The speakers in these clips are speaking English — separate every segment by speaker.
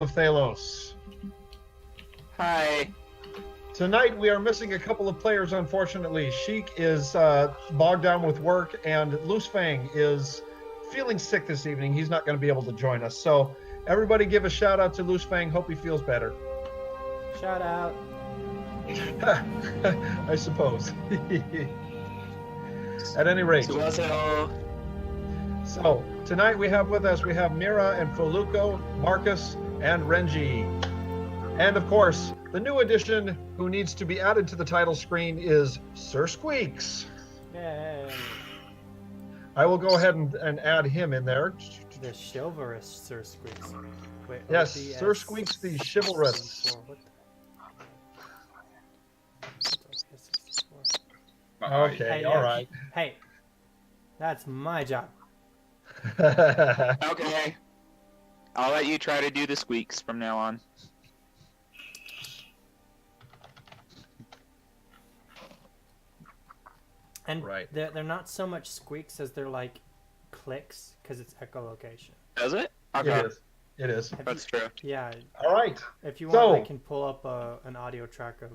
Speaker 1: of Thaylos.
Speaker 2: Hi.
Speaker 1: Tonight we are missing a couple of players, unfortunately. Sheik is bogged down with work, and Loosefang is feeling sick this evening. He's not going to be able to join us. So everybody give a shout out to Loosefang. Hope he feels better.
Speaker 3: Shout out.
Speaker 1: I suppose. At any rate. So tonight we have with us, we have Mira and Foluco, Marcus, and Renji. And of course, the new addition who needs to be added to the title screen is Sir Squeaks.
Speaker 3: Yay.
Speaker 1: I will go ahead and add him in there.
Speaker 3: The chivalrous Sir Squeaks. Wait,
Speaker 1: Yes,
Speaker 3: ODS
Speaker 1: Sir Squeaks the chivalrous.
Speaker 3: 64. What the?
Speaker 1: Okay,
Speaker 3: Hey,
Speaker 1: all right.
Speaker 3: Hey, that's my job.
Speaker 2: Okay. I'll let you try to do the squeaks from now on.
Speaker 3: And
Speaker 1: Right.
Speaker 3: they're not so much squeaks as they're like clicks, because it's echolocation.
Speaker 2: Does it? Okay.
Speaker 1: It is. It is.
Speaker 2: That's true.
Speaker 3: Yeah.
Speaker 1: All right.
Speaker 3: If you
Speaker 1: So-
Speaker 3: want, I can pull up an audio track of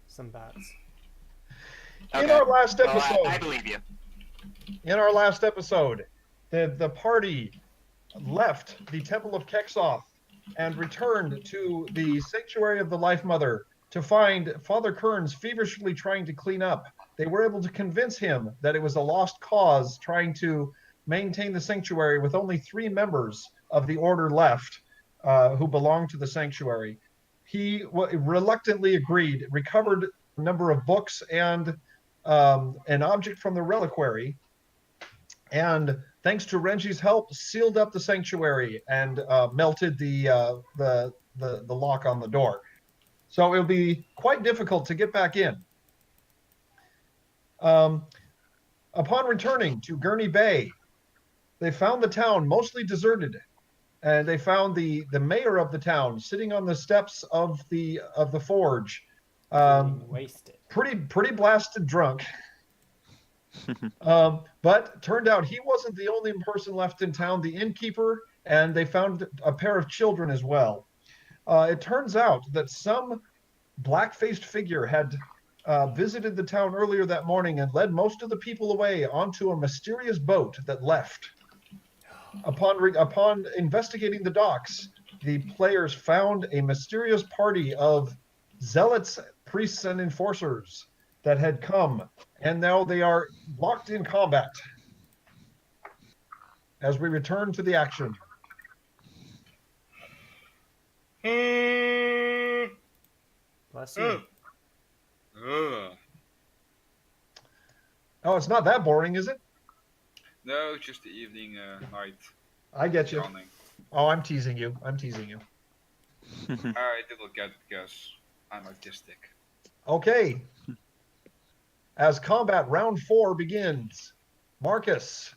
Speaker 3: some bats.
Speaker 1: In
Speaker 2: Okay.
Speaker 1: our last
Speaker 2: Well,
Speaker 1: episode,
Speaker 2: I believe you.
Speaker 1: the party left the Temple of Kexoth and returned to the Sanctuary of the Life Mother to find Father Kern's feverishly trying to clean up. They were able to convince him that it was a lost cause trying to maintain the sanctuary with only 3 members of the order left who belonged to the sanctuary. He reluctantly agreed, recovered a number of books and an object from the reliquary, and thanks to Renji's help, sealed up the sanctuary and melted the lock on the door. So it'll be quite difficult to get back in. Upon returning to Gurney Bay, they found the town mostly deserted, and they found the mayor of the town sitting on the steps of the forge,
Speaker 3: Being wasted.
Speaker 1: pretty blasted drunk. But turned out he wasn't the only person left in town. The innkeeper, and they found a pair of children as well. It turns out that some black-faced figure had visited the town earlier that morning and led most of the people away onto a mysterious boat that left. Upon investigating the docks, the players found a mysterious party of zealots, priests, and enforcers that had come, and now they are locked in combat as we return to the action.
Speaker 3: Bless you.
Speaker 1: Oh, it's not that boring, is it?
Speaker 4: No, just the evening, night.
Speaker 1: I get you.
Speaker 4: Yawning.
Speaker 1: Oh, I'm teasing you. I'm teasing you.
Speaker 4: I didn't get it because I'm autistic.
Speaker 1: Okay. As combat round 4 begins, Marcus.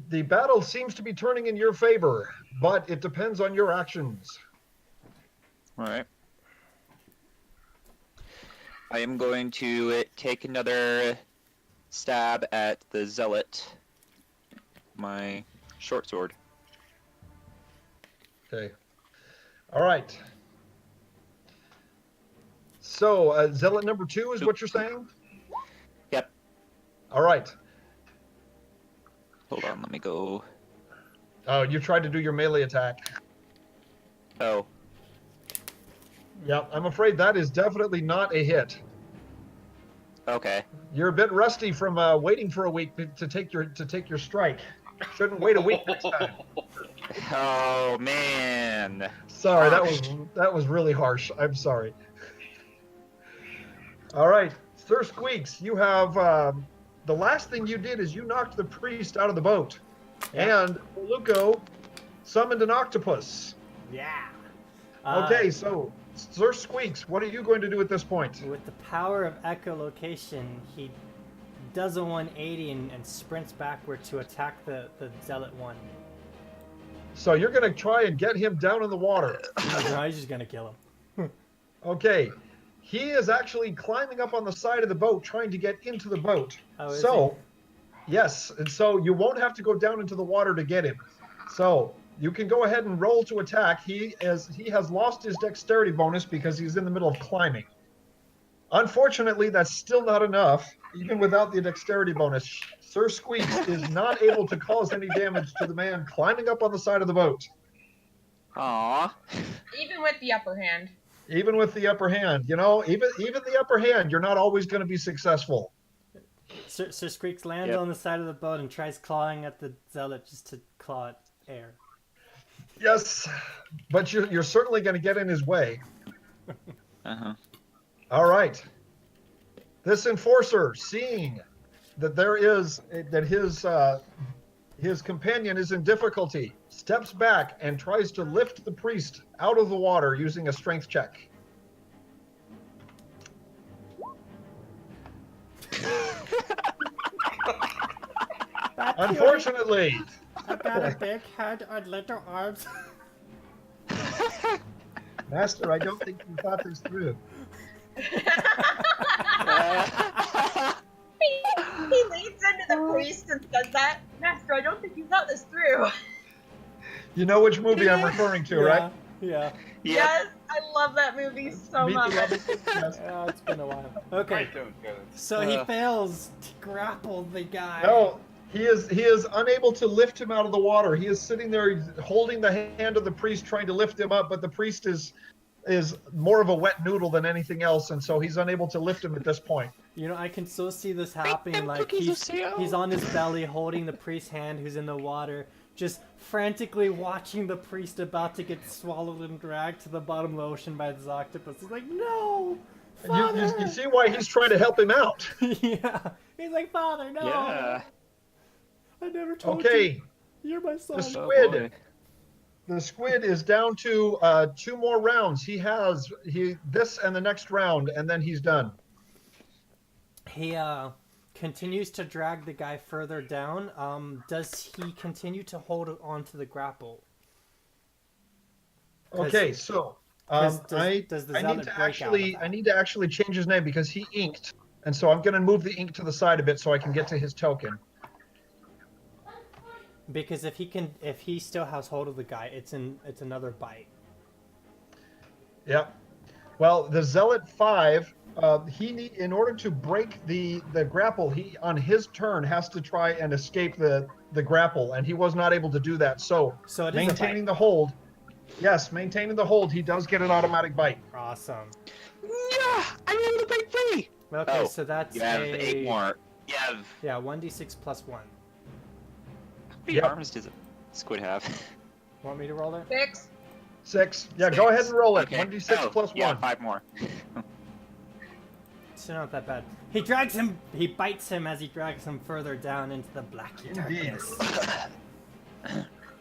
Speaker 1: The battle seems to be turning in your favor, but it depends on your actions.
Speaker 2: All right. I am going to take another stab at the zealot. My short sword.
Speaker 1: Okay. All right. So, zealot number 2 is what you're saying?
Speaker 2: Yep.
Speaker 1: All right.
Speaker 2: Hold on, let me go.
Speaker 1: Oh, you tried to do your melee attack.
Speaker 2: Oh,
Speaker 1: Yeah, I'm afraid that is definitely not a hit.
Speaker 2: okay.
Speaker 1: You're a bit rusty from waiting for a week to take your strike. Shouldn't wait a week next time.
Speaker 2: Oh man.
Speaker 1: Sorry, that was really harsh. I'm sorry. All right, Sir Squeaks, you have the last thing you did is you knocked the priest out of the boat, and Luco summoned an octopus.
Speaker 3: Yeah.
Speaker 1: Okay, so Sir Squeaks, what are you going to do at this point?
Speaker 3: With the power of echolocation, he does a 180 and sprints backward to attack the zealot one.
Speaker 1: So you're going to try and get him down in the water.
Speaker 3: No, he's just gonna kill him.
Speaker 1: Okay. He is actually climbing up on the side of the boat, trying to get into the boat.
Speaker 3: Oh, is
Speaker 1: So, yes, and so you won't have to go down into the water to get him. So you can go ahead and roll to attack. He has lost his dexterity bonus because he's in the middle of climbing. Unfortunately, that's still not enough, even without the dexterity bonus. Sir Squeaks is not able to cause any damage to the man climbing up on the side of the boat.
Speaker 2: Aww.
Speaker 5: Even with the upper hand.
Speaker 1: Even with the upper hand, you know, even the upper hand, you're not always going to be successful.
Speaker 3: Sir Squeaks lands
Speaker 2: Yep.
Speaker 3: on the side of the boat and tries clawing at the zealot just to claw at air.
Speaker 1: Yes, but you're certainly going to get in his way.
Speaker 2: Uh-huh.
Speaker 1: All right. This enforcer, seeing that his companion is in difficulty, steps back and tries to lift the priest out of the water using a strength check. Unfortunately,
Speaker 3: I've got a big head and little arms.
Speaker 1: Master, I don't think you thought this through.
Speaker 5: He leans into the priest and says that. Master, I don't think you thought this through.
Speaker 1: You know which movie I'm referring to, right?
Speaker 3: Yeah.
Speaker 5: Yes, I love that movie so
Speaker 1: Meet the
Speaker 5: much.
Speaker 1: Robinsons, yes.
Speaker 3: Yeah, it's been a while.
Speaker 4: I
Speaker 3: Okay,
Speaker 4: don't get it.
Speaker 3: so he fails to grapple the guy.
Speaker 1: No, he is unable to lift him out of the water. He is sitting there holding the hand of the priest, trying to lift him up, but the priest is more of a wet noodle than anything else, and so he's unable to lift him at this point.
Speaker 3: You know, I can still see this happening.
Speaker 2: them
Speaker 3: Like
Speaker 2: cookies,
Speaker 3: he's
Speaker 2: Lucio.
Speaker 3: on his belly, holding the priest's hand, who's in the water, just frantically watching the priest about to get swallowed and dragged to the bottom of the ocean by this octopus. He's like, no, Father!
Speaker 1: You see why he's trying to help him out.
Speaker 3: Yeah, he's like, Father, no.
Speaker 2: Yeah.
Speaker 3: I never told
Speaker 1: Okay,
Speaker 3: you. You're my son.
Speaker 1: The
Speaker 2: Oh,
Speaker 1: squid.
Speaker 2: boy.
Speaker 1: The squid is down to 2 more rounds. He has this and the next round, and then he's done.
Speaker 3: He continues to drag the guy further down. Does he continue to hold on to the grapple?
Speaker 1: Okay, so
Speaker 3: does the
Speaker 1: I
Speaker 3: zealot
Speaker 1: need to
Speaker 3: break out of
Speaker 1: actually
Speaker 3: that?
Speaker 1: I need to actually change his name because he inked, and so I'm going to move the ink to the side a bit so I can get to his token.
Speaker 3: Because if he still has hold of the guy, it's another bite.
Speaker 1: Yep. Well, the Zealot 5, in order to break the grapple, he on his turn has to try and escape the grapple, and he was not able to do that. So
Speaker 3: it is a
Speaker 1: maintaining
Speaker 3: bite.
Speaker 1: the hold. Yes, maintaining the hold, he does get an automatic bite.
Speaker 3: Awesome.
Speaker 2: Yeah, I'm able to break free.
Speaker 3: Okay,
Speaker 2: Oh,
Speaker 3: so that's
Speaker 2: You have 8 more. You have.
Speaker 3: Yeah, 1d6 plus 1.
Speaker 2: How many
Speaker 1: Yep.
Speaker 2: arms does a squid have?
Speaker 3: Want me to roll it?
Speaker 5: 6.
Speaker 1: 6. Yeah, go ahead and roll it.
Speaker 2: Okay.
Speaker 1: 1d6
Speaker 2: Oh,
Speaker 1: plus
Speaker 2: yeah,
Speaker 1: 1.
Speaker 2: 5 more.
Speaker 3: It's not that bad. He bites him as he drags him further down into the black
Speaker 1: Indeed.
Speaker 3: darkness.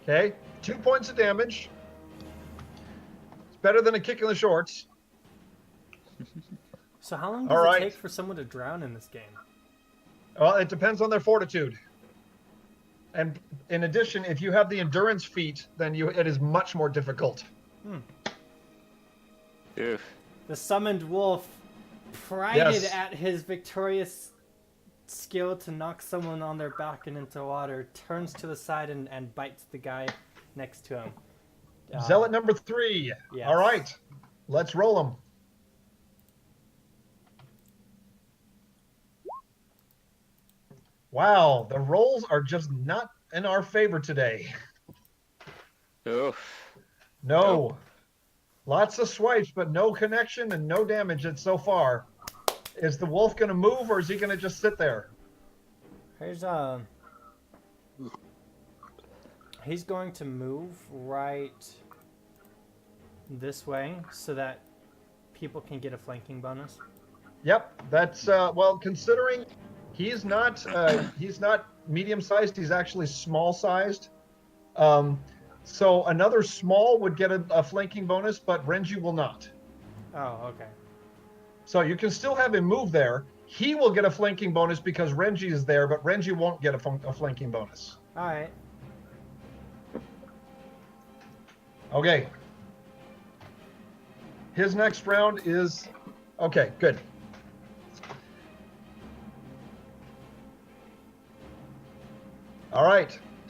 Speaker 1: Okay, 2 points of damage. It's better than a kick in the shorts.
Speaker 3: So how long
Speaker 1: All
Speaker 3: does it
Speaker 1: right.
Speaker 3: take for someone to drown in this game?
Speaker 1: Well, it depends on their fortitude. And in addition, if you have the endurance feat, then it is much more difficult.
Speaker 2: Oof.
Speaker 3: The summoned wolf, prided
Speaker 1: Yes.
Speaker 3: at his victorious skill to knock someone on their back and into water, turns to the side and bites the guy next to him.
Speaker 1: Zealot number 3.
Speaker 3: yes.
Speaker 1: All right, let's roll them. Wow, the rolls are just not in our favor today.
Speaker 2: Oof.
Speaker 1: No. Lots of swipes, but no connection and no damage so far. Is the wolf going to move, or is he going to just sit there?
Speaker 3: He's going to move right this way so that people can get a flanking bonus.
Speaker 1: Yep, that's well, considering he's not medium-sized, he's actually small-sized. So another small would get a flanking bonus, but Renji will not.
Speaker 3: Oh, okay.
Speaker 1: So you can still have him move there. He will get a flanking bonus because Renji is there, but Renji won't get a flanking bonus.
Speaker 3: All right.
Speaker 1: Okay. His next round is... Okay, good. All right.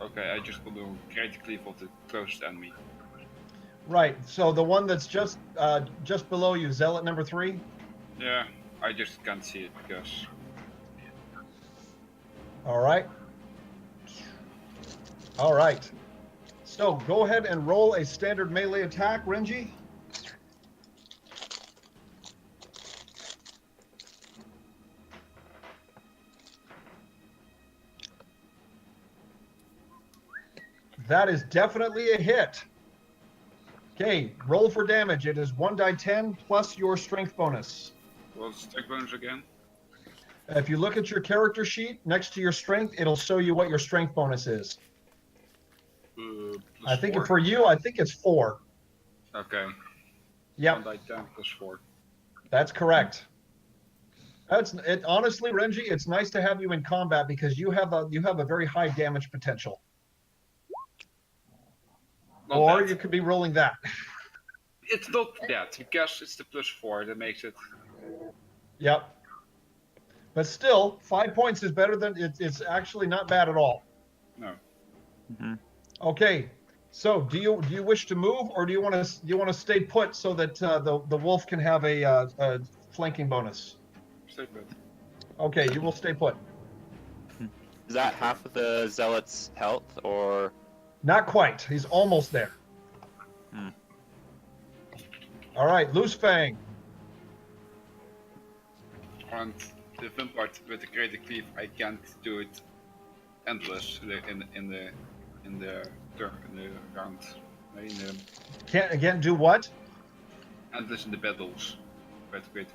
Speaker 4: Okay, I just will do Great Cleave of the closest enemy.
Speaker 1: Right. So the one that's just below you, Zealot number 3.
Speaker 4: Yeah, I just can't see it because
Speaker 1: All right. All right. So go ahead and roll a standard melee attack, Renji. That is definitely a hit. Okay, roll for damage. It is 1d10 plus your strength bonus.
Speaker 4: what's strike bonus again?
Speaker 1: If you look at your character sheet next to your strength, it'll show you what your strength bonus is.
Speaker 4: Plus
Speaker 1: I think
Speaker 4: 4?
Speaker 1: for you, I think it's 4.
Speaker 4: Okay.
Speaker 1: Yep,
Speaker 4: 1d10 plus 4.
Speaker 1: that's correct. That's it. Honestly, Renji, it's nice to have you in combat because you have a very high damage potential.
Speaker 4: Not
Speaker 1: Or
Speaker 4: bad.
Speaker 1: you could be rolling that.
Speaker 4: It's not bad because it's the plus 4 that makes it.
Speaker 1: Yep. But still, 5 points is better than it's actually not bad at all.
Speaker 4: No.
Speaker 2: Mm-hmm.
Speaker 1: Okay. So do you wish to move, or do you want to stay put so that the wolf can have a flanking bonus?
Speaker 4: Stay put.
Speaker 1: Okay, you will stay put.
Speaker 2: Is that half of the zealot's health, or?
Speaker 1: Not quite. He's almost there.
Speaker 2: Hmm.
Speaker 1: All right, Loose Fang.
Speaker 4: And the fun part with the Great Cleave, I can't do it endless in the round. In the
Speaker 1: Can't again do what?
Speaker 4: endless in the battles with Great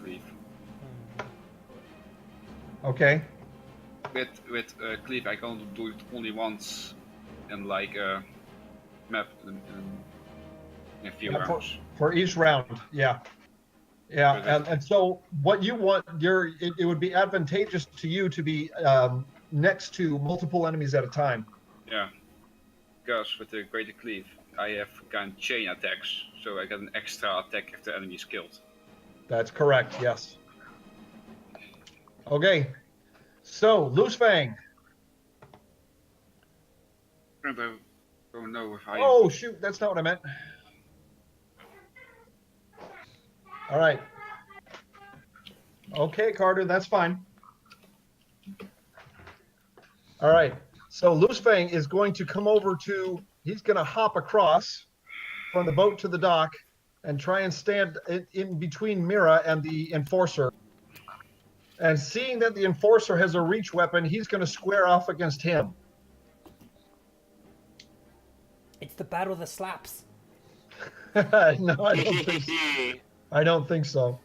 Speaker 4: Cleave.
Speaker 1: Okay.
Speaker 4: With Cleave, I can do it only once in like a map in a few
Speaker 1: Yeah,
Speaker 4: rounds.
Speaker 1: for each round. Yeah. Yeah, and so what you want, it would be advantageous to you to be next to multiple enemies at a time.
Speaker 4: Yeah, because with the Great Cleave, I have kind of chain attacks, so I get an extra attack if the enemy is killed.
Speaker 1: That's correct. Yes. Okay. So Loose Fang.
Speaker 4: I don't know if I.
Speaker 1: Oh shoot, that's not what I meant. All right. Okay, Carter, that's fine. All right. So Loose Fang is going to come over he's going to hop across from the boat to the dock and try and stand in between Mira and the Enforcer. And seeing that the Enforcer has a reach weapon, he's going to square off against him.
Speaker 3: It's the battle that slaps.
Speaker 1: No, I don't think so. I don't think so.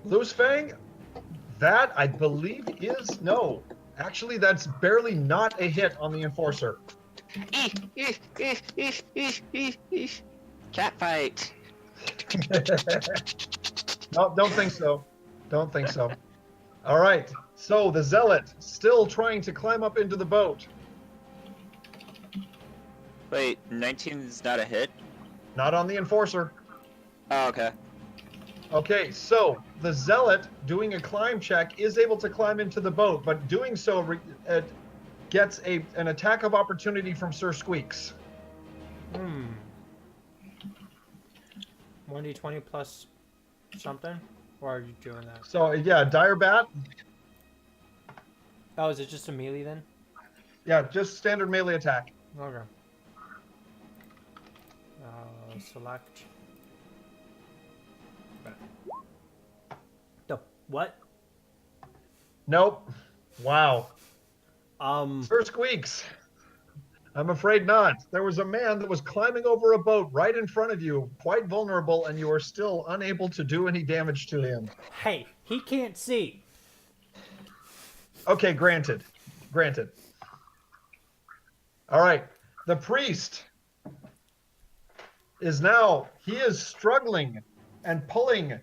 Speaker 1: Loose Fang, that I believe is no. Actually, that's barely not a hit on the Enforcer.
Speaker 2: Cat fight.
Speaker 1: No, don't think so. Don't think so. All right. So the Zealot still trying to climb up into the boat.
Speaker 2: Wait, 19 is not a hit?
Speaker 1: Not on the Enforcer.
Speaker 2: Oh, okay.
Speaker 1: Okay, so the Zealot doing a climb check is able to climb into the boat, but doing so gets an attack of opportunity from Sir Squeaks.
Speaker 3: 1d20 plus something? Or are you doing that?
Speaker 1: So yeah, Dire Bat.
Speaker 3: Oh, is it just a melee then?
Speaker 1: Yeah, just standard melee attack.
Speaker 3: Okay. Select. The what?
Speaker 1: Nope. Wow.
Speaker 3: Um,
Speaker 1: Sir Squeaks. I'm afraid not. There was a man that was climbing over a boat right in front of you, quite vulnerable, and you are still unable to do any damage to him.
Speaker 3: hey, he can't see.
Speaker 1: Okay, granted. Granted. All right. The priest he is struggling and pulling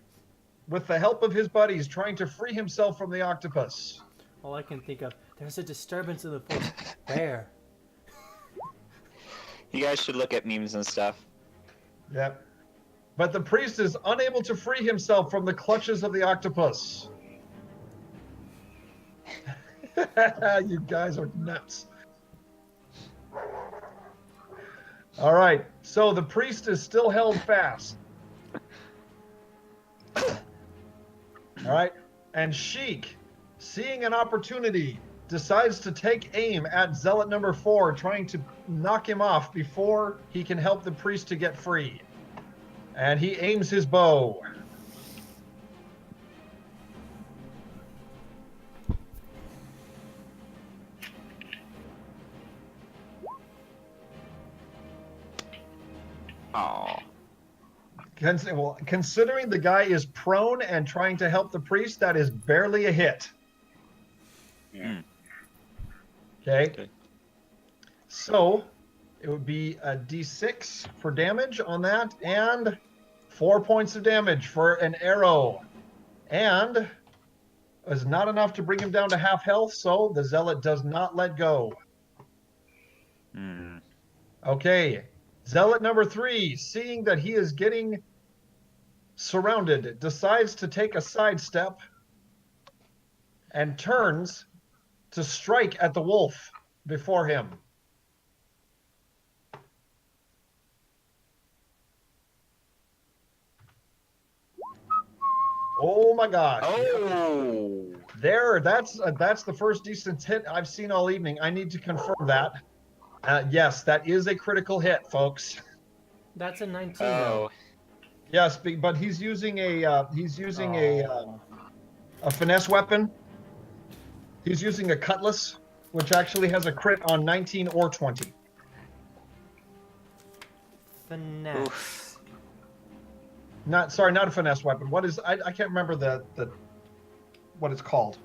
Speaker 1: with the help of his buddies, trying to free himself from the octopus.
Speaker 3: All I can think of, there's a disturbance in the force. Where?
Speaker 2: You guys should look at memes and stuff.
Speaker 1: Yep. But the priest is unable to free himself from the clutches of the octopus. You guys are nuts. All right, so the priest is still held fast. All right, and Sheik, seeing an opportunity, decides to take aim at zealot number 4, trying to knock him off before he can help the priest to get free. And he aims his bow.
Speaker 2: Oh.
Speaker 1: Considering the guy is prone and trying to help the priest, that is barely a hit.
Speaker 4: Yeah.
Speaker 1: Okay. So it would be a d6 for damage on that, and 4 points of damage for an arrow. And is not enough to bring him down to half health, so the zealot does not let go. Okay. Zealot number 3, seeing that he is getting surrounded, decides to take a sidestep and turns to strike at the wolf before him. Oh my gosh.
Speaker 2: Oh.
Speaker 1: There, that's the first decent hit I've seen all evening. I need to confirm that. Yes, that is a critical hit, folks.
Speaker 3: That's a 19
Speaker 2: Oh.
Speaker 3: though.
Speaker 1: Yes, but he's using a finesse weapon. He's using a cutlass, which actually has a crit on 19 or 20.
Speaker 3: Finesse.
Speaker 2: Oof.
Speaker 1: Not a finesse weapon. What is I can't remember the what it's called.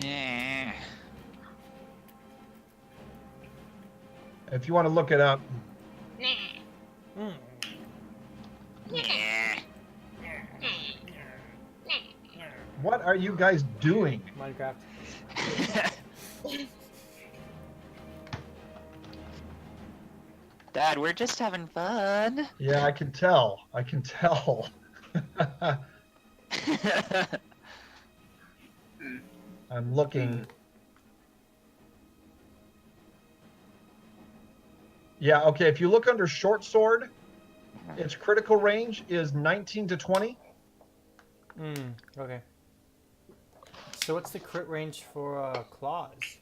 Speaker 2: Yeah.
Speaker 1: If you want to look it up.
Speaker 3: Mm.
Speaker 2: Yeah.
Speaker 1: What are you guys doing?
Speaker 3: Minecraft.
Speaker 2: Dad, we're just having fun.
Speaker 1: Yeah, I can tell. I'm looking. Yeah, okay, if you look under short sword, its critical range is 19 to 20.
Speaker 3: Okay. So what's the crit range for claws?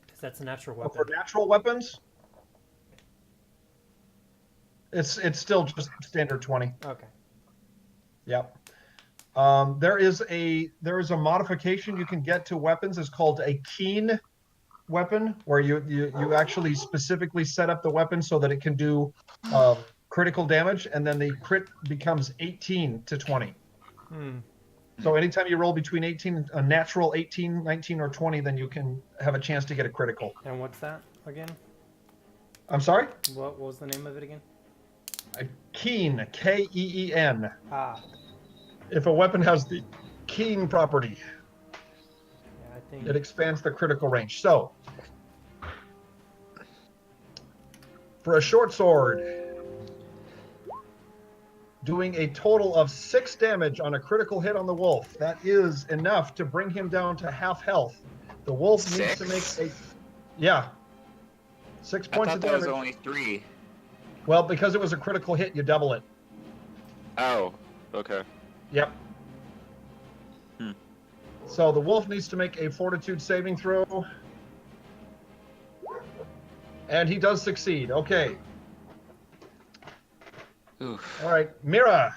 Speaker 3: Because that's a natural weapon.
Speaker 1: For natural weapons, it's still just standard 20.
Speaker 3: Okay.
Speaker 1: Yep. There is a modification you can get to weapons. It's called a keen weapon, where you actually specifically set up the weapon so that it can do critical damage, and then the crit becomes 18 to 20. So anytime you roll between 18, a natural 18, 19, or 20, then you can have a chance to get a critical.
Speaker 3: And what's that again?
Speaker 1: I'm sorry?
Speaker 3: What was the name of it again?
Speaker 1: A keen, K-E-E-N.
Speaker 3: Ah.
Speaker 1: If a weapon has the keen property,
Speaker 3: Yeah, I think.
Speaker 1: it expands the critical range. So, for a short sword, doing a total of 6 damage on a critical hit on the wolf. That is enough to bring him down to half health. The wolf needs to make 6
Speaker 2: I
Speaker 1: points
Speaker 2: thought
Speaker 1: of
Speaker 2: that was
Speaker 1: damage.
Speaker 2: only 3.
Speaker 1: Well, because it was a critical hit, you double it.
Speaker 2: Oh, okay.
Speaker 1: Yep. So the wolf needs to make a fortitude saving throw. And he does succeed. Okay.
Speaker 2: Oof.
Speaker 1: All right, Mira.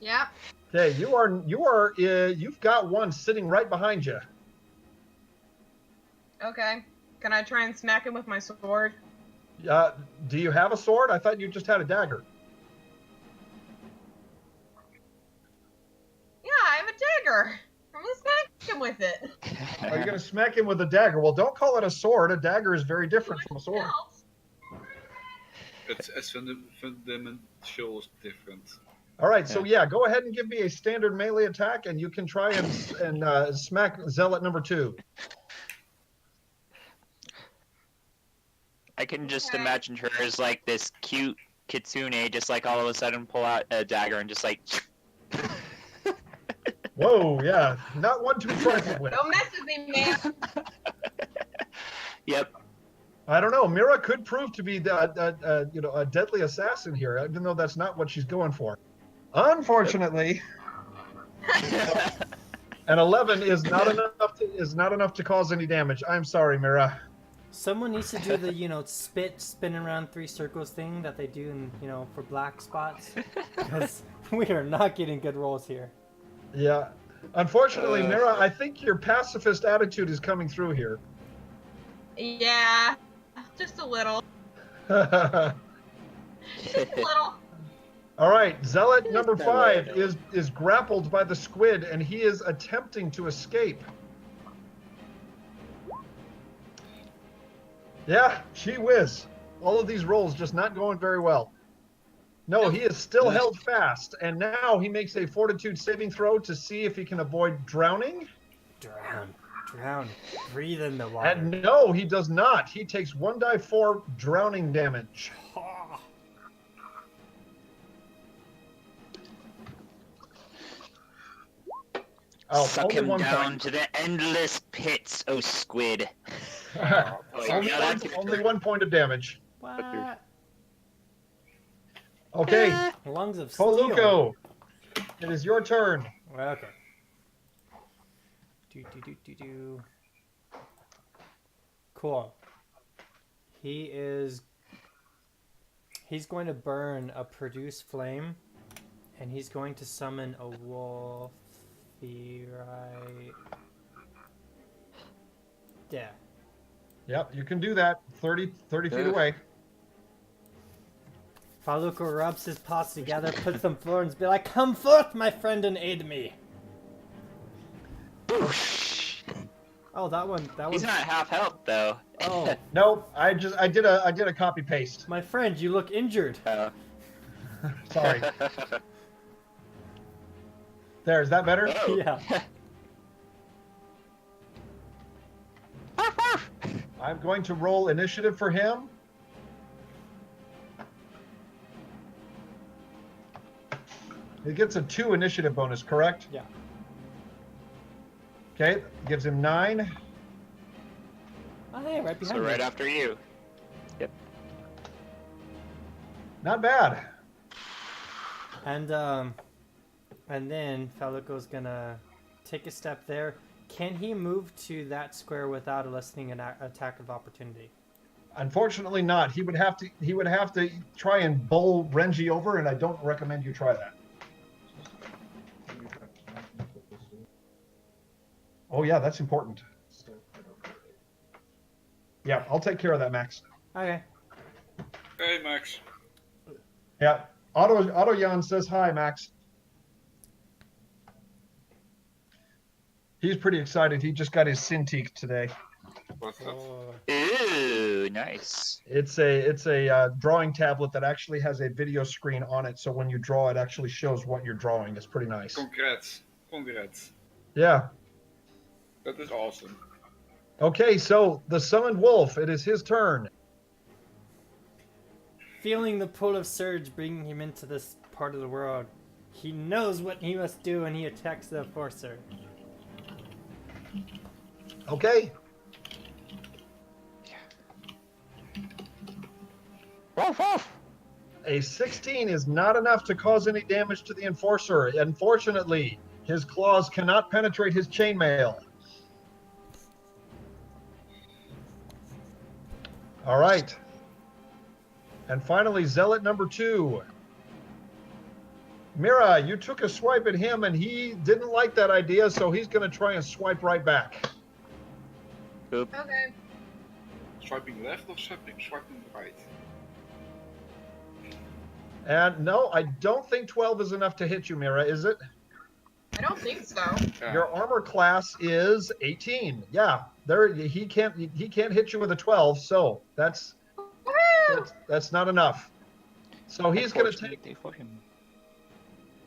Speaker 5: Yep.
Speaker 1: Okay, you've got one sitting right behind you.
Speaker 5: Okay. Can I try and smack him with my sword?
Speaker 1: Do you have a sword? I thought you just had a dagger.
Speaker 5: Yeah, I have a dagger. I'm gonna smack him with it.
Speaker 1: Are you going to smack him with a dagger? Well, don't call it a sword. A dagger is very different from a sword.
Speaker 4: It's fundamental different.
Speaker 1: All right, so yeah, go ahead and give me a standard melee attack, and you can try and smack Zealot number 2.
Speaker 2: I can just
Speaker 5: Okay.
Speaker 2: imagine her as like this cute kitsune, just like all of a sudden pull out a dagger and just like.
Speaker 1: Whoa, yeah, not one to be trifled with.
Speaker 5: Don't mess with me, man.
Speaker 2: Yep.
Speaker 1: I don't know. Mira could prove to be a deadly assassin here, even though that's not what she's going for. Unfortunately, an 11 is not enough to cause any damage. I'm sorry, Mira.
Speaker 3: Someone needs to do the, spin around 3 circles thing that they do in, for black spots. Because we are not getting good rolls here.
Speaker 1: Yeah. Unfortunately, Mira, I think your pacifist attitude is coming through here.
Speaker 5: Yeah, just a little.
Speaker 1: All
Speaker 5: Just a little.
Speaker 1: right, Zealot number
Speaker 2: No
Speaker 1: 5
Speaker 2: way.
Speaker 1: is grappled by the squid, and he is attempting to escape. Yeah, gee whiz. All of these rolls just not going very well. No, he is still held fast, and now he makes a fortitude saving throw to see if he can avoid drowning.
Speaker 3: Drown. Breathe in the water.
Speaker 1: And no, he does not. He takes 1d4 drowning damage. Oh,
Speaker 2: Suck
Speaker 1: only
Speaker 2: him
Speaker 1: 1
Speaker 2: down
Speaker 1: point.
Speaker 2: to the endless pits, oh squid.
Speaker 1: Only 1 point of damage.
Speaker 3: What?
Speaker 1: Okay,
Speaker 3: Lungs of steel.
Speaker 1: Poluko, it is your turn.
Speaker 3: Okay. Cool. He's going to burn a produce flame, and he's going to summon a wolf. Right. Yeah.
Speaker 1: Yep, you can do that. 30 feet away.
Speaker 3: Faluko rubs his paws together, puts them forward, and be like, "Come forth, my friend, and aid me." Oh, that one.
Speaker 2: He's not half health though.
Speaker 3: Oh,
Speaker 1: Nope, I did a copy paste.
Speaker 3: my friend, you look injured.
Speaker 2: Oh.
Speaker 1: Sorry. There, is that better?
Speaker 2: Oh.
Speaker 3: Yeah.
Speaker 1: I'm going to roll initiative for him. He gets a 2 initiative bonus, correct?
Speaker 3: Yeah.
Speaker 1: Okay, gives him 9.
Speaker 3: Oh, hey, right behind
Speaker 2: So
Speaker 3: me.
Speaker 2: right after you.
Speaker 1: Not bad.
Speaker 3: And then Faluko's gonna take a step there. Can he move to that square without eliciting an attack of opportunity?
Speaker 1: Unfortunately not. He would have to try and bowl Renji over, and I don't recommend you try that. Oh yeah, that's important. Yeah, I'll take care of that, Max.
Speaker 3: Okay.
Speaker 4: Hey, Max.
Speaker 1: Yeah. Otto Jan says hi, Max. He's pretty excited. He just got his Cintiq today.
Speaker 4: What's that?
Speaker 3: Oh,
Speaker 2: Ooh, nice.
Speaker 1: It's a drawing tablet that actually has a video screen on it, so when you draw, it actually shows what you're drawing. It's pretty nice.
Speaker 4: Congrats. Congrats.
Speaker 1: Yeah.
Speaker 4: That is awesome.
Speaker 1: Okay, so the summoned wolf. It is his turn.
Speaker 3: feeling the pull of surge bringing him into this part of the world, he knows what he must do, and he attacks the enforcer.
Speaker 1: Okay.
Speaker 2: Woof, woof.
Speaker 1: A 16 is not enough to cause any damage to the enforcer. Unfortunately, his claws cannot penetrate his chainmail. All right. And finally, Zealot number 2. Mira, you took a swipe at him, and he didn't like that idea, so he's going to try and swipe right back.
Speaker 2: Oop.
Speaker 5: Okay.
Speaker 4: Swiping left or swiping right?
Speaker 1: And no, I don't think 12 is enough to hit you, Mira, is it?
Speaker 5: I don't think so.
Speaker 4: Yeah.
Speaker 1: Your armor class is 18. Yeah, there he can't hit you with a 12, so that's not enough. So he's going to take.
Speaker 2: Unfortunately for him.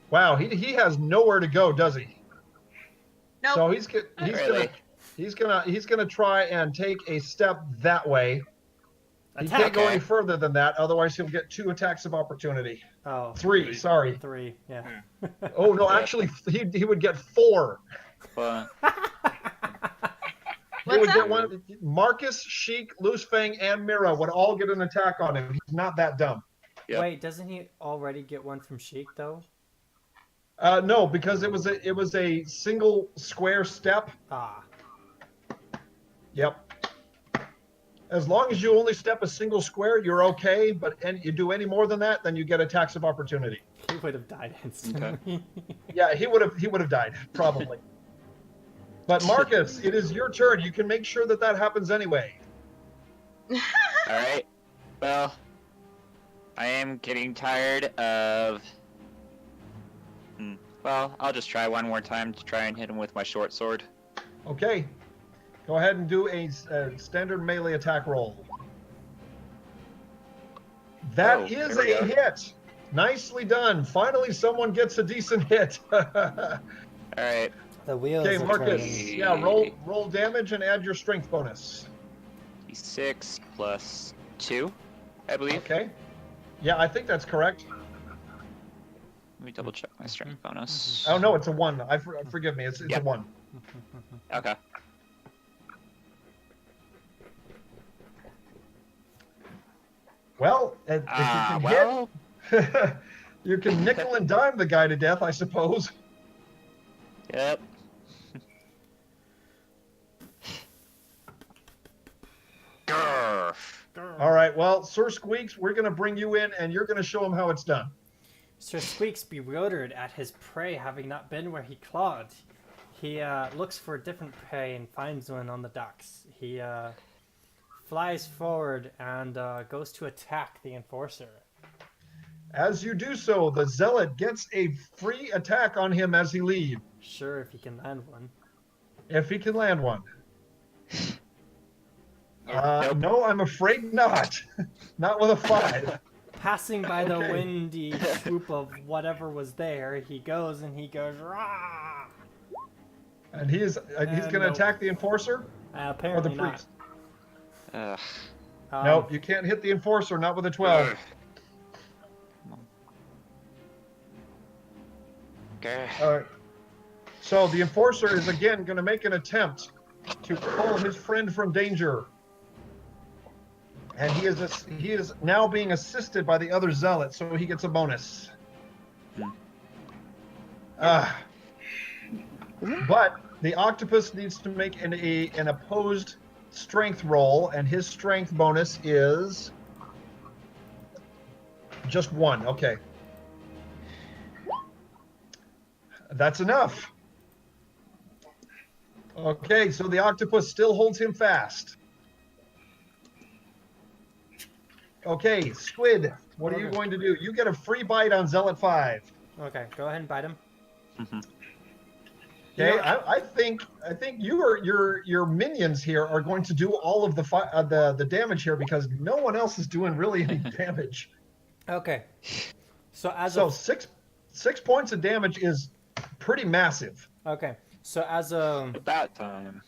Speaker 1: Wow, he has nowhere to go, does he?
Speaker 5: Nope.
Speaker 1: So
Speaker 2: Not really.
Speaker 1: he's gonna try and take a step that way. He
Speaker 3: Attack.
Speaker 1: can't go
Speaker 2: Okay.
Speaker 1: any further than that, otherwise he'll get 2 attacks of opportunity.
Speaker 3: Oh,
Speaker 1: 3, sorry.
Speaker 3: 3. Yeah.
Speaker 1: Oh no,
Speaker 2: Yeah.
Speaker 1: actually he would get 4.
Speaker 2: Well,
Speaker 1: He would
Speaker 5: What's
Speaker 1: get
Speaker 5: that?
Speaker 1: one. Marcus, Sheik, Loose Fang, and Mira would all get an attack on him. He's not that dumb.
Speaker 2: Yep.
Speaker 3: Wait, doesn't he already get one from Sheik though?
Speaker 1: No, because it was a single square step.
Speaker 3: Ah.
Speaker 1: Yep. As long as you only step a single square, you're okay. But you do any more than that, then you get attacks of opportunity.
Speaker 3: He would have died instantly.
Speaker 1: Yeah, he would have died probably. But Marcus, it is your turn. You can make sure that happens anyway.
Speaker 2: all right. Well, I am getting tired of. Well, I'll just try one more time to try and hit him with my short sword.
Speaker 1: Okay. Go ahead and do a standard melee attack roll. That
Speaker 2: Oh,
Speaker 1: is
Speaker 2: there we
Speaker 1: a
Speaker 2: go.
Speaker 1: hit. Nicely done. Finally, someone gets a decent hit.
Speaker 2: All right.
Speaker 3: The wheels
Speaker 1: Okay,
Speaker 3: are
Speaker 1: Marcus.
Speaker 3: turning.
Speaker 1: Yeah, roll damage and add your strength bonus.
Speaker 2: D6 plus 2, I believe.
Speaker 1: Okay. Yeah, I think that's correct.
Speaker 2: Let me double check my strength bonus.
Speaker 1: Oh no, it's a 1. Forgive me. It's
Speaker 2: Yeah.
Speaker 1: a 1.
Speaker 2: Okay.
Speaker 1: Well, if you can
Speaker 2: Well,
Speaker 1: hit, you can nickel and dime the guy to death, I suppose.
Speaker 2: yep. Grr.
Speaker 1: All right. Well, Sir Squeaks, we're going to bring you in, and you're going to show him how it's done.
Speaker 3: Sir Squeaks, bewildered at his prey having not been where he clawed, he looks for a different prey and finds one on the docks. He flies forward and goes to attack the enforcer.
Speaker 1: As you do so, the zealot gets a free attack on him as he leaves,
Speaker 3: Sure, if he can land one.
Speaker 1: if he can land one.
Speaker 2: Nope.
Speaker 1: No, I'm afraid not. Not with a 5.
Speaker 3: Passing by the
Speaker 1: Okay.
Speaker 3: windy swoop of whatever was there, he goes, rah!
Speaker 1: And he's going to
Speaker 3: nope.
Speaker 1: attack the enforcer or the
Speaker 3: Apparently not.
Speaker 1: priest.
Speaker 2: Ugh.
Speaker 1: Nope, you can't hit the enforcer, not with a 12.
Speaker 2: Okay.
Speaker 1: All right. So the enforcer is again going to make an attempt to pull his friend from danger. And he is now being assisted by the other zealot, so he gets a bonus. But the octopus needs to make an opposed strength roll, and his strength bonus is just 1. Okay. That's enough. Okay, so the octopus still holds him fast. Okay, Squid, what are you
Speaker 3: Okay.
Speaker 1: going to do? You get a free bite on Zealot 5.
Speaker 3: Okay, go ahead and bite him.
Speaker 1: Okay,
Speaker 3: Yeah.
Speaker 1: I think your minions here are going to do all of the damage here because no one else is doing really any damage.
Speaker 3: Okay. So as
Speaker 1: So
Speaker 3: a
Speaker 1: 6 points of damage is pretty massive.
Speaker 3: okay, so as a
Speaker 2: About time.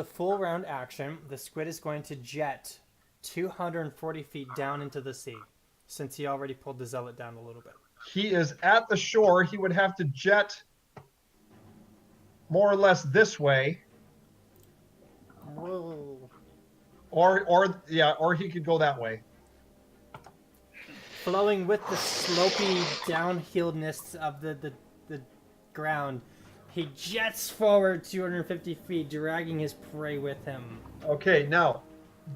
Speaker 3: full round action, the squid is going to jet 240 feet down into the sea, since he already pulled the zealot down a little bit.
Speaker 1: He is at the shore. He would have to jet more or less this way,
Speaker 3: Whoa.
Speaker 1: or he could go that way.
Speaker 3: Flowing with the slopey downhillness of the ground, he jets forward 250 feet, dragging his prey with him.
Speaker 1: Okay, now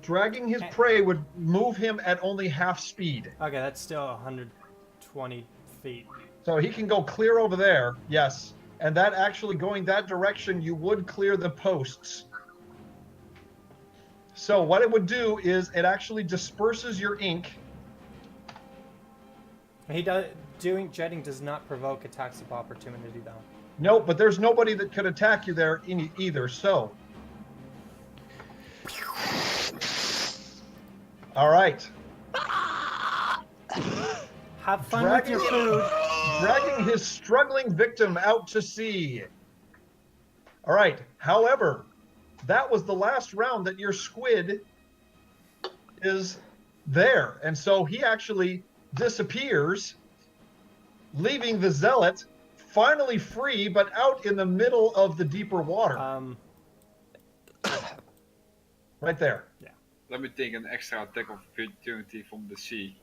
Speaker 1: dragging his prey would move him at only half speed.
Speaker 3: Okay, that's still 120 feet.
Speaker 1: So he can go clear over there, yes. And that actually going that direction, you would clear the posts. So what it would do is it actually disperses your ink.
Speaker 3: Jetting does not provoke attacks of opportunity though.
Speaker 1: No, but there's nobody that could attack you there either, so. All right.
Speaker 3: Have fun with your food.
Speaker 1: Dragging his struggling victim out to sea. All right. However, that was the last round that your squid is there. And so he actually disappears, leaving the zealot finally free, but out in the middle of the deeper water. Right there.
Speaker 4: Let me take an extra attack of opportunity from the sea.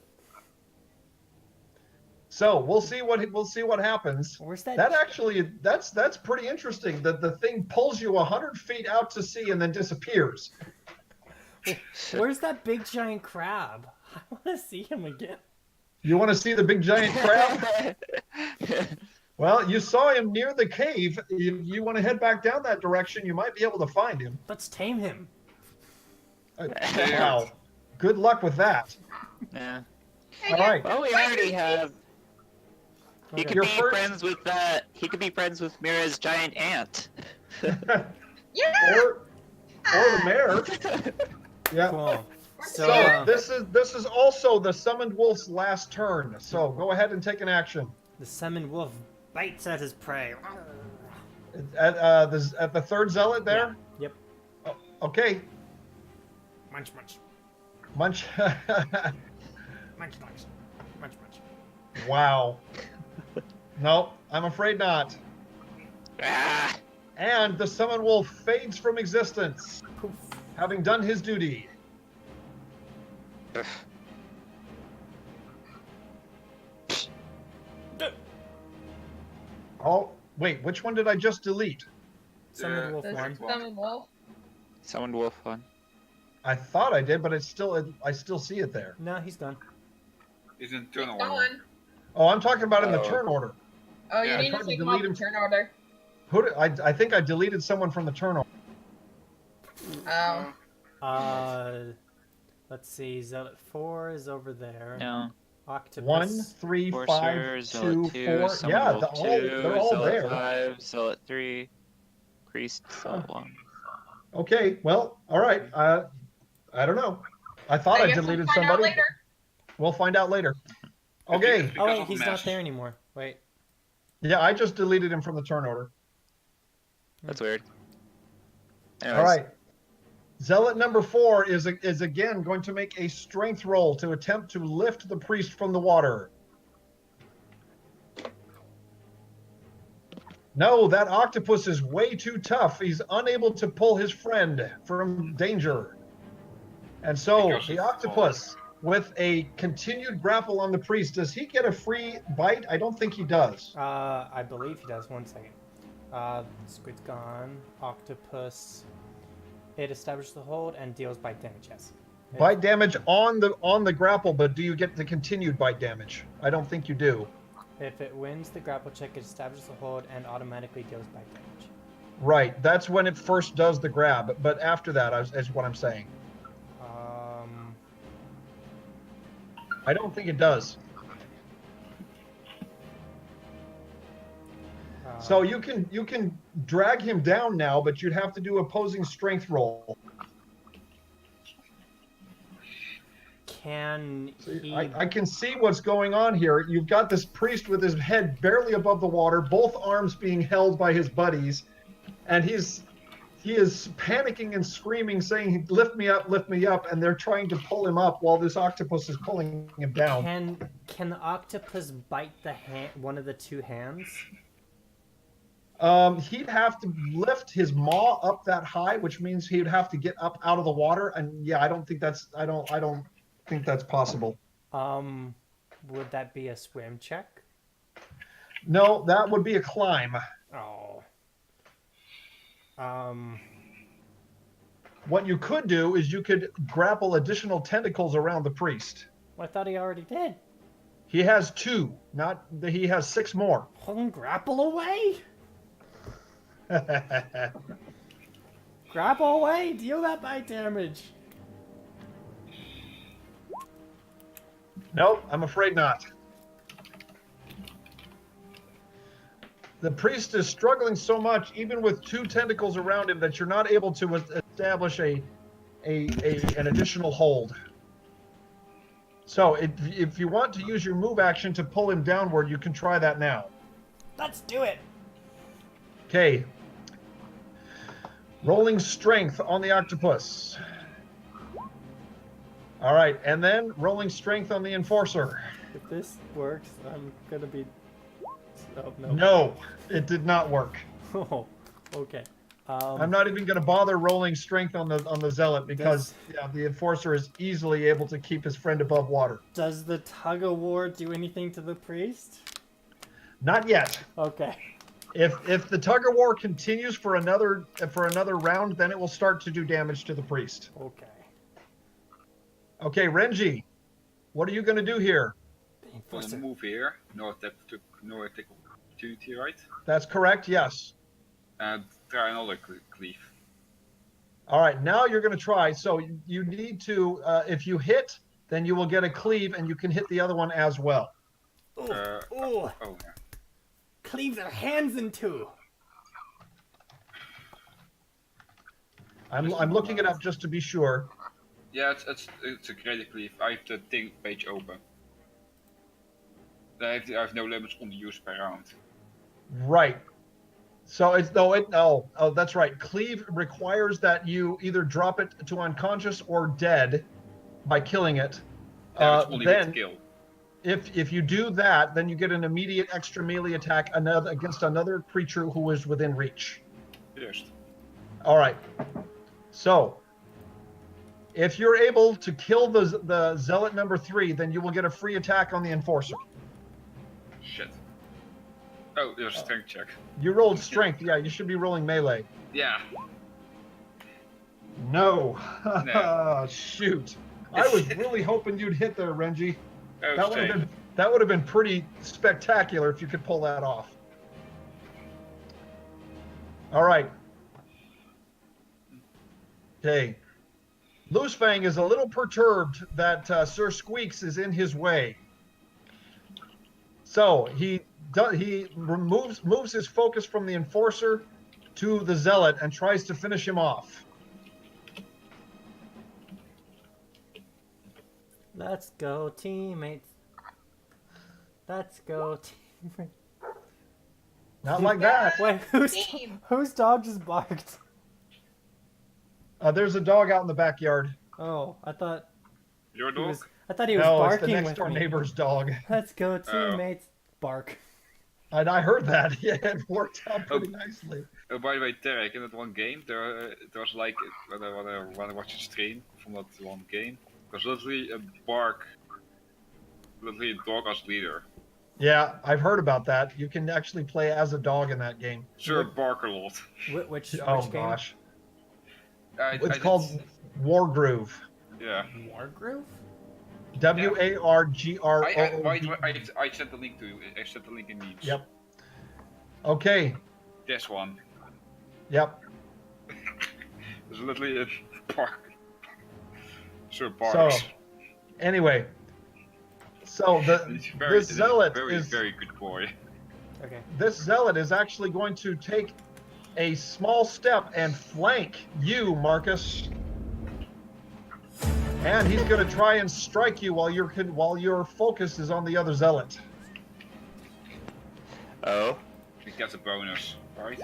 Speaker 1: So we'll see what happens.
Speaker 3: Where's that?
Speaker 1: That actually, that's pretty interesting. That the thing pulls you 100 feet out to sea and then disappears.
Speaker 3: Where's that big giant crab? I want to see him again.
Speaker 1: You want to see the big giant crab? Well, you saw him near the cave. If you want to head back down that direction, you might be able to find him.
Speaker 3: Let's tame him.
Speaker 1: Wow. Good luck with that.
Speaker 2: Yeah.
Speaker 1: All right.
Speaker 2: Well, we already have. He could
Speaker 1: Your
Speaker 2: be
Speaker 1: first-
Speaker 2: friends with He could be friends with Mira's giant ant.
Speaker 5: Yeah.
Speaker 1: Or the mayor. Yeah.
Speaker 3: Cool.
Speaker 1: So
Speaker 3: So
Speaker 1: this is also the summoned wolf's last turn. So go ahead and take an action.
Speaker 3: the summoned wolf bites at his prey.
Speaker 1: At the third zealot there.
Speaker 3: Yep.
Speaker 1: Okay.
Speaker 3: Munch, munch,
Speaker 1: Munch.
Speaker 3: munch, munch, munch, munch.
Speaker 1: Wow. No, I'm afraid not.
Speaker 2: Ah!
Speaker 1: And the summoned wolf fades from existence,
Speaker 3: Poof.
Speaker 1: having done his duty. Oh, wait, which one did I just delete?
Speaker 3: Summoned wolf
Speaker 5: The
Speaker 3: one.
Speaker 5: summoned wolf.
Speaker 2: Summoned wolf one.
Speaker 1: I thought I did, but I still see it there.
Speaker 3: No, he's gone.
Speaker 4: Is in turn order.
Speaker 5: Gone.
Speaker 1: Oh, I'm talking about in the
Speaker 2: Oh.
Speaker 1: turn order.
Speaker 5: Oh, you
Speaker 4: Yeah, I
Speaker 5: need
Speaker 1: tried
Speaker 5: to
Speaker 1: to
Speaker 5: take him off
Speaker 1: delete
Speaker 5: the
Speaker 1: him.
Speaker 5: turn order.
Speaker 1: I think I deleted someone from the turn order.
Speaker 5: Oh.
Speaker 3: Let's see. Zealot 4 is over there.
Speaker 2: No.
Speaker 3: Octopus.
Speaker 1: 1, 3,
Speaker 2: Forcer,
Speaker 1: 5, 2,
Speaker 2: Zealot 2,
Speaker 1: 4.
Speaker 2: Summoned
Speaker 1: Yeah,
Speaker 2: wolf 2,
Speaker 1: they're all
Speaker 2: Zealot
Speaker 1: there.
Speaker 2: 5, Zealot 3, Priest, Zealot 1.
Speaker 1: Okay, well, all right. I don't know. I thought I
Speaker 5: guess we'll
Speaker 1: deleted
Speaker 5: find out
Speaker 1: somebody.
Speaker 5: later.
Speaker 1: We'll find out later.
Speaker 4: It's
Speaker 1: Okay.
Speaker 4: because
Speaker 3: Oh wait,
Speaker 4: of
Speaker 3: he's
Speaker 4: mesh.
Speaker 3: not there anymore. Wait.
Speaker 1: Yeah, I just deleted him from the turn order.
Speaker 2: That's weird. Anyways,
Speaker 1: All right. Zealot number 4 is again going to make a strength roll to attempt to lift the priest from the water. No, that octopus is way too tough. He's unable to pull his friend from danger. And so
Speaker 4: Because
Speaker 1: the
Speaker 4: it's
Speaker 1: octopus, with a continued grapple on the priest, does he get a free bite? I don't think he does.
Speaker 3: I believe he does. 1 second. Squid's gone. Octopus. It establishes the hold and deals bite damage. Yes.
Speaker 1: Bite damage on the grapple, but do you get the continued bite damage? I don't think you do.
Speaker 3: If it wins the grapple check, it establishes the hold and automatically deals bite damage.
Speaker 1: Right, that's when it first does the grab, but after that is what I'm saying. I don't think it does. So you can drag him down now, but you'd have to do opposing strength roll.
Speaker 3: Can he?
Speaker 1: I can see what's going on here. You've got this priest with his head barely above the water, both arms being held by his buddies, and he is panicking and screaming, saying, lift me up, and they're trying to pull him up while this octopus is pulling him down.
Speaker 3: Can the octopus bite the hand, one of the two hands?
Speaker 1: He'd have to lift his maw up that high, which means he'd have to get up out of the water, and yeah, I don't think that's possible.
Speaker 3: Would that be a swim check?
Speaker 1: No, that would be a climb.
Speaker 3: Oh.
Speaker 1: What you could do is you could grapple additional tentacles around the priest.
Speaker 3: Well, I thought he already did.
Speaker 1: He has 2, he has 6 more.
Speaker 3: Grapple away. Grapple away. Deal that bite damage.
Speaker 1: Nope, I'm afraid not. The priest is struggling so much, even with 2 tentacles around him, that you're not able to establish an additional hold. So if you want to use your move action to pull him downward, you can try that now.
Speaker 3: Let's do it.
Speaker 1: Okay. Rolling strength on the octopus. All right, and then rolling strength on the enforcer.
Speaker 3: If this works, I'm gonna be. Oh no.
Speaker 1: No, it did not work.
Speaker 3: Oh, okay.
Speaker 1: I'm not even going to bother rolling strength on the zealot because the enforcer is easily able to keep his friend above water.
Speaker 3: Does the tug of war do anything to the priest?
Speaker 1: Not yet.
Speaker 3: Okay.
Speaker 1: If the tug of war continues for another round, then it will start to do damage to the priest.
Speaker 3: Okay.
Speaker 1: Okay, Renji, what are you going to do here?
Speaker 4: Gonna move here. No attack opportunity, right?
Speaker 1: That's correct. Yes.
Speaker 4: And try another cleave.
Speaker 1: All right, now you're going to try. So you need to, if you hit, then you will get a cleave, and you can hit the other one as well.
Speaker 3: Oh,
Speaker 4: Oh yeah.
Speaker 3: cleave their hands in two.
Speaker 1: I'm looking it up just to be sure.
Speaker 4: Yeah, it's a great cleave. I have the thing page open. I have no limits on the use per round.
Speaker 1: Right. So that's right. Cleave requires that you either drop it to unconscious or dead by killing it.
Speaker 4: Yeah, it's only with the kill.
Speaker 1: If you do that, then you get an immediate extra melee attack against another creature who is within reach.
Speaker 4: First.
Speaker 1: All right. So if you're able to kill the zealot number 3, then you will get a free attack on the enforcer.
Speaker 4: Shit. Oh, there's a strength check.
Speaker 1: You rolled strength. Yeah, you should be rolling melee.
Speaker 4: Yeah.
Speaker 1: No.
Speaker 4: No.
Speaker 1: Shoot. I was really hoping you'd hit there, Renji.
Speaker 4: Oh,
Speaker 1: That would have been pretty spectacular if you could pull that off. All right. Okay. Loosefang is a little perturbed that Sir Squeaks is in his way. So he moves his focus from the enforcer to the zealot and tries to finish him off.
Speaker 3: Let's go, teammates. Let's go, teammates.
Speaker 1: Not like that.
Speaker 3: Wait,
Speaker 5: Team.
Speaker 3: whose dog just barked?
Speaker 1: There's a dog out in the backyard.
Speaker 3: Oh, I thought
Speaker 4: Your
Speaker 3: he
Speaker 4: dog?
Speaker 3: was. I thought he was
Speaker 1: No, it's the
Speaker 3: barking
Speaker 1: next
Speaker 3: with
Speaker 1: door
Speaker 3: me.
Speaker 1: neighbor's dog.
Speaker 3: Let's go, teammates. Bark.
Speaker 1: And I heard that. Yeah, it worked out pretty nicely.
Speaker 4: Oh, by the way, Tarek, in that one game, there was like, when I watched the stream from that one game, there's literally a dog as leader.
Speaker 1: Yeah, I've heard about that. You can actually play as a dog in that game.
Speaker 4: Sure, bark a lot.
Speaker 3: Which
Speaker 1: Oh
Speaker 3: game?
Speaker 1: gosh.
Speaker 4: I
Speaker 1: It's called Wargroove.
Speaker 4: Yeah.
Speaker 3: Wargroove?
Speaker 1: Wargroove.
Speaker 4: I sent the link to you. I sent the link in memes.
Speaker 1: Yep. Okay.
Speaker 4: This one.
Speaker 1: Yep.
Speaker 4: There's literally a bark. Sure, barks.
Speaker 1: So, anyway. So this zealot is
Speaker 4: very good boy.
Speaker 3: Okay.
Speaker 1: This zealot is actually going to take a small step and flank you, Marcus. And he's going to try and strike you while your focus is on the other zealot.
Speaker 2: Oh.
Speaker 4: He gets a bonus, right?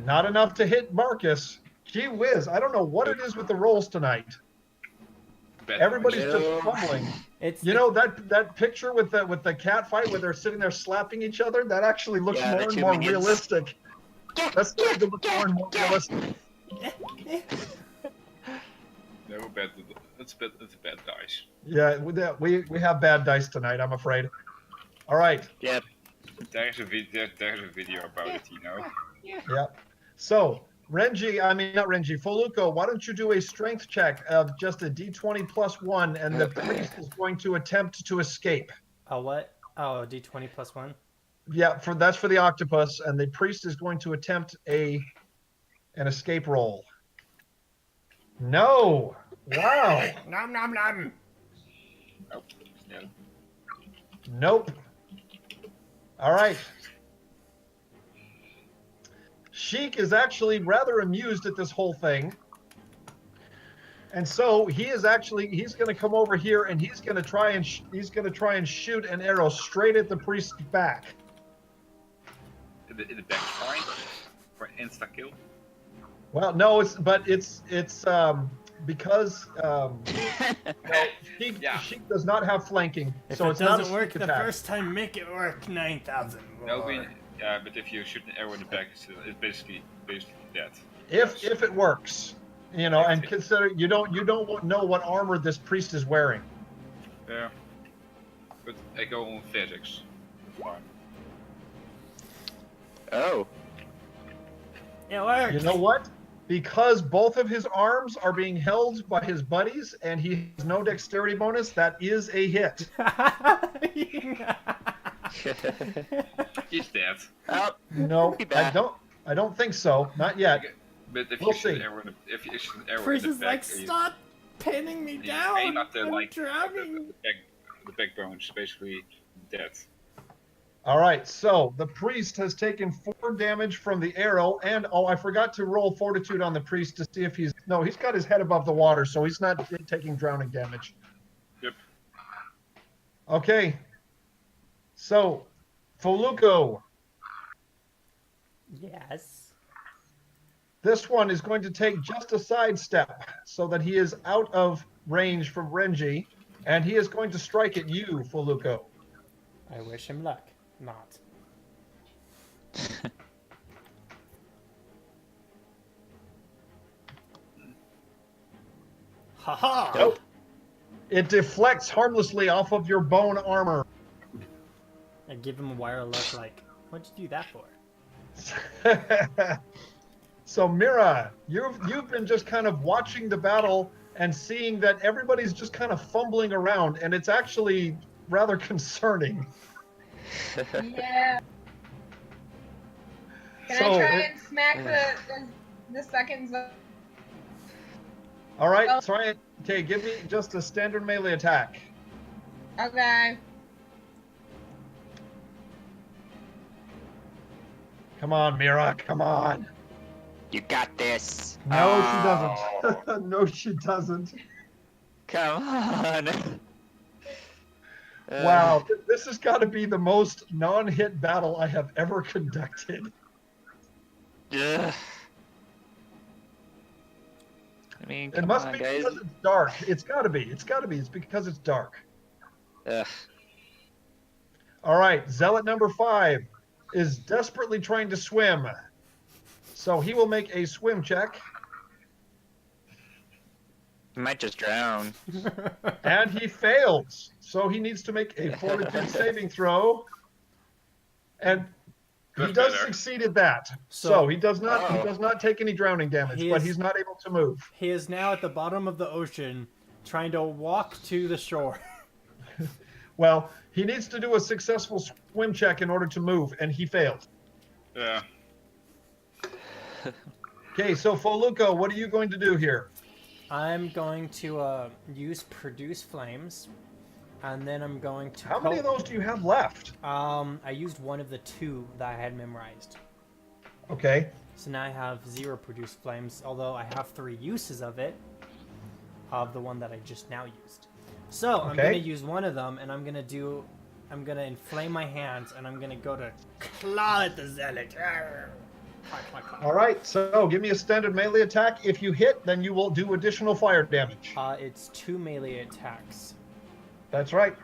Speaker 1: Not enough to hit Marcus. Gee whiz, I don't know what it is with the rolls tonight. Everybody's just fumbling. You know that picture with the cat fight where they're sitting there slapping each other? That actually looks more and more realistic. That's starting to look more and more realistic.
Speaker 4: No, bad. It's bad dice.
Speaker 1: Yeah, we have bad dice tonight, I'm afraid. All right.
Speaker 2: Yep.
Speaker 4: There's a video about it, you know.
Speaker 1: Yeah. So not Renji, Foluko, why don't you do a strength check of just a d20 plus 1, and the priest is going to attempt to escape.
Speaker 3: What? Oh, d20 plus 1?
Speaker 1: Yeah, that's for the octopus, and the priest is going to attempt an escape roll. No! Wow!
Speaker 3: Nom nom nom!
Speaker 4: Oh, no.
Speaker 1: Nope. All right. Sheik is actually rather amused at this whole thing. And so he's going to come over here and he's going to try and shoot an arrow straight at the priest's back.
Speaker 4: In the back fine for insta kill.
Speaker 1: Well, no, it's because no, she
Speaker 4: Yeah.
Speaker 1: she does not have flanking,
Speaker 3: If
Speaker 1: so
Speaker 3: it
Speaker 1: it's not a
Speaker 3: doesn't work
Speaker 1: sneak
Speaker 3: the
Speaker 1: attack.
Speaker 3: first time, make it work 9,000
Speaker 4: No,
Speaker 3: more.
Speaker 4: yeah, but if you shoot an arrow in the back, it's basically dead.
Speaker 1: If it works, you know, and consider you don't know what armor this priest is wearing.
Speaker 4: Yeah. But I go on physics. That's fine.
Speaker 2: Oh.
Speaker 3: It works.
Speaker 1: You know what? Because both of his arms are being held by his buddies, and he has no dexterity bonus, that is a hit.
Speaker 4: He's dead.
Speaker 2: Oh,
Speaker 1: No,
Speaker 2: Be
Speaker 1: I
Speaker 2: back.
Speaker 1: don't think so. Not yet.
Speaker 4: But if
Speaker 1: We'll
Speaker 4: you shoot
Speaker 1: see.
Speaker 4: an arrow if you shoot an arrow
Speaker 3: Priest
Speaker 4: in
Speaker 3: is
Speaker 4: the
Speaker 3: like,
Speaker 4: back,
Speaker 3: stop pinning me
Speaker 4: you
Speaker 3: down.
Speaker 4: aim at the
Speaker 3: I'm
Speaker 4: like
Speaker 3: drowning.
Speaker 4: the backbone is basically dead.
Speaker 1: All right, so the priest has taken 4 damage from the arrow, and oh, I forgot to roll fortitude on the priest to see if he's got his head above the water, so he's not taking drowning damage.
Speaker 4: Yep.
Speaker 1: Okay, so Foluco,
Speaker 3: Yes.
Speaker 1: this one is going to take just a sidestep so that he is out of range from Renji, and he is going to strike at you, Foluco.
Speaker 3: I wish him luck. Not. Haha!
Speaker 1: Nope. It deflects harmlessly off of your bone armor.
Speaker 3: I give him a wire look like, what'd you do that for?
Speaker 1: So Mira, you've been just kind of watching the battle and seeing that everybody's just kind of fumbling around, and it's actually rather concerning.
Speaker 5: Yeah. Can
Speaker 1: So
Speaker 5: I try
Speaker 1: it-
Speaker 5: and smack the second zone?
Speaker 1: All right,
Speaker 5: Oh.
Speaker 1: try it. Okay, give me just a standard melee attack.
Speaker 5: Okay.
Speaker 1: Come on, Mira, come on.
Speaker 2: You got this.
Speaker 1: No,
Speaker 2: Oh,
Speaker 1: she doesn't. No, she doesn't.
Speaker 2: Come on.
Speaker 1: Wow, this has got to be the most non-hit battle I have ever conducted.
Speaker 2: Ugh. I mean,
Speaker 1: It
Speaker 2: come
Speaker 1: must
Speaker 2: on,
Speaker 1: be
Speaker 2: guys.
Speaker 1: because it's dark. It's got to be. It's got to be. It's because it's dark.
Speaker 2: Ugh.
Speaker 1: All right, Zealot number 5 is desperately trying to swim. So he will make a swim check,
Speaker 2: You might just drown.
Speaker 1: and he fails. So he needs to make a fortitude saving throw. And he
Speaker 4: That's
Speaker 1: does
Speaker 4: better.
Speaker 1: succeed at that. So
Speaker 3: So-
Speaker 1: he does not
Speaker 2: Oh.
Speaker 1: he does not take any drowning damage,
Speaker 3: He
Speaker 1: but
Speaker 3: is-
Speaker 1: he's not able to move.
Speaker 3: He is now at the bottom of the ocean, trying to walk to the shore.
Speaker 1: Well, he needs to do a successful swim check in order to move, and he fails.
Speaker 4: Yeah.
Speaker 1: Okay, so Foluco, what are you going to do here?
Speaker 3: I'm going to use produce flames, and then I'm going to.
Speaker 1: How many of those do you have left?
Speaker 3: I used one of the 2 that I had memorized,
Speaker 1: Okay.
Speaker 3: so now I have 0 produce flames. Although I have 3 uses of it, of the one that I just now used. So I'm
Speaker 1: Okay.
Speaker 3: gonna use one of them, and I'm gonna inflame my hands, and I'm gonna go to claw at the zealot. Arr! Claw, claw, claw.
Speaker 1: All right, so give me a standard melee attack. If you hit, then you will do additional fire damage.
Speaker 3: It's 2 melee attacks.
Speaker 1: That's right.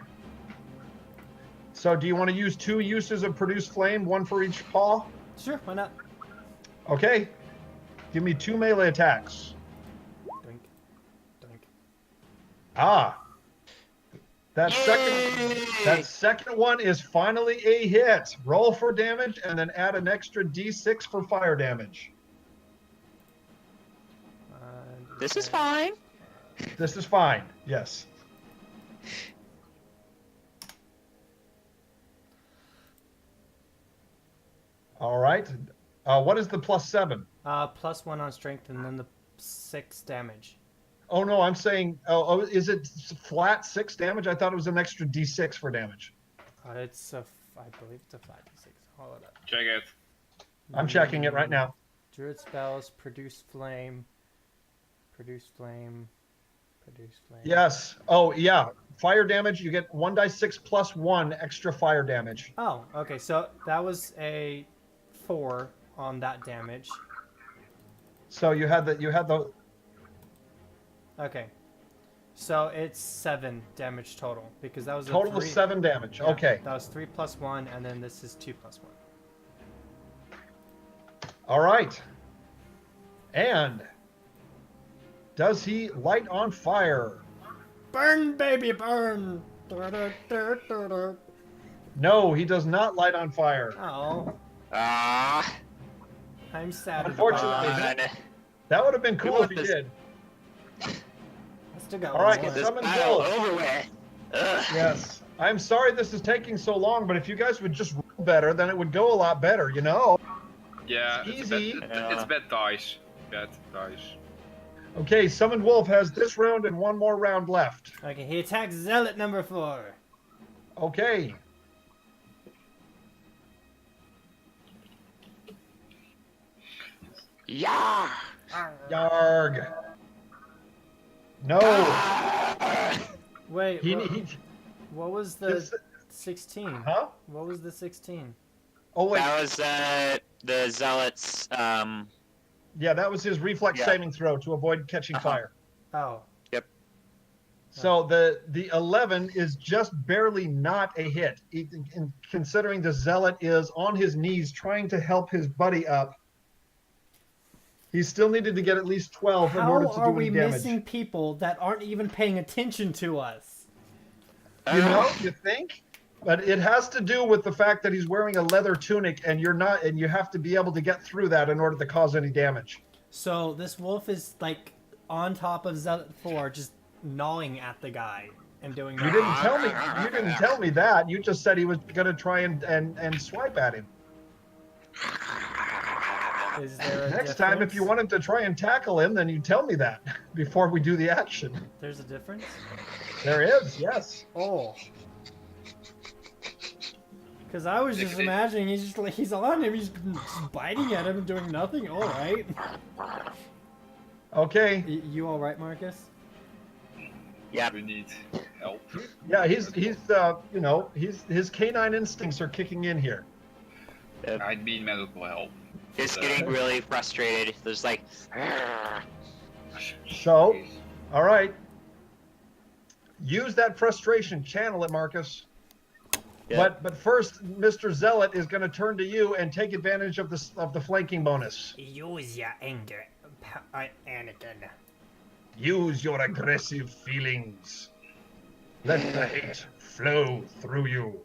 Speaker 1: So do you want to use 2 uses of produce flame, 1 for each paw?
Speaker 3: Sure, why not?
Speaker 1: Okay. Give me 2 melee attacks.
Speaker 3: Doink, doink.
Speaker 1: Ah. That
Speaker 2: Yay!
Speaker 1: second one is finally a hit. Roll for damage and then add an extra d6 for fire damage.
Speaker 2: This is fine.
Speaker 1: This is fine. Yes. All right. What is the +7?
Speaker 3: +1 on strength, and then the 6 damage.
Speaker 1: Oh no, I'm saying. Oh, is it flat 6 damage? I thought it was an extra d6 for damage.
Speaker 3: It's a, I believe it's a flat d6. Hold it up.
Speaker 4: Check it.
Speaker 1: I'm checking it right now.
Speaker 3: Druid spells, produce flame, produce flame, produce flame.
Speaker 1: Yes. Oh yeah. Fire damage. You get 1d6 plus 1 extra fire damage.
Speaker 3: Oh, okay. So that was a 4 on that damage.
Speaker 1: So you had the
Speaker 3: Okay. So it's 7 damage total because that was
Speaker 1: Total
Speaker 3: a
Speaker 1: of
Speaker 3: 3.
Speaker 1: 7 damage.
Speaker 3: Yeah,
Speaker 1: Okay.
Speaker 3: That was 3 plus 1, and then this is 2 plus 1.
Speaker 1: All right. And does he light on fire?
Speaker 3: Burn, baby, burn!
Speaker 1: No, he does not light on fire.
Speaker 3: Oh,
Speaker 2: Ah,
Speaker 3: I'm sad.
Speaker 1: Unfortunately,
Speaker 3: about
Speaker 2: on.
Speaker 1: That would have been
Speaker 2: We
Speaker 1: cool
Speaker 2: want
Speaker 1: if he
Speaker 2: this-
Speaker 1: did.
Speaker 3: it. I still got
Speaker 1: All
Speaker 3: one
Speaker 1: right,
Speaker 3: more.
Speaker 1: get
Speaker 2: This
Speaker 1: Summon
Speaker 2: battle
Speaker 1: Wolf.
Speaker 2: over with. Ugh.
Speaker 1: Yes. I'm sorry this is taking so long, but if you guys would just roll better, then it would go a lot better, you know?
Speaker 4: Yeah,
Speaker 1: It's
Speaker 4: it's a
Speaker 1: easy.
Speaker 4: bad, it's bad dice. Bad dice.
Speaker 1: Okay, Summoned Wolf has this round and one more round left.
Speaker 3: Okay, he attacks Zealot number 4.
Speaker 1: Okay.
Speaker 2: Yeah.
Speaker 1: Yarg. No.
Speaker 3: Wait,
Speaker 1: He,
Speaker 3: what,
Speaker 1: he,
Speaker 3: what was the
Speaker 1: this-
Speaker 3: 16?
Speaker 1: huh?
Speaker 3: What was the 16?
Speaker 1: Oh, wait.
Speaker 2: That was the zealots.
Speaker 1: Yeah, that was his reflex
Speaker 2: Yeah.
Speaker 1: saving throw to avoid catching
Speaker 2: Uh-huh.
Speaker 1: fire.
Speaker 3: Oh,
Speaker 1: So the 11 is just barely not a hit, considering the zealot is on his knees trying to help his buddy up. He still needed to get at least 12 in order
Speaker 3: how
Speaker 1: to
Speaker 3: are
Speaker 1: do
Speaker 3: we
Speaker 1: any damage.
Speaker 3: missing people that aren't even paying attention to us?
Speaker 1: You know, you think? But it has to do with the fact that he's wearing a leather tunic and you're not, and you have to be able to get through that in order to cause any damage.
Speaker 3: So this wolf is like on top of Zealot 4, just gnawing at the guy and doing
Speaker 1: You didn't tell me. You didn't tell me that. You just said he was going to try and swipe at him.
Speaker 3: Is there a
Speaker 1: Next time, if you
Speaker 3: difference?
Speaker 1: wanted to try and tackle him, then you tell me that before we do the action.
Speaker 3: There's a difference?
Speaker 1: There is, yes.
Speaker 3: Oh. Because I was just imagining he's just like, he's on him, he's just biting at him and doing nothing. All right.
Speaker 1: Okay.
Speaker 3: You all right, Marcus?
Speaker 2: Yeah.
Speaker 4: We need help.
Speaker 1: Yeah, he's you know, his canine instincts are kicking in here.
Speaker 4: I need medical help.
Speaker 2: Just getting really frustrated. There's like.
Speaker 1: So, all right. Use that frustration, channel it, Marcus.
Speaker 2: Yeah.
Speaker 1: But first, Mr. Zealot is going to turn to you and take advantage of the flanking bonus.
Speaker 3: Use your anger, Anakin.
Speaker 1: Use your aggressive feelings. Let the hate flow through you.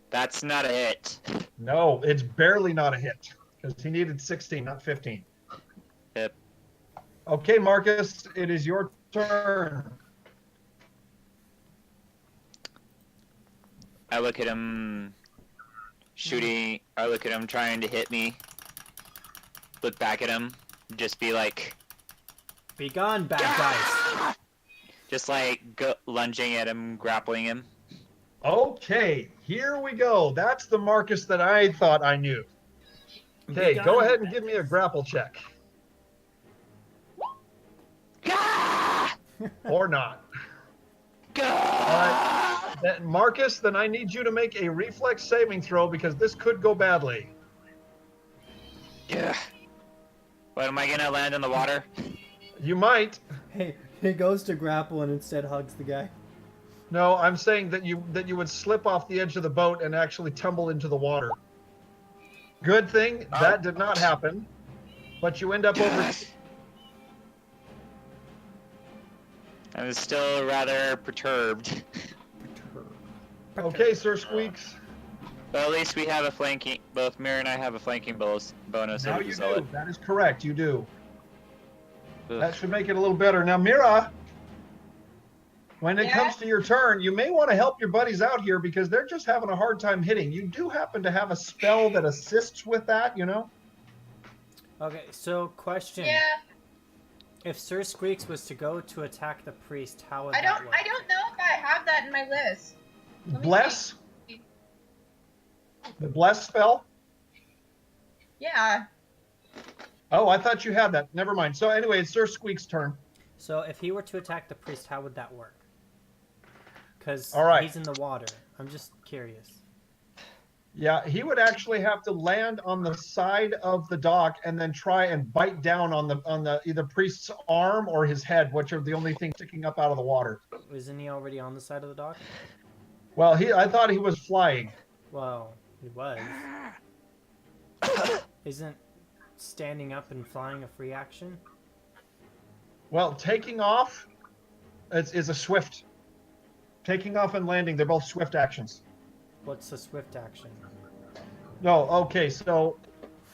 Speaker 2: That's not a hit.
Speaker 1: No, it's barely not a hit because he needed 16, not 15.
Speaker 2: Yep.
Speaker 1: Okay, Marcus, it is your turn.
Speaker 2: I look at him shooting. I look at him trying to hit me. Look back at him. Just be like.
Speaker 3: Be gone, bad guys.
Speaker 2: Just like lunging at him, grappling him.
Speaker 1: Okay, here we go. That's the Marcus that I thought I knew. Okay,
Speaker 3: Be
Speaker 1: go
Speaker 3: gone,
Speaker 1: ahead and
Speaker 3: bad
Speaker 1: give me a grapple check. Or not. Then Marcus, then I need you to make a reflex saving throw because this could go badly.
Speaker 2: Yeah. What, am I gonna land in the water?
Speaker 1: You might.
Speaker 3: Hey, he goes to grapple and instead hugs the guy.
Speaker 1: No, I'm saying that you would slip off the edge of the boat and actually tumble into the water. Good thing that did not happen, but you end up over.
Speaker 2: I'm still rather perturbed.
Speaker 1: Okay, Sir Squeaks.
Speaker 2: But at least we have a flanking. Both Mir and I have a flanking bonus.
Speaker 1: Now
Speaker 2: over
Speaker 1: you
Speaker 2: Zealot.
Speaker 1: do. That is correct. You do.
Speaker 2: Ugh.
Speaker 1: That should make it a little better. Now, Mira, when it
Speaker 5: Yeah?
Speaker 1: comes to your turn, you may want to help your buddies out here because they're just having a hard time hitting. You do happen to have a spell that assists with that, you know?
Speaker 3: Okay, so question.
Speaker 5: Yeah,
Speaker 3: If Sir Squeaks was to go to attack the priest, how would
Speaker 5: I
Speaker 3: that
Speaker 5: don't
Speaker 3: work?
Speaker 5: know if I have that in my list. Let me
Speaker 1: Bless?
Speaker 5: see.
Speaker 1: The bless spell?
Speaker 5: Yeah.
Speaker 1: Oh, I thought you had that. Never mind. So anyway, it's Sir Squeak's turn.
Speaker 3: So if he were to attack the priest, how would that work? Because
Speaker 1: All right.
Speaker 3: he's in the water. I'm just curious.
Speaker 1: Yeah, he would actually have to land on the side of the dock and then try and bite down on the either priest's arm or his head, which are the only things sticking up out of the water.
Speaker 3: Isn't he already on the side of the dock?
Speaker 1: Well, I thought he was flying.
Speaker 3: Well, he was. Isn't standing up and flying a free action?
Speaker 1: Well, taking off is a swift. Taking off and landing, they're both swift actions.
Speaker 3: What's a swift action?
Speaker 1: No, okay, so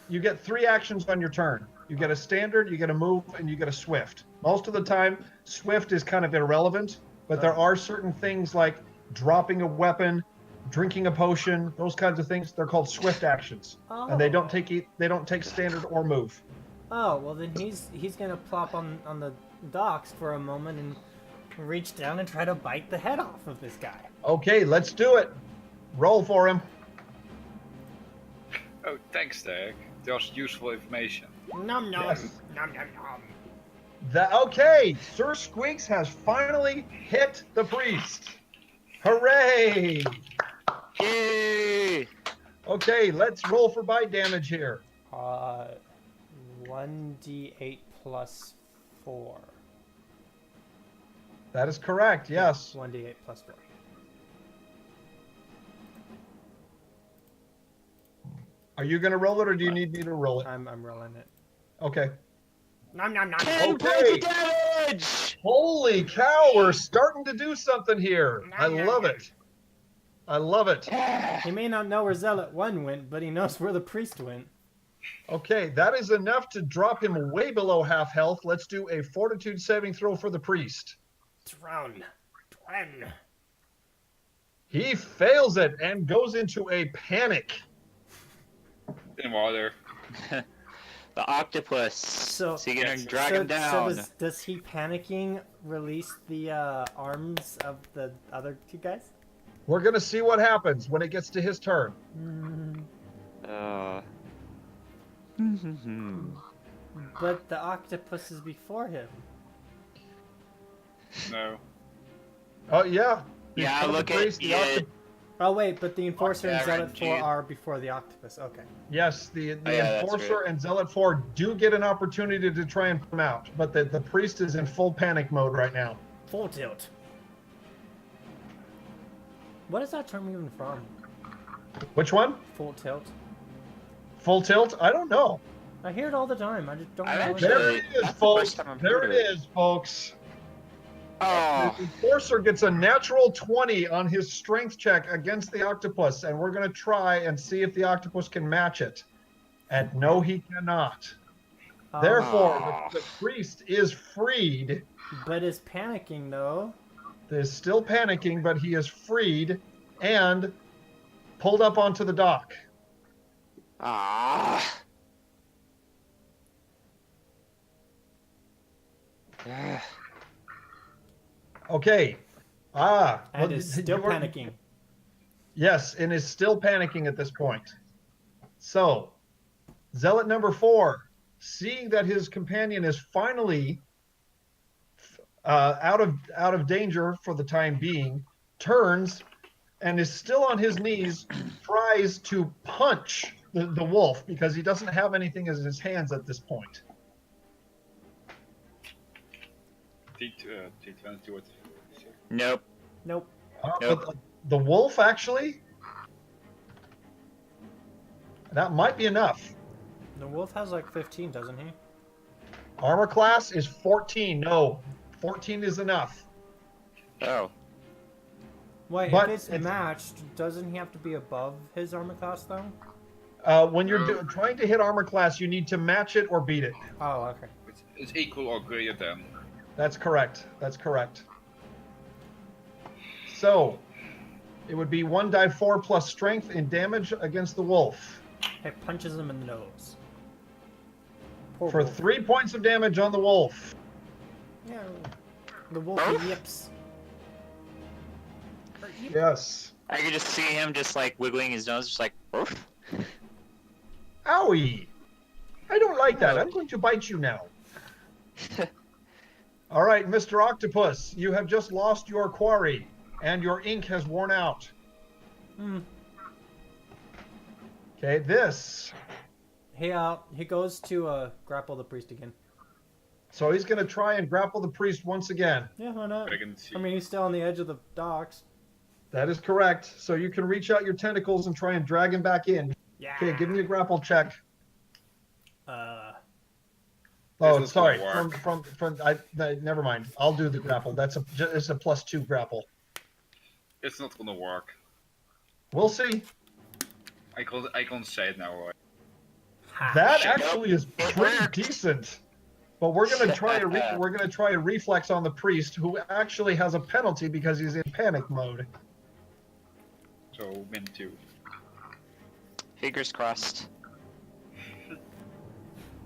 Speaker 1: you get 3 actions on your turn. You get a standard, you get a move, and you get a swift. Most of the time, swift is kind of irrelevant, but there are certain things like dropping a weapon, drinking a potion, those kinds of things. They're called swift actions, and they don't take standard or move.
Speaker 3: Oh, well then he's gonna plop on the docks for a moment and reach down and try to bite the head off of this guy.
Speaker 1: Okay, let's do it. Roll for him.
Speaker 4: Oh, thanks, Derek. That was useful information.
Speaker 3: Nom nom.
Speaker 1: Yes.
Speaker 3: Nom nom nom.
Speaker 1: Okay, Sir Squeaks has finally hit the priest. Hooray!
Speaker 2: Yay!
Speaker 1: Okay, let's roll for bite damage here.
Speaker 3: 1d8 plus 4.
Speaker 1: That is correct, yes.
Speaker 3: 1d8 plus 4.
Speaker 1: Are you going to roll it or do you need me to roll it?
Speaker 3: I'm rolling it.
Speaker 1: Okay.
Speaker 3: Nom nom nom.
Speaker 2: 10
Speaker 1: Okay.
Speaker 2: points of damage!
Speaker 1: Holy cow, we're starting to do something here. I love it. I love it.
Speaker 3: He may not know where Zealot 1 went, but he knows where the priest went.
Speaker 1: Okay, that is enough to drop him way below half health. Let's do a fortitude saving throw for the priest.
Speaker 3: Drown.
Speaker 1: He fails it and goes into a panic.
Speaker 4: In water.
Speaker 2: The octopus.
Speaker 3: So-
Speaker 2: Is he gonna
Speaker 4: Yes.
Speaker 2: drag him down?
Speaker 3: So does he panicking release the arms of the other 2 guys?
Speaker 1: We're going to see what happens when it gets to his turn.
Speaker 3: But the octopus is before him.
Speaker 4: No.
Speaker 1: Oh, yeah.
Speaker 2: Yeah,
Speaker 1: The
Speaker 2: look
Speaker 1: priest,
Speaker 2: at
Speaker 1: the
Speaker 2: it.
Speaker 3: Oh wait, but the Enforcer and Zealot 4
Speaker 2: Guaranteed.
Speaker 3: are before the octopus. Okay.
Speaker 1: Yes, the
Speaker 2: Oh, yeah, that's
Speaker 1: Enforcer
Speaker 2: right.
Speaker 1: and Zealot 4 do get an opportunity to try and put him out, but the priest is in full panic mode right now.
Speaker 3: Full tilt. What is that term even from?
Speaker 1: Which one?
Speaker 3: Full tilt.
Speaker 1: Full tilt? I don't know.
Speaker 3: I hear it all the time. I just don't
Speaker 2: I've
Speaker 3: know.
Speaker 2: actually-
Speaker 1: There it is,
Speaker 2: That's the
Speaker 1: folks.
Speaker 2: first time I've
Speaker 1: There
Speaker 2: heard
Speaker 1: it
Speaker 2: of it.
Speaker 1: is, folks.
Speaker 2: Oh,
Speaker 1: The Enforcer gets a natural 20 on his strength check against the octopus, and we're going to try and see if the octopus can match it. And no, he cannot. Therefore, the priest is freed.
Speaker 3: But is panicking though.
Speaker 1: Is still panicking, but he is freed and pulled up onto the dock.
Speaker 2: ah.
Speaker 1: Okay.
Speaker 3: And is still panicking.
Speaker 1: Yes, and is still panicking at this point. So, Zealot number 4, seeing that his companion is finally out of danger for the time being, turns and is still on his knees, tries to punch the wolf because he doesn't have anything in his hands at this point.
Speaker 4: T20 what?
Speaker 2: Nope.
Speaker 3: Nope.
Speaker 2: Nope.
Speaker 1: But the wolf, actually, that might be enough.
Speaker 3: The wolf has like 15, doesn't he?
Speaker 1: Armor class is 14. No, 14 is enough.
Speaker 2: Oh.
Speaker 3: Wait,
Speaker 1: But
Speaker 3: if it's
Speaker 1: it's-
Speaker 3: matched, doesn't he have to be above his armor class though?
Speaker 1: When you're trying to hit armor class, you need to match it or beat it.
Speaker 3: Oh, okay.
Speaker 4: It's equal or greater than.
Speaker 1: That's correct. That's correct. So, it would be 1d4 plus strength in damage against the wolf.
Speaker 3: It punches him in the nose. Poor
Speaker 1: For
Speaker 3: wolf.
Speaker 1: 3 points of damage on the wolf.
Speaker 3: Yeah. The wolf yips.
Speaker 1: Yes.
Speaker 2: I could just see him just like wiggling his nose, just like, "Oof."
Speaker 1: Owie! I don't like that. I'm going to bite you now. All right, Mr. Octopus, you have just lost your quarry, and your ink has worn out. Okay, this.
Speaker 3: He goes to grapple the priest again.
Speaker 1: So he's going to try and grapple the priest once again.
Speaker 3: Yeah, why not?
Speaker 4: I can see.
Speaker 3: I mean, he's still on the edge of the docks.
Speaker 1: That is correct. So you can reach out your tentacles and try and drag him back in.
Speaker 3: Yeah.
Speaker 1: Okay, give me a grapple check.
Speaker 4: This
Speaker 1: Oh,
Speaker 4: is
Speaker 1: sorry.
Speaker 4: gonna work.
Speaker 1: Never mind. I'll do the grapple. It's a +2 grapple.
Speaker 4: It's not gonna work.
Speaker 1: We'll see.
Speaker 4: I can't say it now. Right?
Speaker 1: That
Speaker 2: Shut
Speaker 1: actually is
Speaker 2: It
Speaker 1: pretty
Speaker 2: worked.
Speaker 1: decent. But we're gonna try a reflex on the priest, who actually has a penalty because he's in panic mode.
Speaker 4: So win 2.
Speaker 2: Fingers crossed.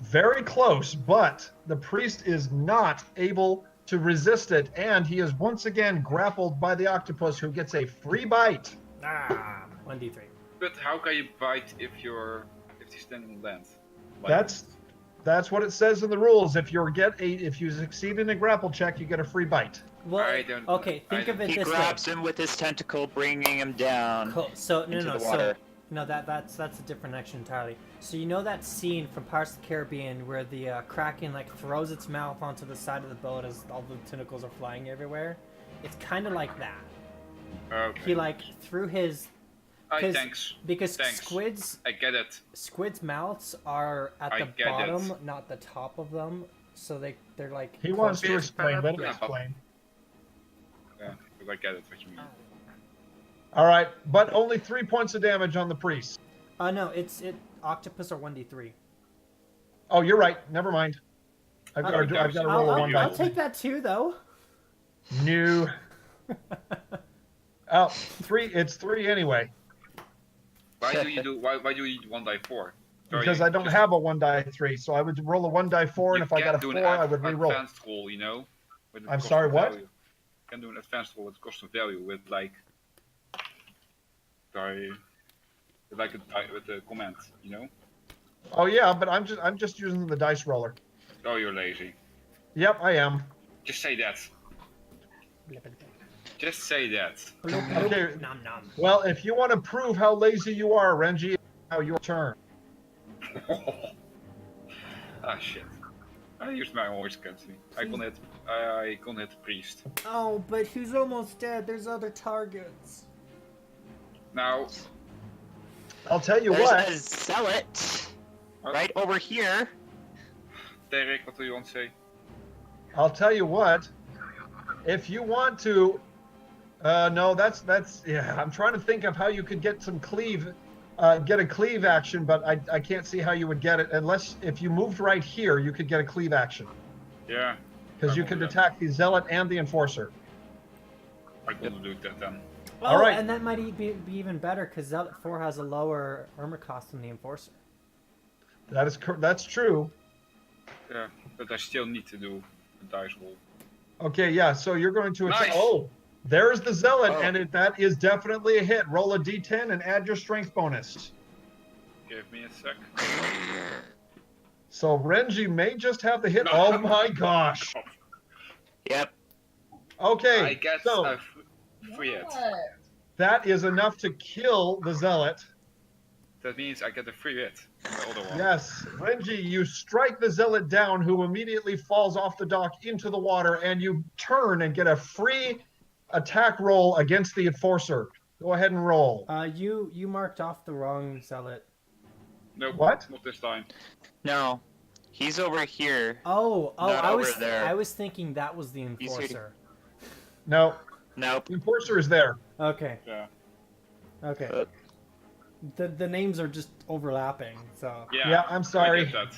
Speaker 1: Very close, but the priest is not able to resist it, and he is once again grappled by the octopus, who gets a free bite.
Speaker 3: 1d3.
Speaker 4: But how can you bite if you're standing on land?
Speaker 1: That's what it says in the rules. If you succeed in a grapple check, you get a free bite.
Speaker 3: Well,
Speaker 4: I don't-
Speaker 3: okay, think
Speaker 4: I
Speaker 3: of it
Speaker 2: He
Speaker 3: this
Speaker 2: grabs
Speaker 3: way.
Speaker 2: him with his tentacle, bringing him down.
Speaker 3: Cool. So
Speaker 2: into
Speaker 3: no,
Speaker 2: the water.
Speaker 3: that's a different action entirely. So you know that scene from Pirates of the Caribbean where the Kraken like throws its mouth onto the side of the boat as all the tentacles are flying everywhere? It's kind of like that.
Speaker 4: Okay.
Speaker 3: He like threw his
Speaker 4: Thanks.
Speaker 3: because
Speaker 4: Thanks.
Speaker 3: squids' mouths are at
Speaker 4: I
Speaker 3: the
Speaker 4: get
Speaker 3: bottom,
Speaker 4: it.
Speaker 3: not the top of them. So they're like.
Speaker 1: He wants to
Speaker 4: Close.
Speaker 1: explain. Let him
Speaker 4: Yeah.
Speaker 1: explain.
Speaker 4: Yeah, but I get it what you mean.
Speaker 1: All right, but only 3 points of damage on the priest.
Speaker 3: No, it's octopus or 1d3.
Speaker 1: Oh, you're right. Never mind. I've got to roll a one
Speaker 3: I'll
Speaker 1: die.
Speaker 3: take that too, though.
Speaker 1: No. Oh, 3. It's 3 anyway.
Speaker 4: Why do you do? Why do you need 1 die 4?
Speaker 1: Because I don't have a 1 die 3, so I would roll a 1 die 4, and if I got a 4, I would re-roll.
Speaker 4: Advanced roll, you know. With the
Speaker 1: I'm
Speaker 4: cost
Speaker 1: sorry,
Speaker 4: of
Speaker 1: what?
Speaker 4: value. You can do an advanced roll with cost of value with like die, with the command, you know.
Speaker 1: Oh yeah, but I'm just using the dice roller.
Speaker 4: Oh, you're lazy.
Speaker 1: Yep, I am.
Speaker 4: Just say that. Just say that.
Speaker 1: Okay.
Speaker 3: Nom nom.
Speaker 1: Well, if you want to prove how lazy you are, Renji, now your turn.
Speaker 4: Ah shit. I used my voice against me. I couldn't hit the priest.
Speaker 3: Oh, but he's almost dead. There's other targets.
Speaker 4: Now,
Speaker 1: I'll tell you
Speaker 2: There's
Speaker 1: what.
Speaker 2: a zealot right over here.
Speaker 4: Derek, what do you want to say?
Speaker 1: I'll tell you what. If you want to, no, that's yeah. I'm trying to think of how you could get some cleave, get a cleave action, but I can't see how you would get it unless if you moved right here, you could get a cleave action
Speaker 4: Yeah.
Speaker 1: because you could attack the zealot and the enforcer.
Speaker 4: I'm gonna do that then.
Speaker 3: Oh,
Speaker 1: All right.
Speaker 3: and that might be even better because Zealot 4 has a lower armor cost than the Enforcer.
Speaker 1: That's true.
Speaker 4: Yeah, but I still need to do a dice roll.
Speaker 1: Okay, yeah. So you're going to attack.
Speaker 4: Nice.
Speaker 1: Oh, there's the zealot,
Speaker 2: Oh.
Speaker 1: and that is definitely a hit. Roll a d10 and add your strength bonus.
Speaker 4: Give me a sec.
Speaker 1: So Renji may just have the hit.
Speaker 4: No.
Speaker 1: Oh my gosh.
Speaker 2: Yep.
Speaker 1: Okay,
Speaker 4: I get
Speaker 1: so
Speaker 4: a free hit.
Speaker 1: that is enough to kill the zealot.
Speaker 4: That means I get a free hit. The other one.
Speaker 1: Yes, Renji, you strike the zealot down, who immediately falls off the dock into the water, and you turn and get a free attack roll against the enforcer. Go ahead and roll.
Speaker 3: You marked off the wrong Zealot.
Speaker 4: Nope.
Speaker 1: What?
Speaker 4: Not this time.
Speaker 2: No, he's over here.
Speaker 3: Oh,
Speaker 2: Not
Speaker 3: I
Speaker 2: over
Speaker 3: was
Speaker 2: there.
Speaker 3: I was thinking that was the
Speaker 2: He's here.
Speaker 3: Enforcer.
Speaker 1: No,
Speaker 2: Nope.
Speaker 1: the enforcer is there.
Speaker 3: Okay,
Speaker 4: Yeah.
Speaker 3: okay. The names are just overlapping, so.
Speaker 4: Yeah.
Speaker 1: I'm
Speaker 4: I
Speaker 1: sorry.
Speaker 4: get that.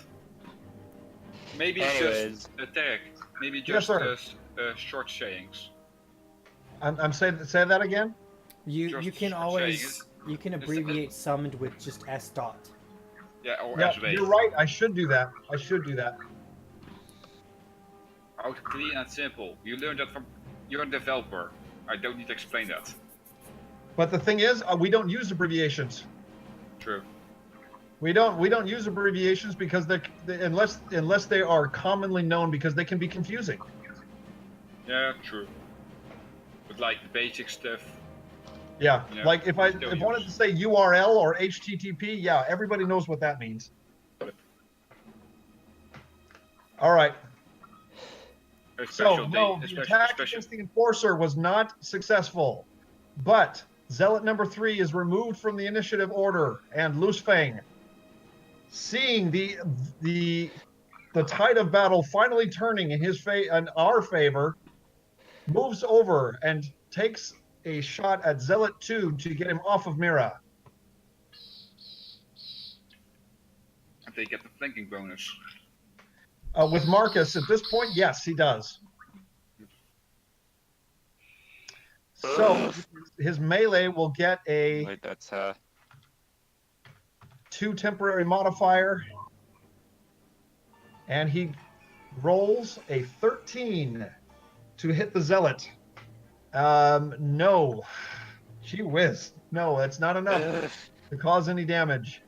Speaker 4: Maybe
Speaker 2: Anyways.
Speaker 4: just attack. Maybe
Speaker 1: Yes,
Speaker 4: just
Speaker 1: sir.
Speaker 4: short sayings.
Speaker 1: I'm saying say that again.
Speaker 3: You
Speaker 4: Just
Speaker 3: can
Speaker 4: saying
Speaker 3: always you can abbreviate summoned with just S dot.
Speaker 4: Yeah, or
Speaker 1: Yeah,
Speaker 4: SW.
Speaker 1: you're right. I should do that.
Speaker 4: How clean and simple. You learned that from. You're a developer. I don't need to explain that.
Speaker 1: But the thing is, we don't use abbreviations.
Speaker 4: True.
Speaker 1: We don't use abbreviations because unless they are commonly known, because they can be confusing.
Speaker 4: Yeah, true. But like the basic stuff.
Speaker 1: Yeah,
Speaker 4: Yeah,
Speaker 1: like if I
Speaker 4: still
Speaker 1: wanted
Speaker 4: use.
Speaker 1: to say URL or HTTP, yeah, everybody knows what that means. All right.
Speaker 4: A
Speaker 1: So
Speaker 4: special
Speaker 1: no,
Speaker 4: day,
Speaker 1: the attack
Speaker 4: special.
Speaker 1: against the enforcer was not successful, but Zealot number 3 is removed from the initiative order, and Loosefang, seeing the tide of battle finally turning in in our favor, moves over and takes a shot at Zealot 2 to get him off of Mira.
Speaker 4: And they get the flanking bonus.
Speaker 1: With Marcus at this point, yes, he does. So his melee will get a
Speaker 2: Wait, that's
Speaker 1: 2 temporary modifier, and he rolls a 13 to hit the Zealot. No. Gee whiz. No, that's not enough to cause any damage.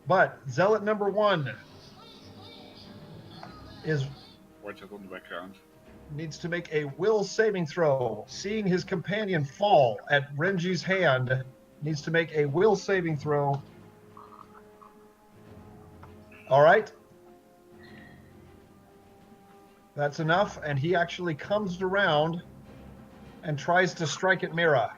Speaker 1: But Zealot number 1
Speaker 4: Watch it on the background.
Speaker 1: needs to make a will saving throw. Seeing his companion fall at Renji's hand, needs to make a will saving throw. All right. That's enough, and he actually comes around and tries to strike at Mira.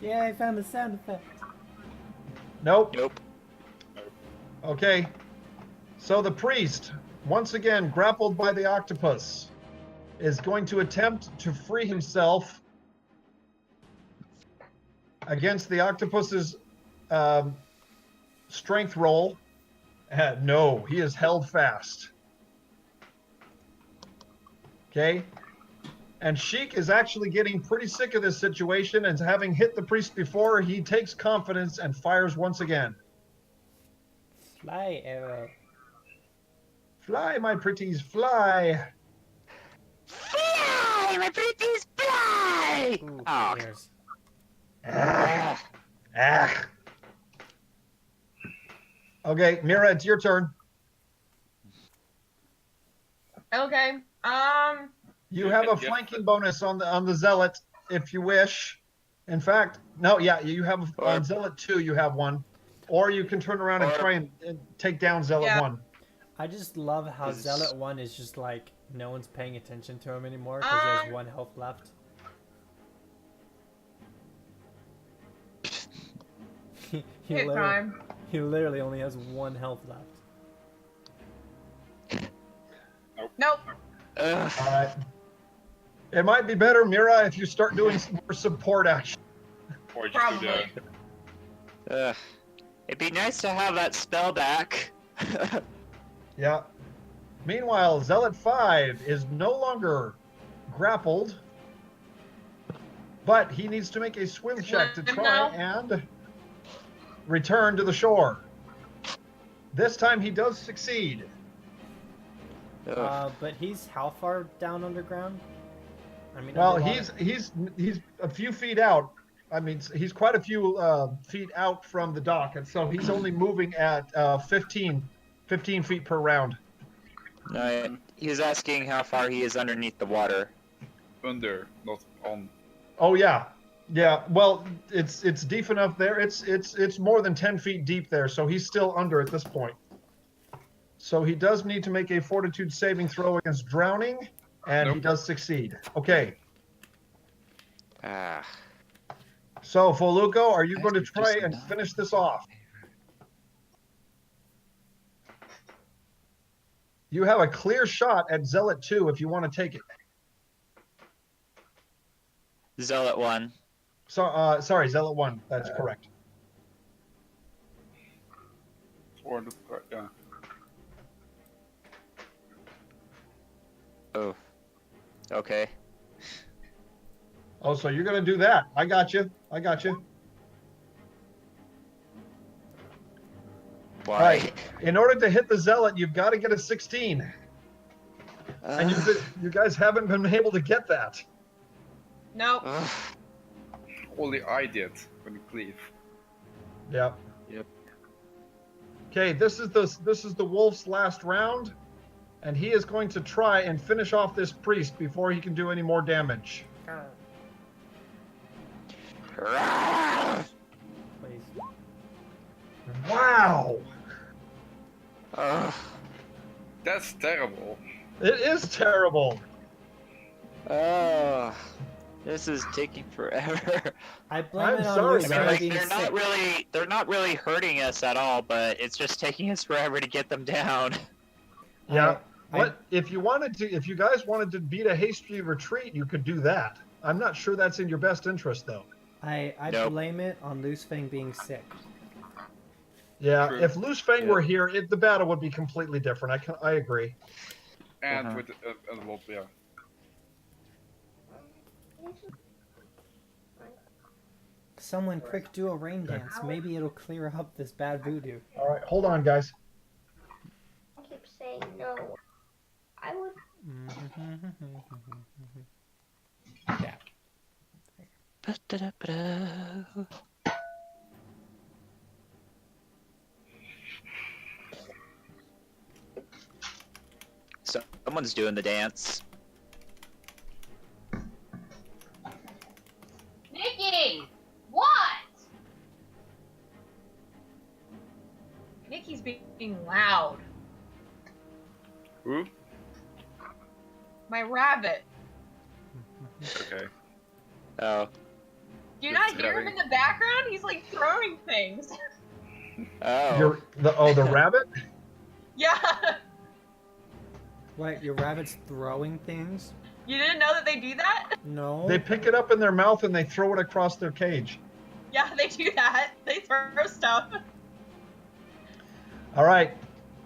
Speaker 3: Yeah, I found the sound effect.
Speaker 1: Nope.
Speaker 2: nope.
Speaker 1: Okay. So the priest, once again grappled by the octopus, is going to attempt to free himself against the octopus's strength roll. No, he is held fast. Okay. And Sheik is actually getting pretty sick of this situation, and having hit the priest before, he takes confidence and fires once again.
Speaker 3: Fly arrow.
Speaker 1: Fly, my pretties, fly.
Speaker 2: Fly, my pretties, fly!
Speaker 3: Ooh,
Speaker 2: Oh,
Speaker 3: ears.
Speaker 1: Ah. Ah. Okay, Mira, it's your turn.
Speaker 5: Okay.
Speaker 1: You have a
Speaker 4: Yeah.
Speaker 1: flanking bonus on the zealot if you wish. In fact, no, yeah, you have on zealot 2. You have one, or you can turn around and
Speaker 2: Or-
Speaker 1: try and take down zealot
Speaker 5: Yeah.
Speaker 1: 1.
Speaker 3: I just love how
Speaker 2: Is-
Speaker 3: Zealot 1 is just like no one's paying attention to him anymore because he has 1 health left. he,
Speaker 5: hit
Speaker 3: literally,
Speaker 5: time.
Speaker 3: he literally only has 1 health left.
Speaker 5: Nope.
Speaker 1: All right. It might be better, Mira, if you start doing some more support action.
Speaker 4: Or just do the.
Speaker 5: Probably.
Speaker 2: It'd be nice to have that spell back.
Speaker 1: Yeah. Meanwhile, Zealot 5 is no longer grappled, but he needs to make a swim check to try and return to the shore. This time he does succeed.
Speaker 3: But he's how far down underground? I mean,
Speaker 1: Well,
Speaker 3: underwater?
Speaker 1: he's a few feet out. I mean, he's quite a few feet out from the dock, and so he's only moving at 15 feet per round.
Speaker 2: No, he was asking how far he is underneath the water.
Speaker 4: Under, not on.
Speaker 1: Oh yeah, yeah. Well, it's deep enough there. It's more than 10 feet deep there, so he's still under at this point. So he does need to make a fortitude saving throw against drowning, and he does succeed. Okay.
Speaker 2: Ah.
Speaker 1: So Foluco, are you going to try and finish this off? You have a clear shot at Zealot 2 if you want to take it.
Speaker 2: Zealot 1.
Speaker 1: So, sorry, Zealot 1. That's correct.
Speaker 4: Or the. Yeah.
Speaker 2: Oh. Okay.
Speaker 1: Oh, so you're going to do that. I got you. I got you.
Speaker 2: Why?
Speaker 1: All right. In order to hit the Zealot, you've got to get a 16. And you guys haven't been able to get that.
Speaker 5: Nope.
Speaker 4: Only I did when you cleave.
Speaker 1: Yep.
Speaker 2: Yep.
Speaker 1: Okay, this is the wolf's last round. and he is going to try and finish off this priest before he can do any more damage.
Speaker 3: Please.
Speaker 1: Wow!
Speaker 2: Ugh.
Speaker 4: That's terrible.
Speaker 1: It is terrible.
Speaker 2: Oh, this is taking forever.
Speaker 3: I blame
Speaker 1: I'm
Speaker 3: it on
Speaker 1: sorry,
Speaker 3: Luis
Speaker 1: guys.
Speaker 3: for
Speaker 2: Like,
Speaker 3: being sick.
Speaker 2: they're not really hurting us at all, but it's just taking us forever to get them down.
Speaker 1: Yeah.
Speaker 3: I-
Speaker 1: What if you guys wanted to beat a hasty retreat, you could do that. I'm not sure that's in your best interest, though.
Speaker 3: I
Speaker 2: Nope.
Speaker 3: blame it on Loose Fang being sick.
Speaker 1: Yeah,
Speaker 4: True.
Speaker 1: if Loose Fang
Speaker 2: Yep.
Speaker 1: were here, the battle would be completely different. I agree.
Speaker 4: And
Speaker 2: Uh-huh.
Speaker 4: with a lot, yeah.
Speaker 3: Someone quick do a rain dance. Maybe it'll clear up this bad voodoo.
Speaker 1: All right, hold on, guys.
Speaker 6: I keep saying no. I would.
Speaker 3: Yeah.
Speaker 2: So someone's doing the dance.
Speaker 5: Nikki! What? Nikki's being loud.
Speaker 4: Who?
Speaker 5: My rabbit.
Speaker 4: Okay.
Speaker 2: Oh.
Speaker 5: Do you
Speaker 4: That's
Speaker 5: not hear him in the background? He's like throwing things.
Speaker 2: Oh.
Speaker 1: The rabbit?
Speaker 5: Yeah.
Speaker 3: Wait, your rabbit's throwing things?
Speaker 5: You didn't know that they do that?
Speaker 3: No.
Speaker 1: They pick it up in their mouth and they throw it across their cage.
Speaker 5: Yeah, they do that. They throw stuff.
Speaker 1: All right.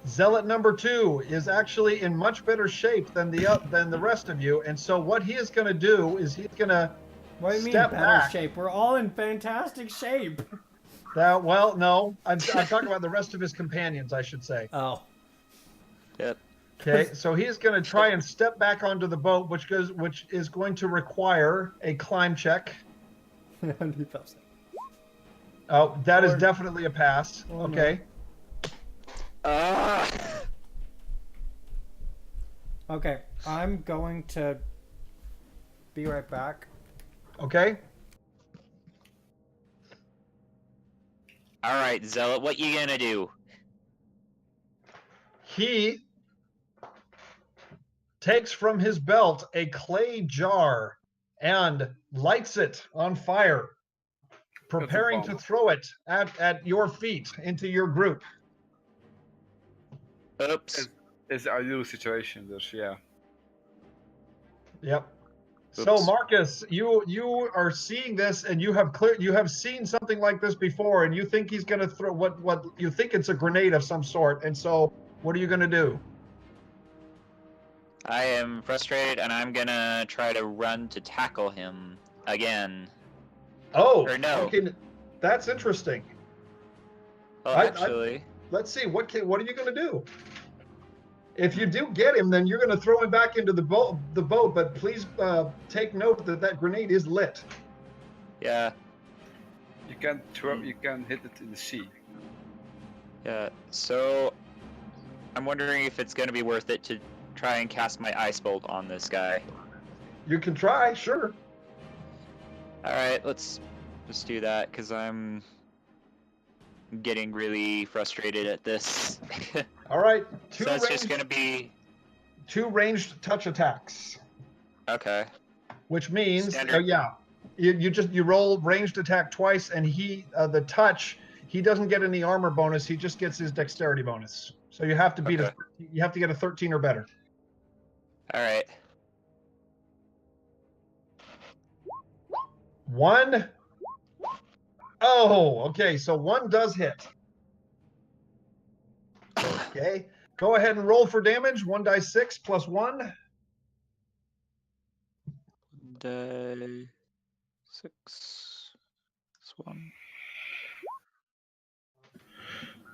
Speaker 1: Zealot number 2 is actually in much better shape than the rest of you, and so what he is going to do is he's going to
Speaker 3: What do you mean
Speaker 1: step
Speaker 3: better
Speaker 1: back.
Speaker 3: shape? We're all in fantastic shape.
Speaker 1: Well, no, I'm talking about the rest of his companions, I should say.
Speaker 3: Oh.
Speaker 2: Yep.
Speaker 1: Okay, so he's going to try and step back onto the boat, which is going to require a climb check. Oh, that is
Speaker 3: Or-
Speaker 1: definitely a pass.
Speaker 3: Oh, no.
Speaker 1: Okay.
Speaker 2: Ah.
Speaker 3: Okay, I'm going to be right back.
Speaker 1: Okay.
Speaker 2: All right, Zealot, what you gonna do?
Speaker 1: He takes from his belt a clay jar and lights it on fire, preparing to
Speaker 4: bomb.
Speaker 1: throw it at your feet into your group.
Speaker 2: Oops.
Speaker 4: It's the ideal situation, dus yeah.
Speaker 1: Yep. So
Speaker 2: Oops.
Speaker 1: Marcus, you are seeing this, and you have seen something like this before, and you think he's going to throw what you think it's a grenade of some sort. And so, what are you going to do?
Speaker 2: I am frustrated, and I'm gonna try to run to tackle him again.
Speaker 1: Oh,
Speaker 2: Or no.
Speaker 1: okay, that's interesting.
Speaker 2: Well, actually,
Speaker 1: Let's see what are you going to do? If you do get him, then you're going to throw him back into the boat. But please take note that grenade is lit.
Speaker 2: yeah,
Speaker 4: You can hit it in the sea.
Speaker 2: yeah. So, I'm wondering if it's gonna be worth it to try and cast my ice bolt on this guy.
Speaker 1: You can try, sure.
Speaker 2: All right, let's just do that because I'm getting really frustrated at this.
Speaker 1: All right,
Speaker 2: So that's just gonna be
Speaker 1: two ranged touch attacks,
Speaker 2: okay.
Speaker 1: which means
Speaker 2: Standard.
Speaker 1: you roll ranged attack twice, and the touch, he doesn't get any armor bonus. He just gets his dexterity bonus. So you have to
Speaker 2: Okay.
Speaker 1: you have to get a 13 or better.
Speaker 2: All right.
Speaker 1: 1. Oh, okay. So 1 does hit. Okay. Go ahead and roll for damage. 1d6 plus 1.
Speaker 2: Die 6 + 1.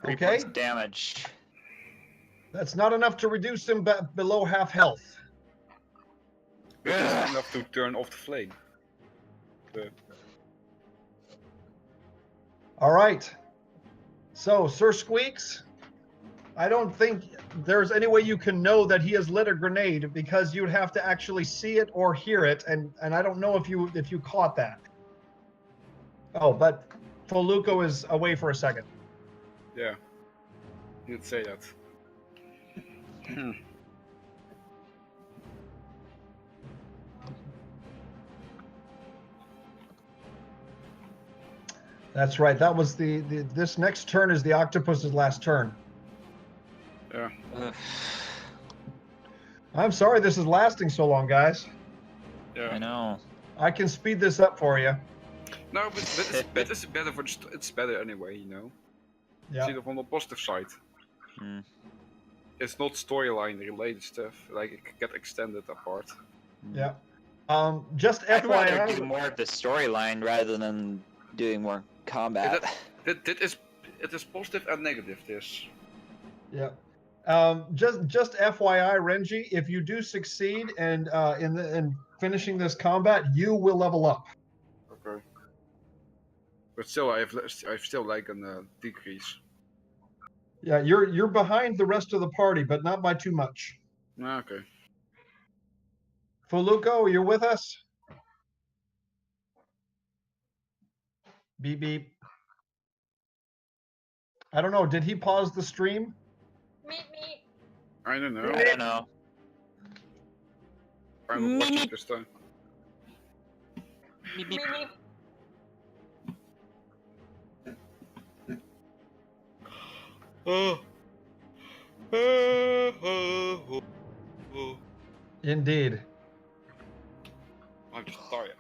Speaker 2: 3
Speaker 1: Okay.
Speaker 2: points of damage.
Speaker 1: That's not enough to reduce him below half health.
Speaker 4: But
Speaker 2: Ugh.
Speaker 4: it's enough to turn off the flame.
Speaker 1: All right. So, Sir Squeaks, I don't think there's any way you can know that he has lit a grenade because you'd have to actually see it or hear it, and I don't know if you caught that. Oh, but Foluco is away for a second.
Speaker 4: Yeah. You did say that.
Speaker 1: That's right. That was this next turn is the octopus's last turn.
Speaker 4: Yeah.
Speaker 1: I'm sorry this is lasting so long, guys.
Speaker 4: Yeah.
Speaker 2: I know.
Speaker 1: I can speed this up for you.
Speaker 4: No, but it's better for it's better anyway, you know.
Speaker 1: Yeah.
Speaker 4: See it on the positive side.
Speaker 2: Mm.
Speaker 4: It's not storyline related stuff. Like it can get extended apart.
Speaker 1: Yeah. Just
Speaker 2: I'd rather
Speaker 1: FYI.
Speaker 2: do more of the storyline rather than doing more combat.
Speaker 4: It is positive and negative. This.
Speaker 1: Yeah. Just FYI, Renji, if you do succeed and in finishing this combat, you will level up.
Speaker 4: Okay. But still, I've still like a decrease.
Speaker 1: Yeah, you're behind the rest of the party, but not by too much.
Speaker 4: Okay.
Speaker 1: Fuluko, you're with us? Beep beep. I don't know. Did he pause the stream?
Speaker 5: Meet me.
Speaker 4: I don't know.
Speaker 2: I don't know.
Speaker 4: I'm not watching this time.
Speaker 2: Beep,
Speaker 5: Meet
Speaker 2: beep.
Speaker 5: me.
Speaker 1: Indeed.
Speaker 4: I'm just tired.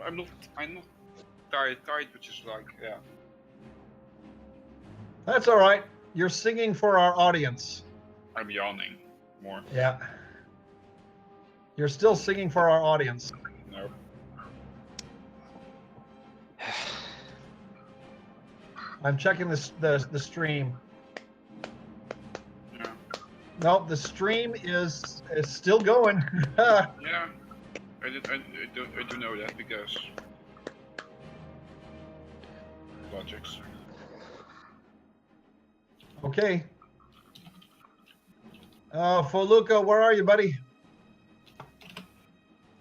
Speaker 4: I'm not tired, but just like yeah.
Speaker 1: That's all right. You're singing for our audience.
Speaker 4: I'm yawning more.
Speaker 1: Yeah. You're still singing for our audience.
Speaker 4: No.
Speaker 1: I'm checking the stream.
Speaker 4: Yeah.
Speaker 1: No, the stream is still going.
Speaker 4: Yeah. I do know that because logics.
Speaker 1: Okay. Foluco, where are you, buddy?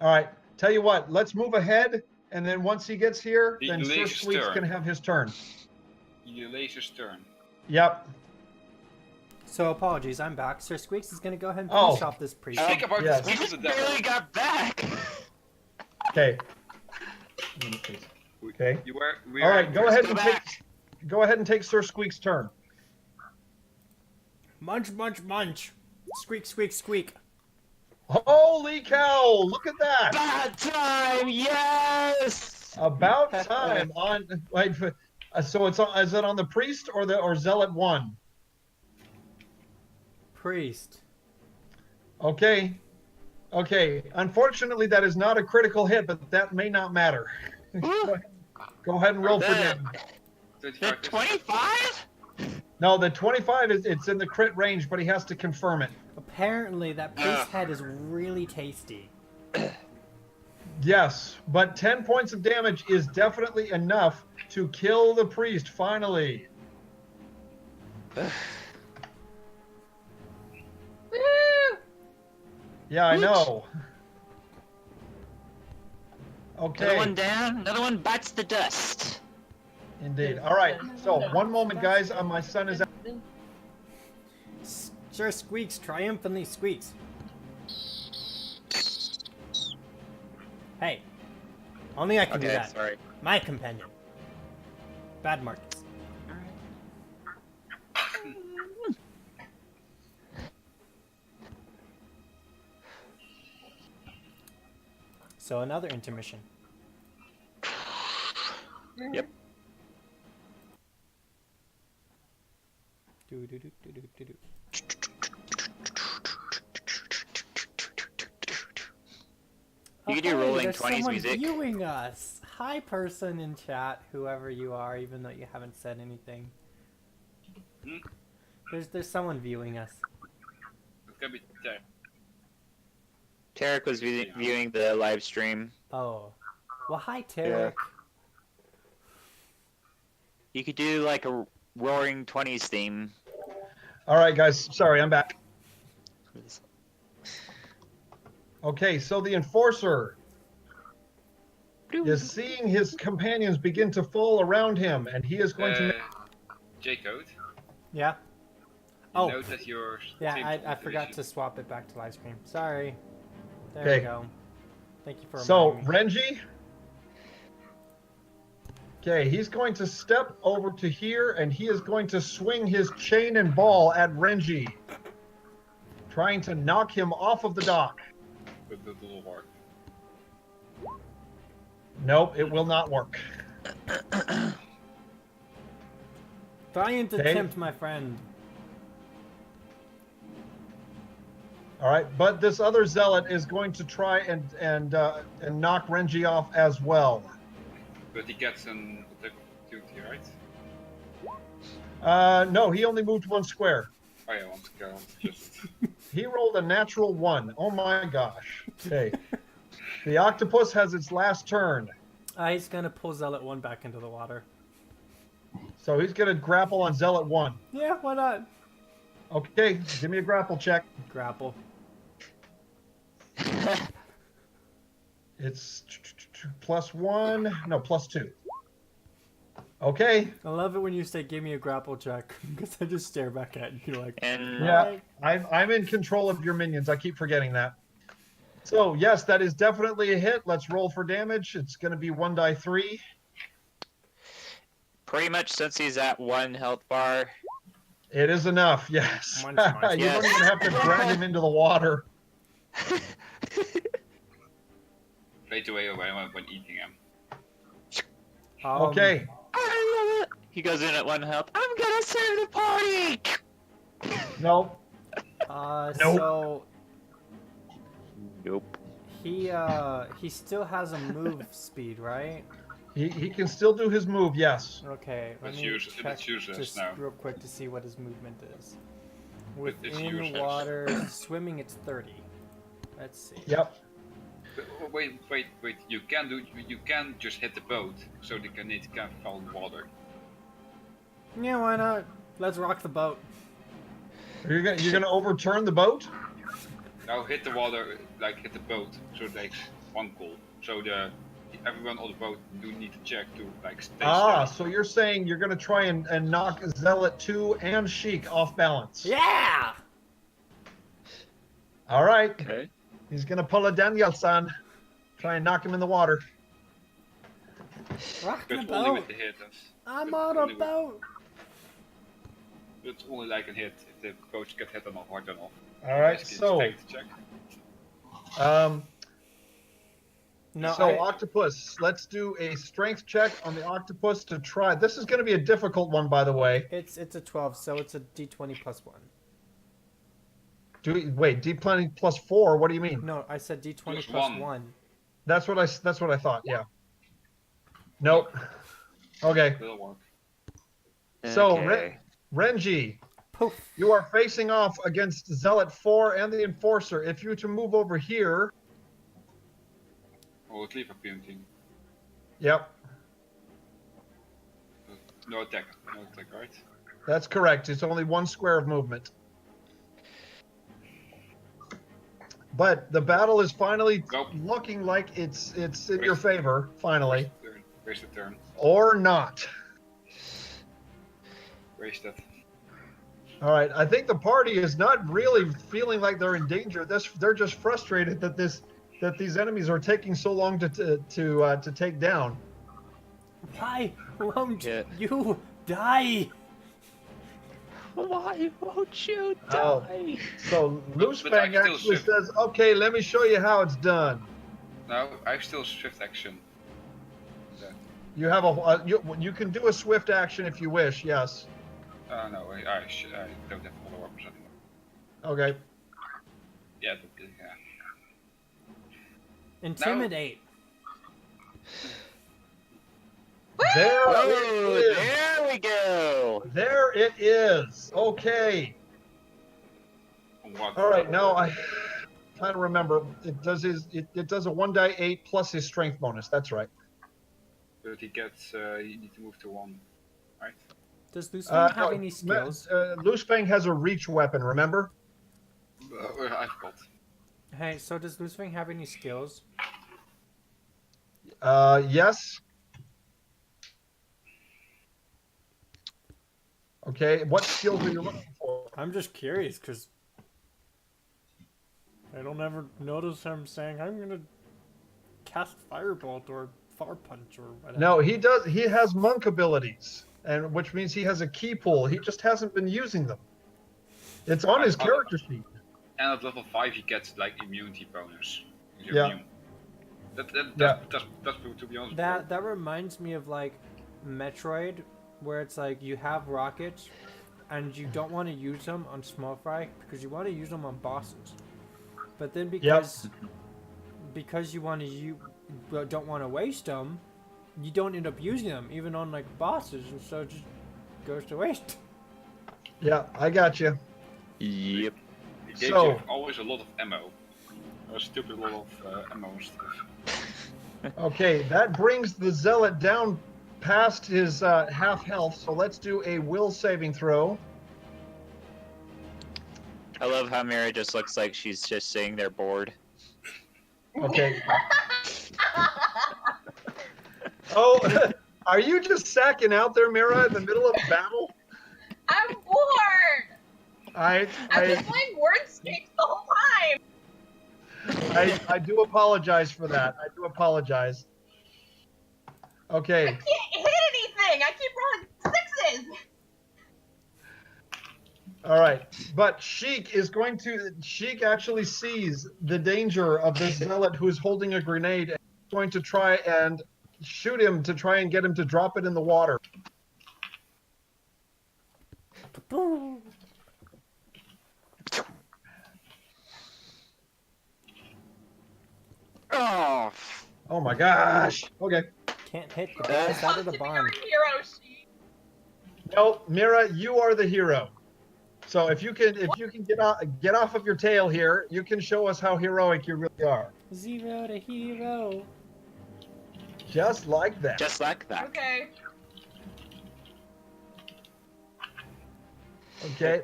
Speaker 1: All right. Tell you what, let's move ahead, and then once he gets here,
Speaker 4: He
Speaker 1: then Sir
Speaker 4: delays his
Speaker 1: Squeaks
Speaker 4: turn.
Speaker 1: can have his turn.
Speaker 4: Your laser's turn.
Speaker 1: Yep.
Speaker 3: So apologies, I'm back. Sir Squeaks is gonna go ahead and
Speaker 1: Oh.
Speaker 3: finish off this priest.
Speaker 4: Think about
Speaker 1: yes.
Speaker 4: the
Speaker 2: We
Speaker 4: speed of
Speaker 2: just
Speaker 4: the devil.
Speaker 2: barely got back.
Speaker 1: Okay. Okay.
Speaker 4: We
Speaker 1: All
Speaker 4: are
Speaker 1: right. Go ahead
Speaker 2: Go
Speaker 1: and
Speaker 2: back.
Speaker 1: take Sir Squeaks' turn.
Speaker 3: Munch, munch, munch. Squeak, squeak, squeak.
Speaker 1: Holy cow! Look at that.
Speaker 2: Bad time, yes.
Speaker 1: About time on. Wait, so is it on the priest or zealot one?
Speaker 3: Priest.
Speaker 1: Okay. Okay. Unfortunately, that is not a critical hit, but that may not matter. Go ahead and roll for
Speaker 2: The-
Speaker 1: damage.
Speaker 2: The 25?
Speaker 1: No, the 25 it's in the crit range, but he has to confirm it.
Speaker 3: Apparently, that priest head is really tasty.
Speaker 1: Yes, but 10 points of damage is definitely enough to kill the priest finally.
Speaker 5: Woo!
Speaker 1: Yeah, I know.
Speaker 2: Another one
Speaker 1: Okay,
Speaker 2: down, another one bites the dust.
Speaker 1: indeed. All right, so one moment, guys. My son is.
Speaker 3: Sir Squeaks triumphantly squeaks. Hey, only I can do
Speaker 2: Okay,
Speaker 3: that.
Speaker 2: sorry.
Speaker 3: My companion. Bad Marcus. So another intermission.
Speaker 2: Yep.
Speaker 3: Do do do do do do do.
Speaker 2: You could do
Speaker 3: hey,
Speaker 2: rolling
Speaker 3: there's
Speaker 2: 20s
Speaker 3: someone
Speaker 2: music.
Speaker 3: viewing us. Hi, person in chat, whoever you are, even though you haven't said anything.
Speaker 4: Hmm?
Speaker 3: There's someone viewing us.
Speaker 4: It can be there.
Speaker 2: Tarek was viewing the live stream.
Speaker 3: Oh, well, hi, Tarek.
Speaker 2: You could do like a roaring 20s theme.
Speaker 1: All right, guys. Sorry, I'm back. Okay, so the enforcer is seeing his companions begin to fall around him, and he is going to make...
Speaker 4: JayCoat,
Speaker 3: Yeah.
Speaker 4: you
Speaker 3: Oh.
Speaker 4: note that your
Speaker 3: Yeah,
Speaker 4: stream
Speaker 3: I forgot to swap it back to live stream. Sorry. There we
Speaker 1: Okay.
Speaker 3: go. Thank you for
Speaker 1: So,
Speaker 3: reminding me.
Speaker 1: Renji... Okay, he's going to step over to here, and he is going to swing his chain and ball at Renji, trying to knock him off of the dock.
Speaker 4: But that will work.
Speaker 1: Nope, it will not work.
Speaker 3: Valiant
Speaker 1: Okay.
Speaker 3: attempt, my friend.
Speaker 1: All right, but this other zealot is going to try and knock Renji off as well.
Speaker 4: But he gets an attack opportunity, right?
Speaker 1: No, he only moved 1 square.
Speaker 4: Oh yeah, once again, just...
Speaker 1: He rolled a natural 1. Oh my gosh. Okay. The octopus has its last turn,
Speaker 3: He's gonna pull Zealot 1 back into the water.
Speaker 1: so he's going to grapple on zealot 1.
Speaker 3: Yeah, why not?
Speaker 1: Okay, give me a grapple check.
Speaker 3: Grapple.
Speaker 1: It's +1. No, +2. Okay.
Speaker 3: I love it when you say give me a grapple check, because I just stare back at you like,
Speaker 2: And
Speaker 1: Yeah, I'm in control of your minions. I keep forgetting that. So, yes, that is definitely a hit. Let's roll for damage. It's going to be 1 die 3.
Speaker 2: pretty much since he's at 1 health bar,
Speaker 1: It is enough, yes.
Speaker 3: Munch, munch.
Speaker 1: You don't
Speaker 2: Yes.
Speaker 1: even have to drag him into the water.
Speaker 4: Straight away when eating him.
Speaker 1: Okay.
Speaker 2: I love it. He goes in at 1 health. I'm gonna save the party.
Speaker 1: No.
Speaker 3: So
Speaker 2: Nope.
Speaker 3: he still has a move speed, right?
Speaker 1: He can still do his move, yes.
Speaker 3: Okay, let
Speaker 4: It's
Speaker 3: me
Speaker 4: useless-
Speaker 3: check
Speaker 4: it's useless
Speaker 3: just
Speaker 4: now.
Speaker 3: real quick to see what his movement is.
Speaker 4: It's
Speaker 3: Within
Speaker 4: useless.
Speaker 3: water, swimming it's 30. Let's see.
Speaker 1: Yep.
Speaker 4: But wait, you can just hit the boat, so they can fall in the water.
Speaker 3: Yeah, why not? Let's rock the boat.
Speaker 1: You're gonna overturn the boat?
Speaker 4: Now hit the water, like hit the boat, so it takes 1 call. So everyone on the boat do need to check to like stay steady.
Speaker 1: So you're saying you're gonna try and knock Zealot 2 and Sheik off balance.
Speaker 3: Yeah!
Speaker 1: All right.
Speaker 2: Okay.
Speaker 1: He's gonna pull a Daniel-san. Try and knock him in the water.
Speaker 3: Rock the
Speaker 4: But only
Speaker 3: boat!
Speaker 4: with the hit.
Speaker 3: I'm
Speaker 4: but
Speaker 3: on a
Speaker 4: only with-
Speaker 3: boat!
Speaker 4: It's only like a hit if the boats get hit enough, hard enough.
Speaker 1: All right,
Speaker 4: Basically,
Speaker 1: so
Speaker 4: strength check.
Speaker 3: No,
Speaker 1: so Octopus, let's do a strength check on the octopus to try. This is going to be a difficult one, by the way.
Speaker 3: it's a 12, so it's a d20 plus 1.
Speaker 1: Wait, D20 plus 4. What do you mean?
Speaker 3: No, I said d20
Speaker 4: Plus
Speaker 3: plus
Speaker 4: one.
Speaker 3: 1.
Speaker 1: That's what I thought. Yeah. Nope. Okay.
Speaker 4: Will work.
Speaker 1: So
Speaker 2: Okay.
Speaker 1: Renji,
Speaker 3: Poof!
Speaker 1: you are facing off against Zealot 4 and the Enforcer. If you were to move over here,
Speaker 4: Or cleave opportunity.
Speaker 1: yep,
Speaker 4: No attack, right?
Speaker 1: that's correct. It's only 1 square of movement. But the battle is finally
Speaker 4: Nope.
Speaker 1: looking like it's in your favor, finally,
Speaker 4: Waste the turn.
Speaker 1: or not.
Speaker 4: Waste it.
Speaker 1: All right, I think the party is not really feeling like they're in danger. They're just frustrated that these enemies are taking so long to take down.
Speaker 3: Why won't
Speaker 2: Yeah.
Speaker 3: you die?
Speaker 2: Why won't you
Speaker 1: Oh.
Speaker 2: die?
Speaker 1: So
Speaker 4: But I
Speaker 1: Loosefang
Speaker 4: still
Speaker 1: actually
Speaker 4: shift.
Speaker 1: says, "Okay, let me show you how it's done."
Speaker 4: No, I have still swift action.
Speaker 1: You have you can do a swift action if you wish. Yes.
Speaker 4: No, I don't have follow-ups anymore.
Speaker 1: Okay.
Speaker 4: Yeah,
Speaker 3: Intimidate.
Speaker 1: There
Speaker 2: Oh,
Speaker 1: it is.
Speaker 2: there we go.
Speaker 1: There it is. Okay.
Speaker 4: What?
Speaker 1: All right. Now I trying to remember. It does a 1 die 8 plus his strength bonus. That's right.
Speaker 4: But he gets, you need to move to 1, right?
Speaker 3: Does Loosefang have
Speaker 1: no,
Speaker 3: any skills?
Speaker 1: Loosefang has a reach weapon, remember?
Speaker 4: I forgot.
Speaker 3: Hey, so does Loosefang have any skills?
Speaker 1: Yes. Okay, what skills are you looking for?
Speaker 3: I'm just curious because I don't ever notice him saying, I'm gonna cast Firebolt or Far Punch or whatever.
Speaker 1: No, he does. He has monk abilities, and which means he has a key pool. He just hasn't been using them. It's on his character sheet.
Speaker 4: And at level 5 he gets like immunity bonus. He's
Speaker 1: Yeah.
Speaker 4: immune. That's to be honest.
Speaker 3: That reminds me of like Metroid, where it's like you have rockets and you don't want to use them on small fry because you want to use them on bosses. But then because you want to don't want to waste them, you don't end up using them even on like bosses, and so it just goes to waste.
Speaker 1: Yeah, I got you.
Speaker 2: Yep.
Speaker 4: He gives
Speaker 1: So-
Speaker 4: you always a lot of ammo. A stupid lot of ammo and stuff.
Speaker 1: Okay, that brings the zealot down past his half health. So let's do a will saving throw.
Speaker 2: I love how Mira just looks like she's just sitting there bored.
Speaker 1: Okay. Oh, are you just sacking out there, Mira, in the middle of battle?
Speaker 5: I'm bored.
Speaker 1: I
Speaker 5: I've been playing Wordscape the whole time.
Speaker 1: I do apologize for that. I do apologize.
Speaker 5: I
Speaker 1: Okay.
Speaker 5: can't hit anything. I keep rolling sixes.
Speaker 1: All right. But Sheik actually sees the danger of this zealot who's holding a grenade and is going to try and shoot him to try and get him to drop it in the water.
Speaker 2: Oh,
Speaker 1: Oh my gosh. Okay.
Speaker 3: Can't hit the bad side of the
Speaker 5: You're
Speaker 3: bond.
Speaker 5: a hero, she.
Speaker 1: No, Mira, you are the hero. So if you can get off of your tail here, you can show us how heroic you really are.
Speaker 3: 0 to hero.
Speaker 1: Just like that.
Speaker 2: just like that.
Speaker 5: Okay.
Speaker 1: Okay.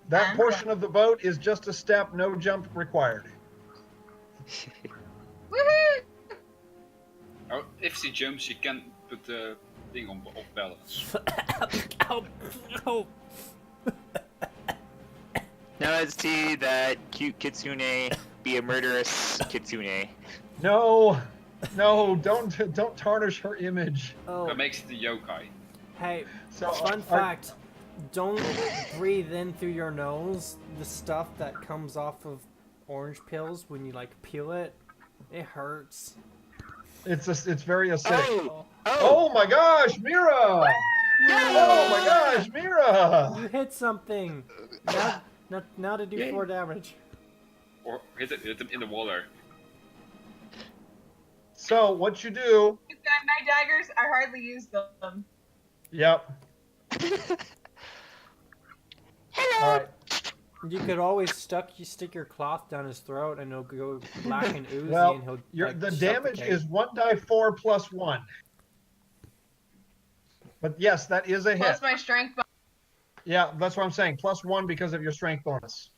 Speaker 1: That portion of the boat is just a step, no jump required.
Speaker 5: Woohoo!
Speaker 4: Oh, if she jumps, she can put the thing off balance.
Speaker 3: Ow. Ow.
Speaker 2: Now let's see that cute kitsune be a murderous kitsune.
Speaker 1: No, don't tarnish her image.
Speaker 3: Oh,
Speaker 4: That makes it a yokai.
Speaker 3: hey,
Speaker 1: So
Speaker 3: fun fact. Don't breathe in through your nose the stuff that comes off of orange pills when you like peel it. It hurts.
Speaker 1: it's very acidic.
Speaker 2: Oh!
Speaker 1: Oh my gosh, Mira! Oh my gosh, Mira!
Speaker 3: You hit something. Now to do
Speaker 2: Yay.
Speaker 3: 4 damage.
Speaker 4: Or hit them in the water.
Speaker 1: So what you do?
Speaker 5: My daggers, I hardly use them.
Speaker 1: Yep. All right.
Speaker 3: You could always stick your cloth down his throat and it'll go black and oozy
Speaker 1: Well,
Speaker 3: and he'll
Speaker 1: the
Speaker 3: like,
Speaker 1: damage
Speaker 3: suffocate.
Speaker 1: is 1d4 plus 1. But yes, that is a hit.
Speaker 5: Plus my strength bonus.
Speaker 1: Yeah, that's what I'm saying. Plus 1 because of your strength bonus.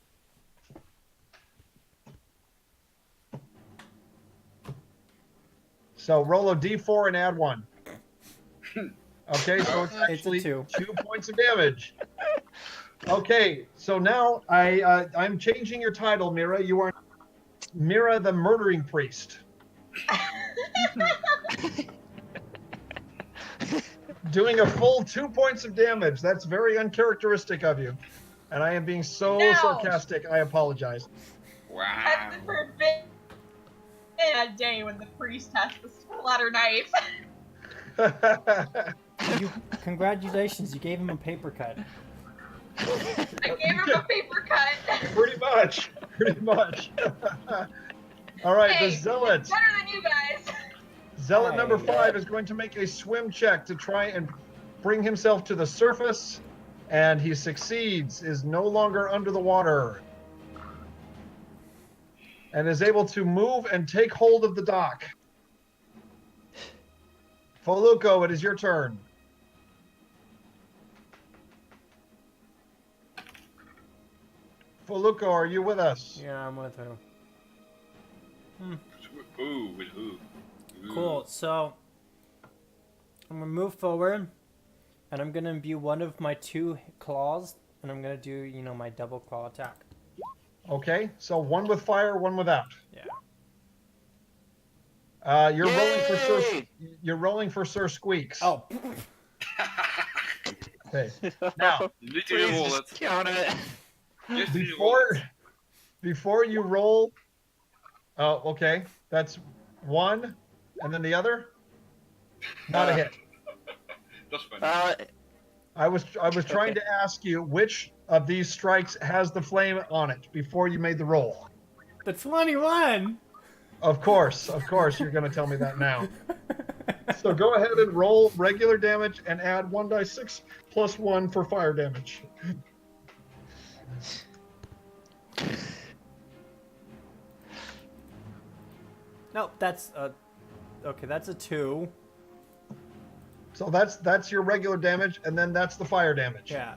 Speaker 1: So roll a d4 and add 1. Okay, so it's actually
Speaker 3: 2.
Speaker 1: 2 points of damage. Okay, so now I'm changing your title, Mira. You are Mira the Murdering Priest. Doing a full 2 points of damage. That's very uncharacteristic of you. And I am being so
Speaker 5: No.
Speaker 1: sarcastic. I apologize.
Speaker 4: Wow.
Speaker 5: That's the forbidden day when the priest has the splatter knife.
Speaker 3: Congratulations, you gave him a paper cut.
Speaker 5: I gave him a paper cut.
Speaker 1: Pretty much. Pretty much. All right,
Speaker 5: Hey,
Speaker 1: the Zealot.
Speaker 5: Better than you guys.
Speaker 1: Zealot number
Speaker 3: Hey.
Speaker 1: 5 is going to make a swim check to try and bring himself to the surface, and he succeeds, is no longer under the water, and is able to move and take hold of the dock. Foluco, it is your turn. Foluco, are you with us?
Speaker 3: Yeah, I'm with her.
Speaker 4: Ooh, with who? Ooh.
Speaker 3: Cool. So I'm gonna move forward, and I'm gonna imbue one of my 2 claws, and I'm gonna do, you know, my double claw attack.
Speaker 1: Okay, so one with fire, one without.
Speaker 3: Yeah.
Speaker 1: You're rolling for Sir.
Speaker 2: Yay!
Speaker 1: You're rolling for Sir Squeaks.
Speaker 3: Oh.
Speaker 1: Okay. Now,
Speaker 4: You need to
Speaker 2: Please
Speaker 4: roll
Speaker 2: just
Speaker 4: it.
Speaker 2: count it.
Speaker 4: Just re-roll
Speaker 1: before you roll. Oh, okay. That's one, and then the other. Not a hit.
Speaker 4: That's funny.
Speaker 1: I was trying
Speaker 2: Okay.
Speaker 1: to ask you which of these strikes has the flame on it before you made the roll.
Speaker 3: The 21.
Speaker 1: Of course, you're going to tell me that now. So go ahead and roll regular damage and add 1d6 plus 1 for fire damage.
Speaker 3: No, that's okay. That's a 2.
Speaker 1: So that's your regular damage, and then that's the fire damage.
Speaker 3: Yeah.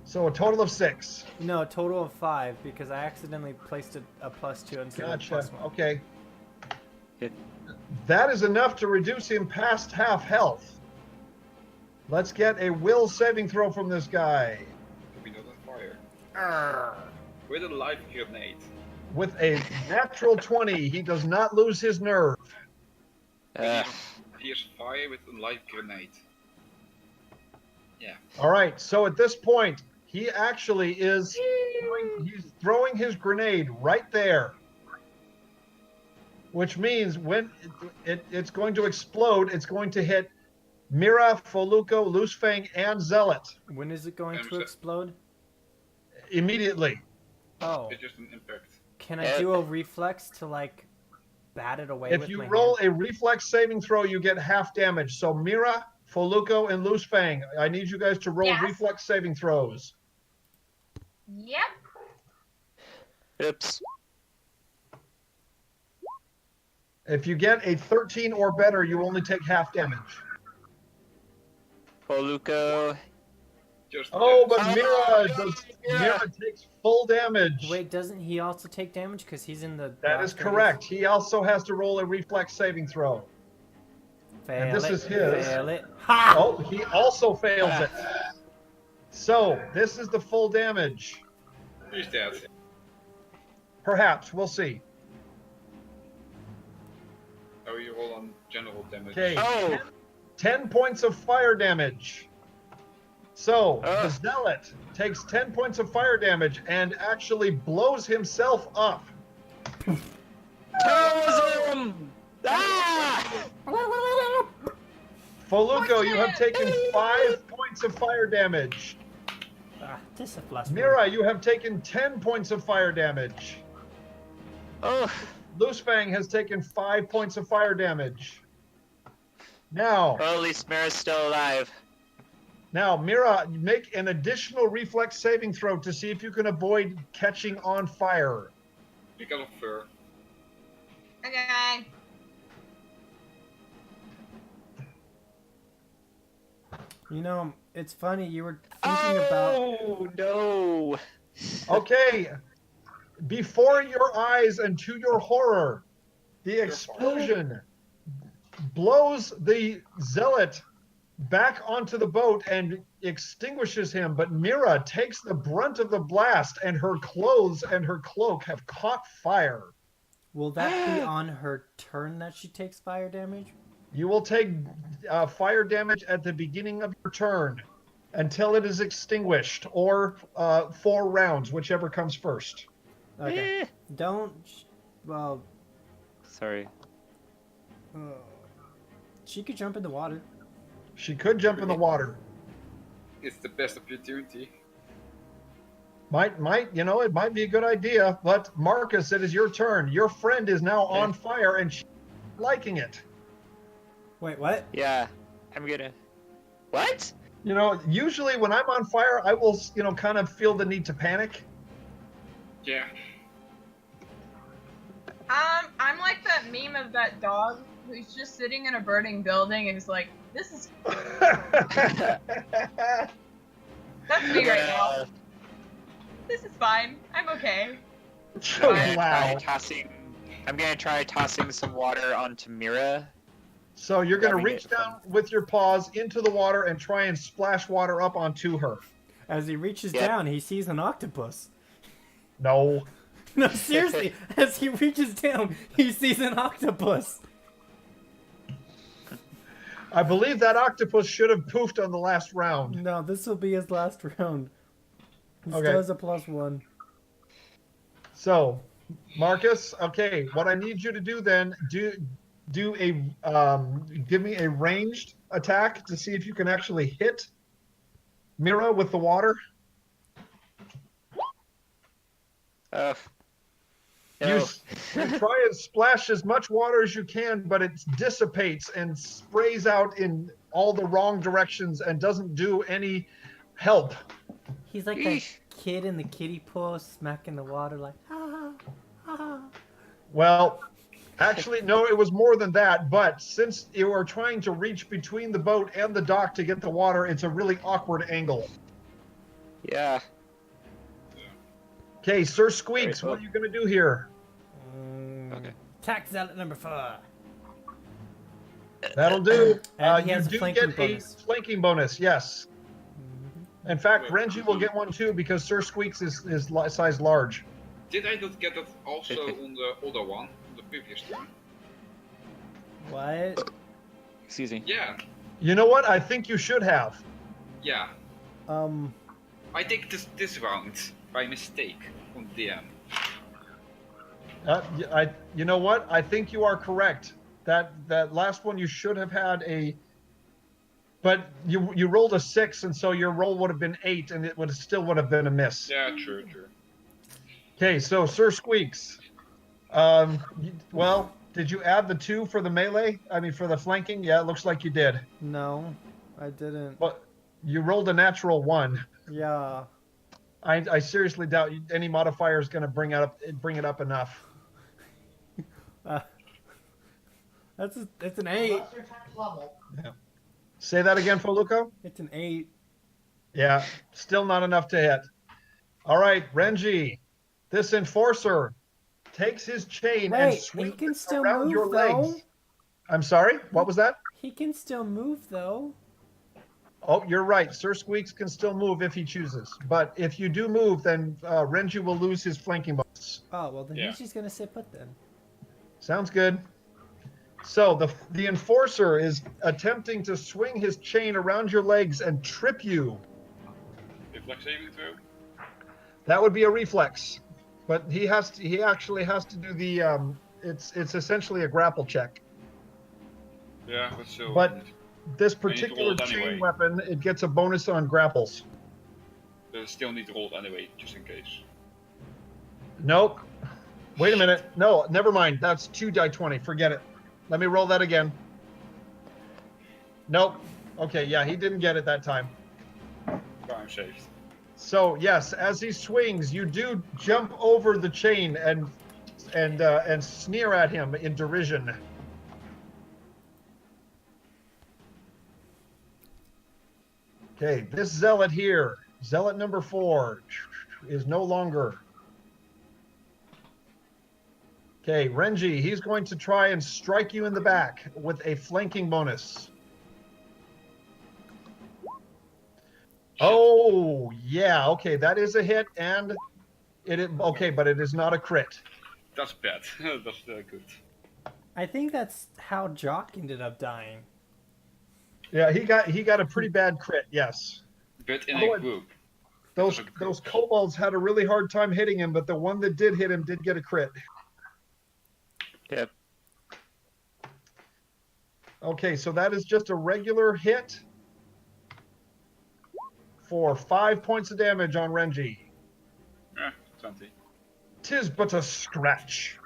Speaker 1: So a total of 6.
Speaker 3: No, a total of 5 because I accidentally placed a +2 instead of
Speaker 1: Gotcha.
Speaker 3: +1.
Speaker 1: Okay.
Speaker 2: Good.
Speaker 1: That is enough to reduce him past half health. Let's get a will saving throw from this guy.
Speaker 4: We know that fire. With a life grenade.
Speaker 1: With a natural 20, he does not lose his nerve.
Speaker 4: Here's fire with a life grenade. Yeah.
Speaker 1: All right, so at this point, he actually is he's throwing his grenade right there. Which means when it's going to explode, it's going to hit Mira, Foluco, Loosefang, and Zealot
Speaker 3: When is it going to explode?
Speaker 1: immediately.
Speaker 3: Oh.
Speaker 4: It's just an impact.
Speaker 3: Can I do a reflex to like bat it away
Speaker 1: If
Speaker 3: with
Speaker 1: you
Speaker 3: my
Speaker 1: roll
Speaker 3: hand?
Speaker 1: a reflex saving throw, you get half damage. So Mira, Foluco, and Loosefang, I need you guys to roll
Speaker 5: Yes.
Speaker 1: reflex saving throws.
Speaker 5: Yep.
Speaker 2: Oops.
Speaker 1: If you get a 13 or better, you only take half damage.
Speaker 2: Foluco.
Speaker 4: Just
Speaker 1: Oh, but
Speaker 2: Oh,
Speaker 1: Mira takes full damage.
Speaker 3: Wait, doesn't he also take damage because he's in the?
Speaker 1: That is
Speaker 3: blast
Speaker 1: correct.
Speaker 3: radius?
Speaker 1: He also has to roll a reflex saving throw.
Speaker 3: Fail
Speaker 1: And this
Speaker 3: it,
Speaker 1: is his.
Speaker 3: Fail it. Ha!
Speaker 1: Oh, he also fails it. So this is the full damage.
Speaker 4: He's dead.
Speaker 1: Perhaps. We'll see.
Speaker 4: Oh, you roll on general damage.
Speaker 1: Okay.
Speaker 2: Oh.
Speaker 1: 10 points of fire damage. So the
Speaker 2: Ugh.
Speaker 1: Zealot takes 10 points of fire damage and actually blows himself up.
Speaker 2: Terrorism! Ah!
Speaker 1: Foluco, you have taken 5 points of fire damage.
Speaker 3: Ah, this is a plus one.
Speaker 1: Mira, you have taken 10 points of fire damage.
Speaker 2: Oh.
Speaker 1: Loosefang has taken 5 points of fire damage. Now,
Speaker 2: Well, at least Mira's still alive.
Speaker 1: Mira, make an additional reflex saving throw to see if you can avoid catching on fire.
Speaker 4: Because of fur.
Speaker 5: Okay.
Speaker 3: You know, it's funny. You were thinking about.
Speaker 2: Oh no!
Speaker 1: Okay, before your eyes and to your horror, the explosion blows the Zealot back onto the boat and extinguishes him, but Mira takes the brunt of the blast and her clothes and her cloak have caught fire.
Speaker 3: Will that be on her turn that she takes fire damage?
Speaker 1: You will take fire damage at the beginning of your turn until it is extinguished, or 4 rounds, whichever comes first.
Speaker 3: Okay.
Speaker 2: Eh.
Speaker 3: Don't. Well,
Speaker 2: Sorry.
Speaker 3: she could jump in the water.
Speaker 1: She could jump in the water.
Speaker 4: It's the best opportunity.
Speaker 1: It might be a good idea, but Marcus, it is your turn. Your friend is now on fire and she's liking it.
Speaker 3: Wait, what?
Speaker 2: Yeah, I'm gonna. What?
Speaker 1: You know, usually when I'm on fire, I will, kind of feel the need to panic.
Speaker 4: Yeah.
Speaker 5: I'm like that meme of that dog who's just sitting in a burning building and is like, this is. That's me right now. This is fine. I'm okay.
Speaker 1: Wow.
Speaker 2: I'm gonna try tossing some water onto Mira.
Speaker 1: So you're going to
Speaker 2: Grabbing
Speaker 1: reach
Speaker 2: it
Speaker 1: down with your paws into the water and try and splash water up onto her.
Speaker 3: As he reaches
Speaker 2: Yep.
Speaker 3: down, he sees an octopus.
Speaker 1: No.
Speaker 3: No, seriously. As he reaches down, he sees an octopus.
Speaker 1: I believe that octopus should have poofed on the last round.
Speaker 3: No, this will be his last round. He
Speaker 1: Okay.
Speaker 3: still has a +1.
Speaker 1: So, Marcus, okay, what I need you to do then, do a give me a ranged attack to see if you can actually hit Mira with the water.
Speaker 2: No.
Speaker 1: You try and splash as much water as you can, but it dissipates and sprays out in all the wrong directions and doesn't do any help.
Speaker 3: He's like a kid in the kiddie pool smacking the water like, ha ha ha.
Speaker 1: Well, actually, no, it was more than that. But since you are trying to reach between the boat and the dock to get the water, it's a really awkward angle.
Speaker 2: Yeah.
Speaker 1: Okay, Sir Squeaks,
Speaker 2: Right,
Speaker 1: what are you going to do here?
Speaker 2: Okay.
Speaker 3: Attack zealot number 4.
Speaker 1: That'll do.
Speaker 3: And he
Speaker 1: You
Speaker 3: has a
Speaker 1: do
Speaker 3: flanking
Speaker 1: get
Speaker 3: bonus.
Speaker 1: a flanking bonus, yes. In fact, Renji will get one too because Sir Squeaks is size large.
Speaker 4: Did I not get that also on the other one, on the previous one?
Speaker 3: What?
Speaker 2: Excuse me.
Speaker 4: Yeah,
Speaker 1: You know what? I think you should have.
Speaker 4: yeah. I take this round by mistake on DM.
Speaker 1: You know what? I think you are correct. That last one you should have had a, but you rolled a 6, and so your roll would have been 8, and it still would have been a miss.
Speaker 4: Yeah, true.
Speaker 1: Okay, so Sir Squeaks, well, did you add the 2 for the melee? I mean, for the flanking? Yeah, it looks like you did.
Speaker 3: No, I didn't.
Speaker 1: But you rolled a natural 1.
Speaker 3: Yeah.
Speaker 1: I seriously doubt any modifier is going to bring it up enough.
Speaker 3: It's an 8.
Speaker 1: Yeah. Say that again, Foluco?
Speaker 3: It's an 8.
Speaker 1: Yeah, still not enough to hit. All right, Renji, this enforcer takes his chain and
Speaker 3: Wait, he
Speaker 1: swings
Speaker 3: can
Speaker 1: it
Speaker 3: still
Speaker 1: around
Speaker 3: move
Speaker 1: your
Speaker 3: though.
Speaker 1: legs. I'm sorry, what was that?
Speaker 3: He can still move though.
Speaker 1: Oh, you're right. Sir Squeaks can still move if he chooses. But if you do move, then Renji will lose his flanking bonus.
Speaker 3: Oh well, then
Speaker 4: Yeah.
Speaker 3: he's just gonna sit put then.
Speaker 1: Sounds good. So the enforcer is attempting to swing his chain around your legs and trip you.
Speaker 4: Reflex saving throw.
Speaker 1: That would be a reflex, but he actually has to do the it's essentially a grapple check.
Speaker 4: Yeah, but still.
Speaker 1: But this
Speaker 4: need to roll
Speaker 1: particular
Speaker 4: it
Speaker 1: chain
Speaker 4: anyway.
Speaker 1: weapon, it gets a bonus on grapples.
Speaker 4: But still need to roll it anyway, just in case.
Speaker 1: Nope. Wait a minute. No, never mind. That's 2 die 20. Forget it. Let me roll that again. Nope. Okay, yeah, he didn't get it that time.
Speaker 4: Crime saved.
Speaker 1: So yes, as he swings, you do jump over the chain and sneer at him in derision. Okay, this zealot here, zealot number 4, is no longer. Okay, Renji, he's going to try and strike you in the back with a flanking bonus. Oh, yeah, okay, that is a hit, and okay, but it is not a crit.
Speaker 4: That's bad. That's good.
Speaker 3: I think that's how Jock ended up dying.
Speaker 1: Yeah, he got a pretty bad crit, yes.
Speaker 4: But in
Speaker 1: Oh,
Speaker 4: a group.
Speaker 1: Those kobolds had a really hard time hitting him, but the one that did hit him did get a crit.
Speaker 2: Yep.
Speaker 1: Okay, so that is just a regular hit for 5 points of damage on Renji.
Speaker 4: Yeah, 20.
Speaker 1: 'Tis but a scratch.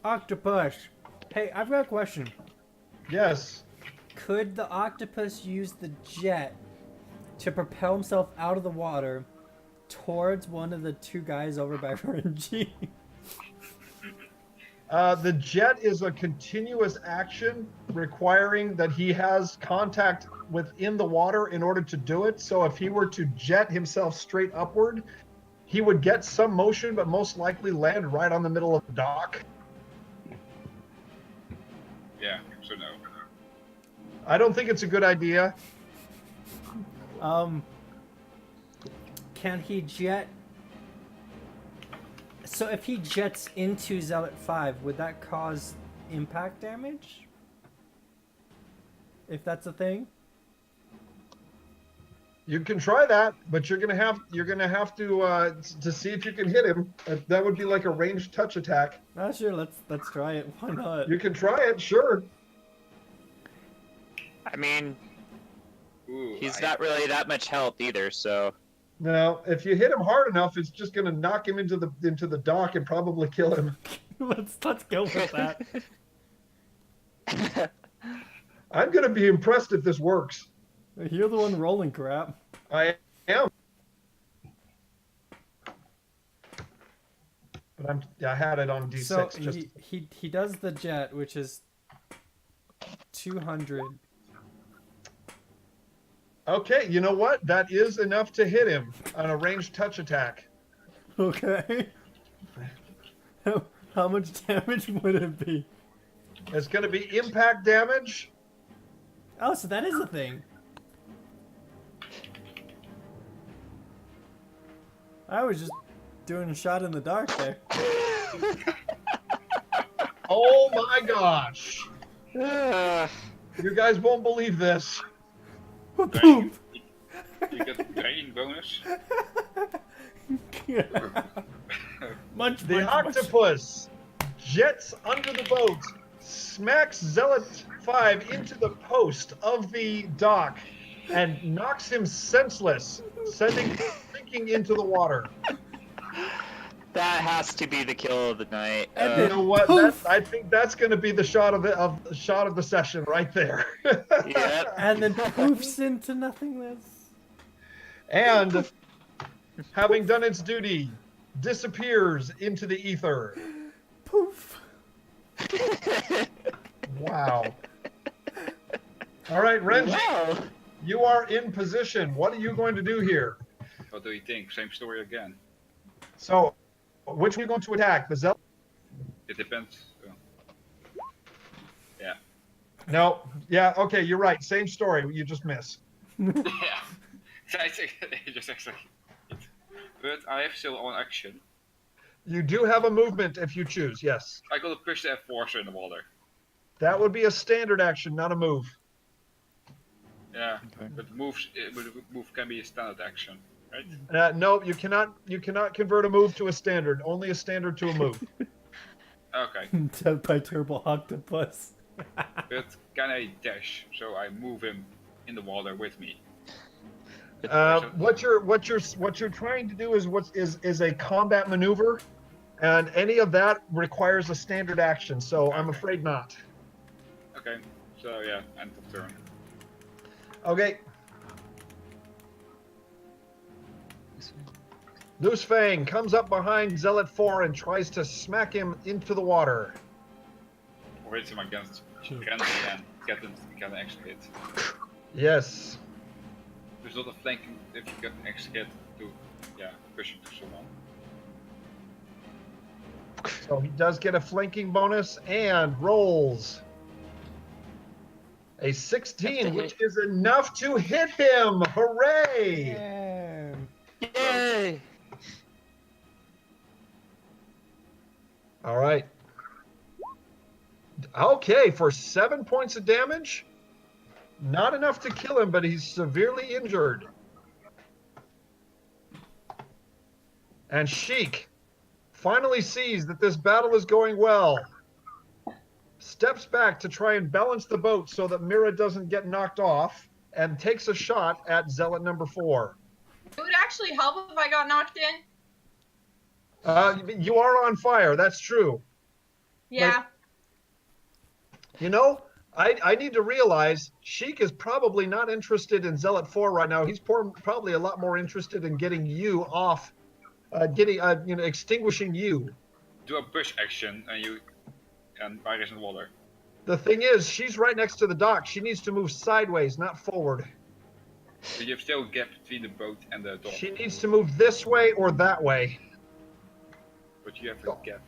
Speaker 3: Octopus. Hey, I've got a question.
Speaker 1: Yes.
Speaker 3: Could the octopus use the jet to propel himself out of the water towards one of the 2 guys over by Renji?
Speaker 1: The jet is a continuous action requiring that he has contact within the water in order to do it. So if he were to jet himself straight upward, he would get some motion, but most likely land right on the middle of the dock.
Speaker 4: Yeah, so no.
Speaker 1: I don't think it's a good idea.
Speaker 3: Can he jet? So if he jets into Zealot 5, would that cause impact damage? If that's a thing?
Speaker 1: You can try that, but you're gonna have to see if you can hit him. That would be like a ranged touch attack.
Speaker 3: Ah, sure. Let's try it. Why not?
Speaker 1: You can try it, sure.
Speaker 2: I mean,
Speaker 4: Ooh,
Speaker 2: he's not really that much health either, so.
Speaker 1: No, if you hit him hard enough, it's just gonna knock him into the dock and probably kill him.
Speaker 3: let's go with that.
Speaker 1: I'm gonna be impressed if this works.
Speaker 3: You're the one rolling crap.
Speaker 1: I am. But I had it on D6.
Speaker 3: So
Speaker 1: just
Speaker 3: he does the jet, which is 200.
Speaker 1: okay. You know what? That is enough to hit him on a ranged touch attack.
Speaker 3: Okay. How much damage would it be?
Speaker 1: It's gonna be impact damage.
Speaker 3: Oh, so that is a thing. I was just doing a shot in the dark there.
Speaker 1: Oh my gosh!
Speaker 2: Uh,
Speaker 1: You guys won't believe this.
Speaker 4: Dragon, you get dragon bonus.
Speaker 3: Much,
Speaker 1: The
Speaker 3: much,
Speaker 1: octopus jets under the boat, smacks Zealot 5 into the post of the dock, and knocks him senseless, sending him sinking into the water.
Speaker 2: that has to be the kill of the night.
Speaker 3: And
Speaker 1: You know what?
Speaker 3: Poof.
Speaker 1: I think that's going to be the shot of the session right there.
Speaker 2: Yep.
Speaker 3: and then poofs into nothingness.
Speaker 1: And having done its duty, disappears into the ether.
Speaker 3: Poof.
Speaker 1: Wow. All right, Renji,
Speaker 2: Wow.
Speaker 1: you are in position. What are you going to do here?
Speaker 4: What do you think? Same story again.
Speaker 1: So, which one are you going to attack? The Zealot?
Speaker 4: It depends. Yeah.
Speaker 1: No. Yeah, okay, you're right. Same story. You just miss.
Speaker 4: Yeah. Just exactly. But I have still on action.
Speaker 1: You do have a movement if you choose, yes.
Speaker 4: I gotta push the F-Forcer in the water.
Speaker 1: That would be a standard action, not a move.
Speaker 4: Yeah,
Speaker 2: Okay.
Speaker 4: but move can be a standard action, right?
Speaker 1: No, you cannot convert a move to a standard. Only a standard to a move.
Speaker 4: Okay,
Speaker 3: Dead by Turbo Octopus.
Speaker 4: but can I dash? So I move him in the water with me.
Speaker 1: What you're trying to do is a combat maneuver, and any of that requires a standard action. So I'm
Speaker 4: Okay.
Speaker 1: afraid not.
Speaker 4: Okay, so yeah, end of turn.
Speaker 1: Okay. Loose Fang comes up behind Zealot 4 and tries to smack him into the water.
Speaker 4: Or hits him against Grenz again. Get an extra hit.
Speaker 1: Yes.
Speaker 4: There's not a flanking if you get an extra hit to push him to someone.
Speaker 1: So he does get a flanking bonus and rolls a 16, which is enough to hit him. Hooray!
Speaker 2: Yay!
Speaker 1: All right. Okay, for 7 points of damage. Not enough to kill him, but he's severely injured. And Sheik finally sees that this battle is going well. Steps back to try and balance the boat so that Mira doesn't get knocked off, and takes a shot at Zealot number 4.
Speaker 5: It would actually help if I got knocked in.
Speaker 1: You are on fire, that's true.
Speaker 5: Yeah.
Speaker 1: You know, I need to realize Sheik is probably not interested in Zealot 4 right now. He's probably a lot more interested in getting you off, extinguishing you.
Speaker 4: Do a push action and you and where is the water?
Speaker 1: The thing is, she's right next to the dock. She needs to move sideways, not forward.
Speaker 4: So you have still a gap between the boat and the dock.
Speaker 1: She needs to move this way or that way.
Speaker 4: But you have a gap.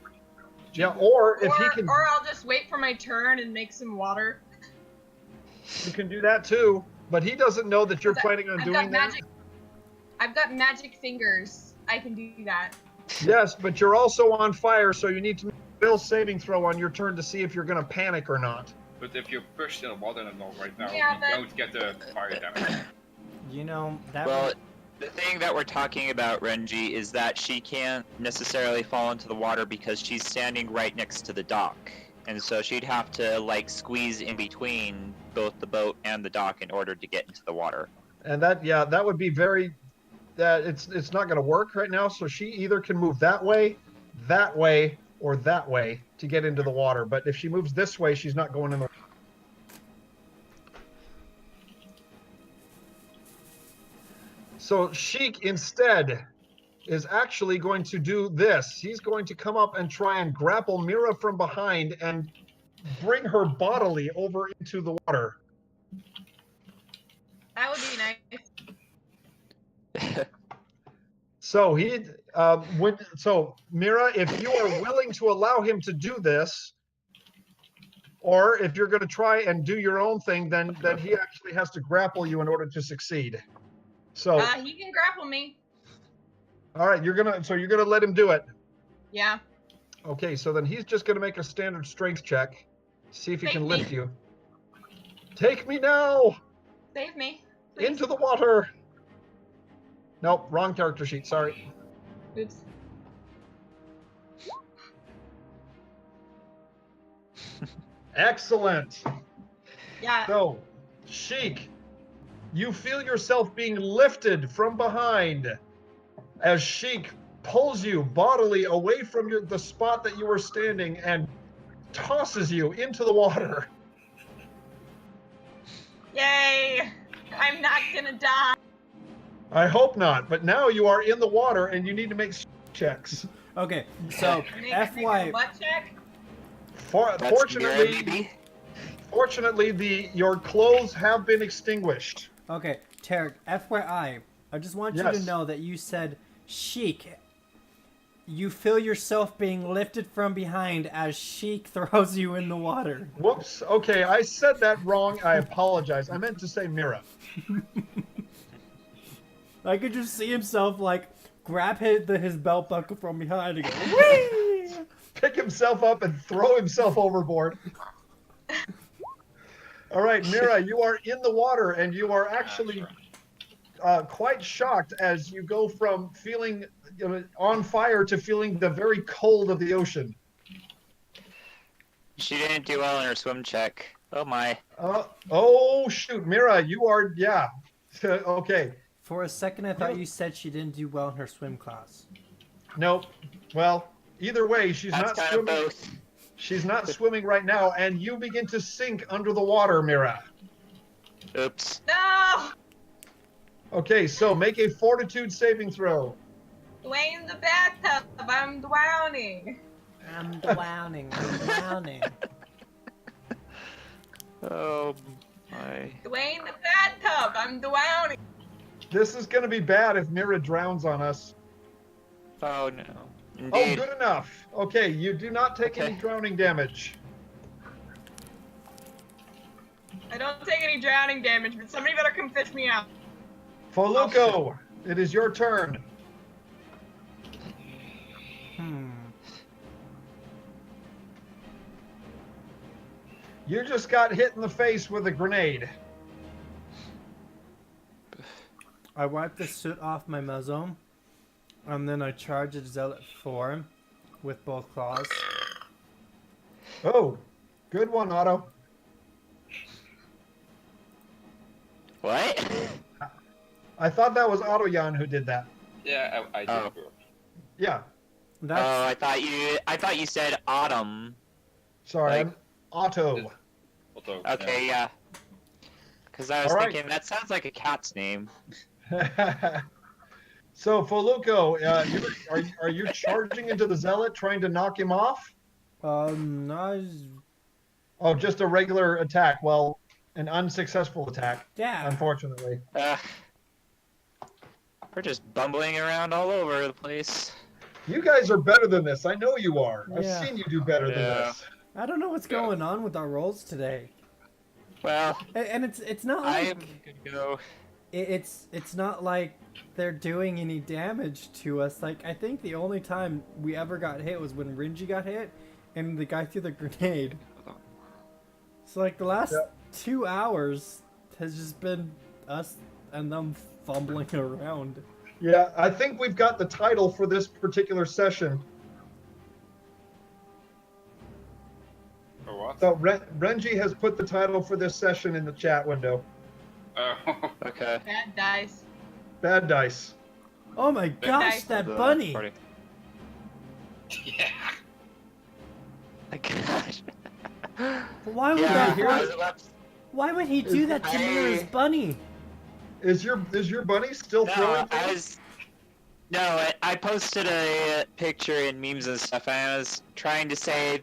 Speaker 1: Yeah, or if he can,
Speaker 5: Or I'll just wait for my turn and make some water.
Speaker 1: you can do that too. But he doesn't know that you're planning on
Speaker 5: I've
Speaker 1: doing
Speaker 5: got
Speaker 1: that.
Speaker 5: magic. I've got magic fingers. I can do that.
Speaker 1: Yes, but you're also on fire, so you need to make a will saving throw on your turn to see if you're going to panic or not.
Speaker 4: But if you're pushed in the water and all right now,
Speaker 5: Yeah,
Speaker 4: you
Speaker 5: but-
Speaker 4: don't get the fire damage.
Speaker 3: You know, that
Speaker 2: Well, the thing that we're talking about, Renji, is that she can't necessarily fall into the water because she's standing right next to the dock. And so she'd have to, like, squeeze in between both the boat and the dock in order to get into the water.
Speaker 1: And that would be very, that it's not going to work right now. So she either can move that way, or that way to get into the water. But if she moves this way, she's not going in the. So Sheik instead is actually going to do this. He's going to come up and try and grapple Mira from behind and bring her bodily over into the water.
Speaker 5: That would be nice.
Speaker 1: So Mira, if you are willing to allow him to do this, or if you're going to try and do your own thing, then he actually has to grapple you in order to succeed. So,
Speaker 5: He can grapple me.
Speaker 1: all right, you're gonna let him do it.
Speaker 5: Yeah.
Speaker 1: Okay, so then he's just gonna make a standard strength check, see if he
Speaker 5: Take
Speaker 1: can
Speaker 5: me.
Speaker 1: lift you. Take me now
Speaker 5: Save me. Please.
Speaker 1: into the water. Nope, wrong character sheet. Sorry.
Speaker 5: Oops.
Speaker 1: Excellent.
Speaker 5: Yeah.
Speaker 1: So, Sheik, you feel yourself being lifted from behind as Sheik pulls you bodily away from the spot that you were standing and tosses you into the water.
Speaker 5: Yay! I'm not gonna die.
Speaker 1: I hope not, but now you are in the water and you need to make checks.
Speaker 3: Okay, so
Speaker 5: Make a
Speaker 3: FY,
Speaker 5: butt check.
Speaker 2: That's
Speaker 1: Fortunately, your clothes have been extinguished.
Speaker 3: okay, Tarek, FYI, I just want you to
Speaker 1: Yes.
Speaker 3: know that you said Sheik. You feel yourself being lifted from behind as Sheik throws you in the water.
Speaker 1: Whoops. Okay, I said that wrong. I apologize. I meant to say Mira.
Speaker 3: I could just see himself like grab his belt buckle from behind and go, whee!
Speaker 1: Pick himself up and throw himself overboard. All right, Mira, you are in the water and you are actually quite shocked as you go from feeling on fire to feeling the very cold of the ocean.
Speaker 2: She didn't do well in her swim check. Oh my.
Speaker 1: Oh, shoot, Mira, you are, yeah. Okay.
Speaker 3: For a second, I thought you said she didn't do well in her swim class.
Speaker 1: Nope. Well, either way, she's
Speaker 2: That's
Speaker 1: not
Speaker 2: kind
Speaker 1: swimming.
Speaker 2: of both.
Speaker 1: She's not swimming right now, and you begin to sink under the water, Mira.
Speaker 2: Oops.
Speaker 5: No!
Speaker 1: Okay, so make a fortitude saving throw.
Speaker 5: Dwayne the bathtub. I'm drowning.
Speaker 3: I'm drowning. I'm drowning.
Speaker 2: Oh my.
Speaker 5: Dwayne the bathtub. I'm drowning.
Speaker 1: This is going to be bad if Mira drowns on us.
Speaker 2: Oh no.
Speaker 1: Oh,
Speaker 2: Indeed.
Speaker 1: good enough. Okay, you do not take any
Speaker 2: Okay.
Speaker 1: drowning damage.
Speaker 5: I don't take any drowning damage, but somebody better come fish me out.
Speaker 1: Foluco, it is your turn. You just got hit in the face with a grenade.
Speaker 3: I wipe the soot off my muzzle, and then I charge a zealot form with both claws.
Speaker 1: Oh, good one, Otto.
Speaker 2: What?
Speaker 1: I thought that was Otto-Jan who did that.
Speaker 4: Yeah, I did.
Speaker 2: Oh.
Speaker 1: Yeah,
Speaker 3: That's
Speaker 2: Oh, I thought you said autumn.
Speaker 1: sorry,
Speaker 2: Like-
Speaker 1: I'm Otto.
Speaker 4: Although,
Speaker 2: Okay, yeah. Because I was
Speaker 1: All right.
Speaker 2: thinking that sounds like a cat's name.
Speaker 1: So, Foluco, are you charging into the zealot, trying to knock him off?
Speaker 3: No,
Speaker 1: Oh, just a regular attack. Well, an unsuccessful attack,
Speaker 3: yeah.
Speaker 1: unfortunately.
Speaker 2: We're just bumbling around all over the place.
Speaker 1: You guys are better than this. I know you are. I've
Speaker 3: Yeah.
Speaker 1: seen you do better than
Speaker 2: Yeah.
Speaker 1: this.
Speaker 3: I don't know what's going on with our rolls today.
Speaker 2: Well,
Speaker 3: And it's not
Speaker 2: I
Speaker 3: like
Speaker 2: am gonna go.
Speaker 3: it's not like they're doing any damage to us. Like I think the only time we ever got hit was when Renji got hit and the guy threw the grenade. So like the last
Speaker 1: Yep.
Speaker 3: 2 hours has just been us and them fumbling around.
Speaker 1: Yeah, I think we've got the title for this particular session.
Speaker 4: For what?
Speaker 1: So Renji has put the title for this session in the chat window.
Speaker 4: Oh.
Speaker 2: Okay.
Speaker 5: Bad dice.
Speaker 1: Bad dice.
Speaker 3: Oh my gosh, that
Speaker 2: The
Speaker 3: bunny!
Speaker 2: party.
Speaker 4: Yeah.
Speaker 2: My gosh.
Speaker 3: Why would
Speaker 2: Yeah,
Speaker 3: that? Why would he do that to Mira's bunny?
Speaker 1: Is your bunny still
Speaker 2: No,
Speaker 1: throwing
Speaker 2: I
Speaker 1: things?
Speaker 2: was. No, I posted a picture in memes and stuff, and I was trying to say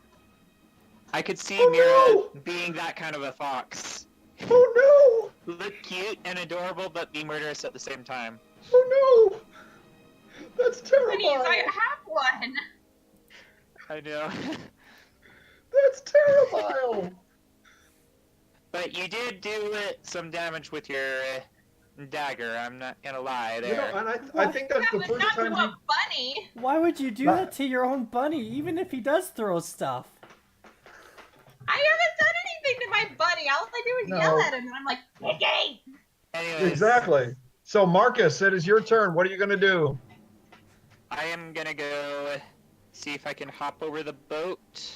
Speaker 2: I could see
Speaker 1: Oh,
Speaker 2: Mira
Speaker 1: no!
Speaker 2: being that kind of a fox.
Speaker 1: Oh
Speaker 2: Look cute and adorable, but be murderous at the same time.
Speaker 1: no! Oh no! That's
Speaker 5: Bunnies,
Speaker 1: terrifying.
Speaker 5: I have one.
Speaker 2: I know.
Speaker 1: That's terrifying.
Speaker 2: But you did do some damage with your dagger. I'm not gonna lie there.
Speaker 1: You know, and I think that's
Speaker 5: Yeah,
Speaker 1: the
Speaker 5: but
Speaker 1: first
Speaker 5: not to
Speaker 1: time
Speaker 5: a bunny.
Speaker 3: Why would you do that to your own bunny, even if he does throw stuff?
Speaker 5: I haven't done anything to my bunny. All I do is
Speaker 1: No.
Speaker 5: yell at him, and I'm like, "Piggy!"
Speaker 2: Anyways,
Speaker 1: Exactly. So Marcus, it is your turn. What are you gonna do?
Speaker 2: I am gonna go see if I can hop over the boat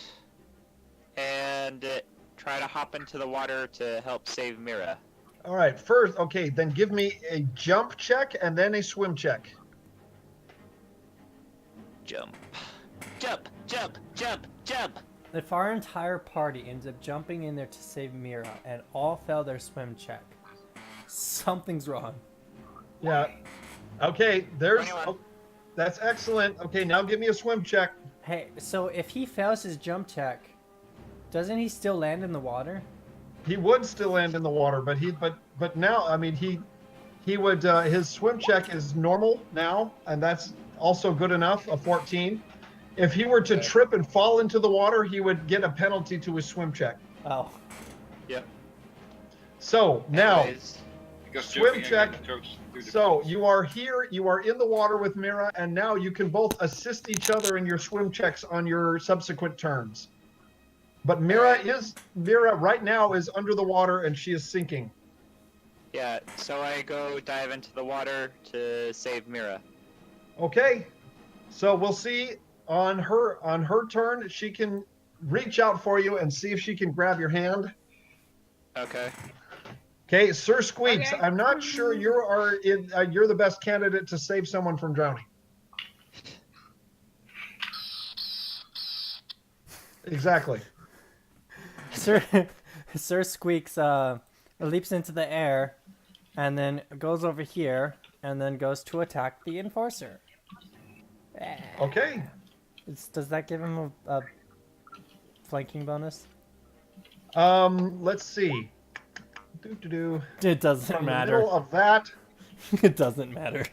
Speaker 2: and try to hop into the water to help save Mira.
Speaker 1: All right. First, okay, then give me a jump check and then a swim check.
Speaker 2: Jump. Jump, jump, jump, jump!
Speaker 3: If our entire party ends up jumping in there to save Mira and all fail their swim check, something's wrong.
Speaker 1: Yeah. Okay. There's.
Speaker 2: 21.
Speaker 1: Oh, that's excellent. Okay, now give me a swim check.
Speaker 3: Hey, so if he fails his jump check, doesn't he still land in the water?
Speaker 1: He would still land in the water, but now, I mean, he would his swim check is normal now, and that's also good enough, a 14. If he were to trip and fall into the water, he would get a penalty to his swim check.
Speaker 3: Oh.
Speaker 2: Yep.
Speaker 1: So now,
Speaker 2: Anyways,
Speaker 4: Because
Speaker 1: Swim
Speaker 4: jumping
Speaker 1: check.
Speaker 4: again goes to the
Speaker 1: so
Speaker 4: face.
Speaker 1: you are here, you are in the water with Mira, and now you can both assist each other in your swim checks on your subsequent turns. But Mira right now is under the water and she is sinking.
Speaker 2: yeah, so I go dive into the water to save Mira.
Speaker 1: Okay, so we'll see on her turn. She can reach out for you and see if she can grab your hand.
Speaker 2: Okay.
Speaker 1: Okay, Sir Squeaks,
Speaker 5: Okay.
Speaker 1: I'm not sure you're the best candidate to save someone from drowning. Exactly.
Speaker 3: Sir Squeaks leaps into the air and then goes over here and then goes to attack the enforcer.
Speaker 1: Okay.
Speaker 3: Does that give him a flanking bonus?
Speaker 1: Let's see.
Speaker 3: It doesn't
Speaker 1: From the
Speaker 3: matter.
Speaker 1: middle of that.
Speaker 3: It doesn't matter.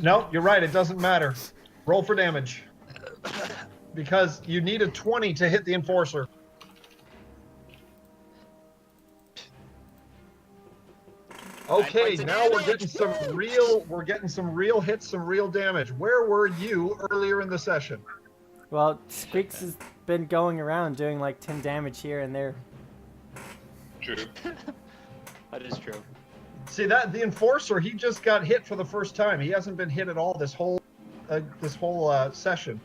Speaker 1: No, you're right. It doesn't matter. Roll for damage. Because you need a 20 to hit the enforcer. Okay,
Speaker 2: points of
Speaker 1: now we're
Speaker 2: damage.
Speaker 1: getting some real hits, some real damage. Where were you earlier in the session?
Speaker 3: Well, Squeaks has been going around doing like 10 damage here and there.
Speaker 4: True.
Speaker 2: That is true.
Speaker 1: See that the enforcer, he just got hit for the first time. He hasn't been hit at all this whole session.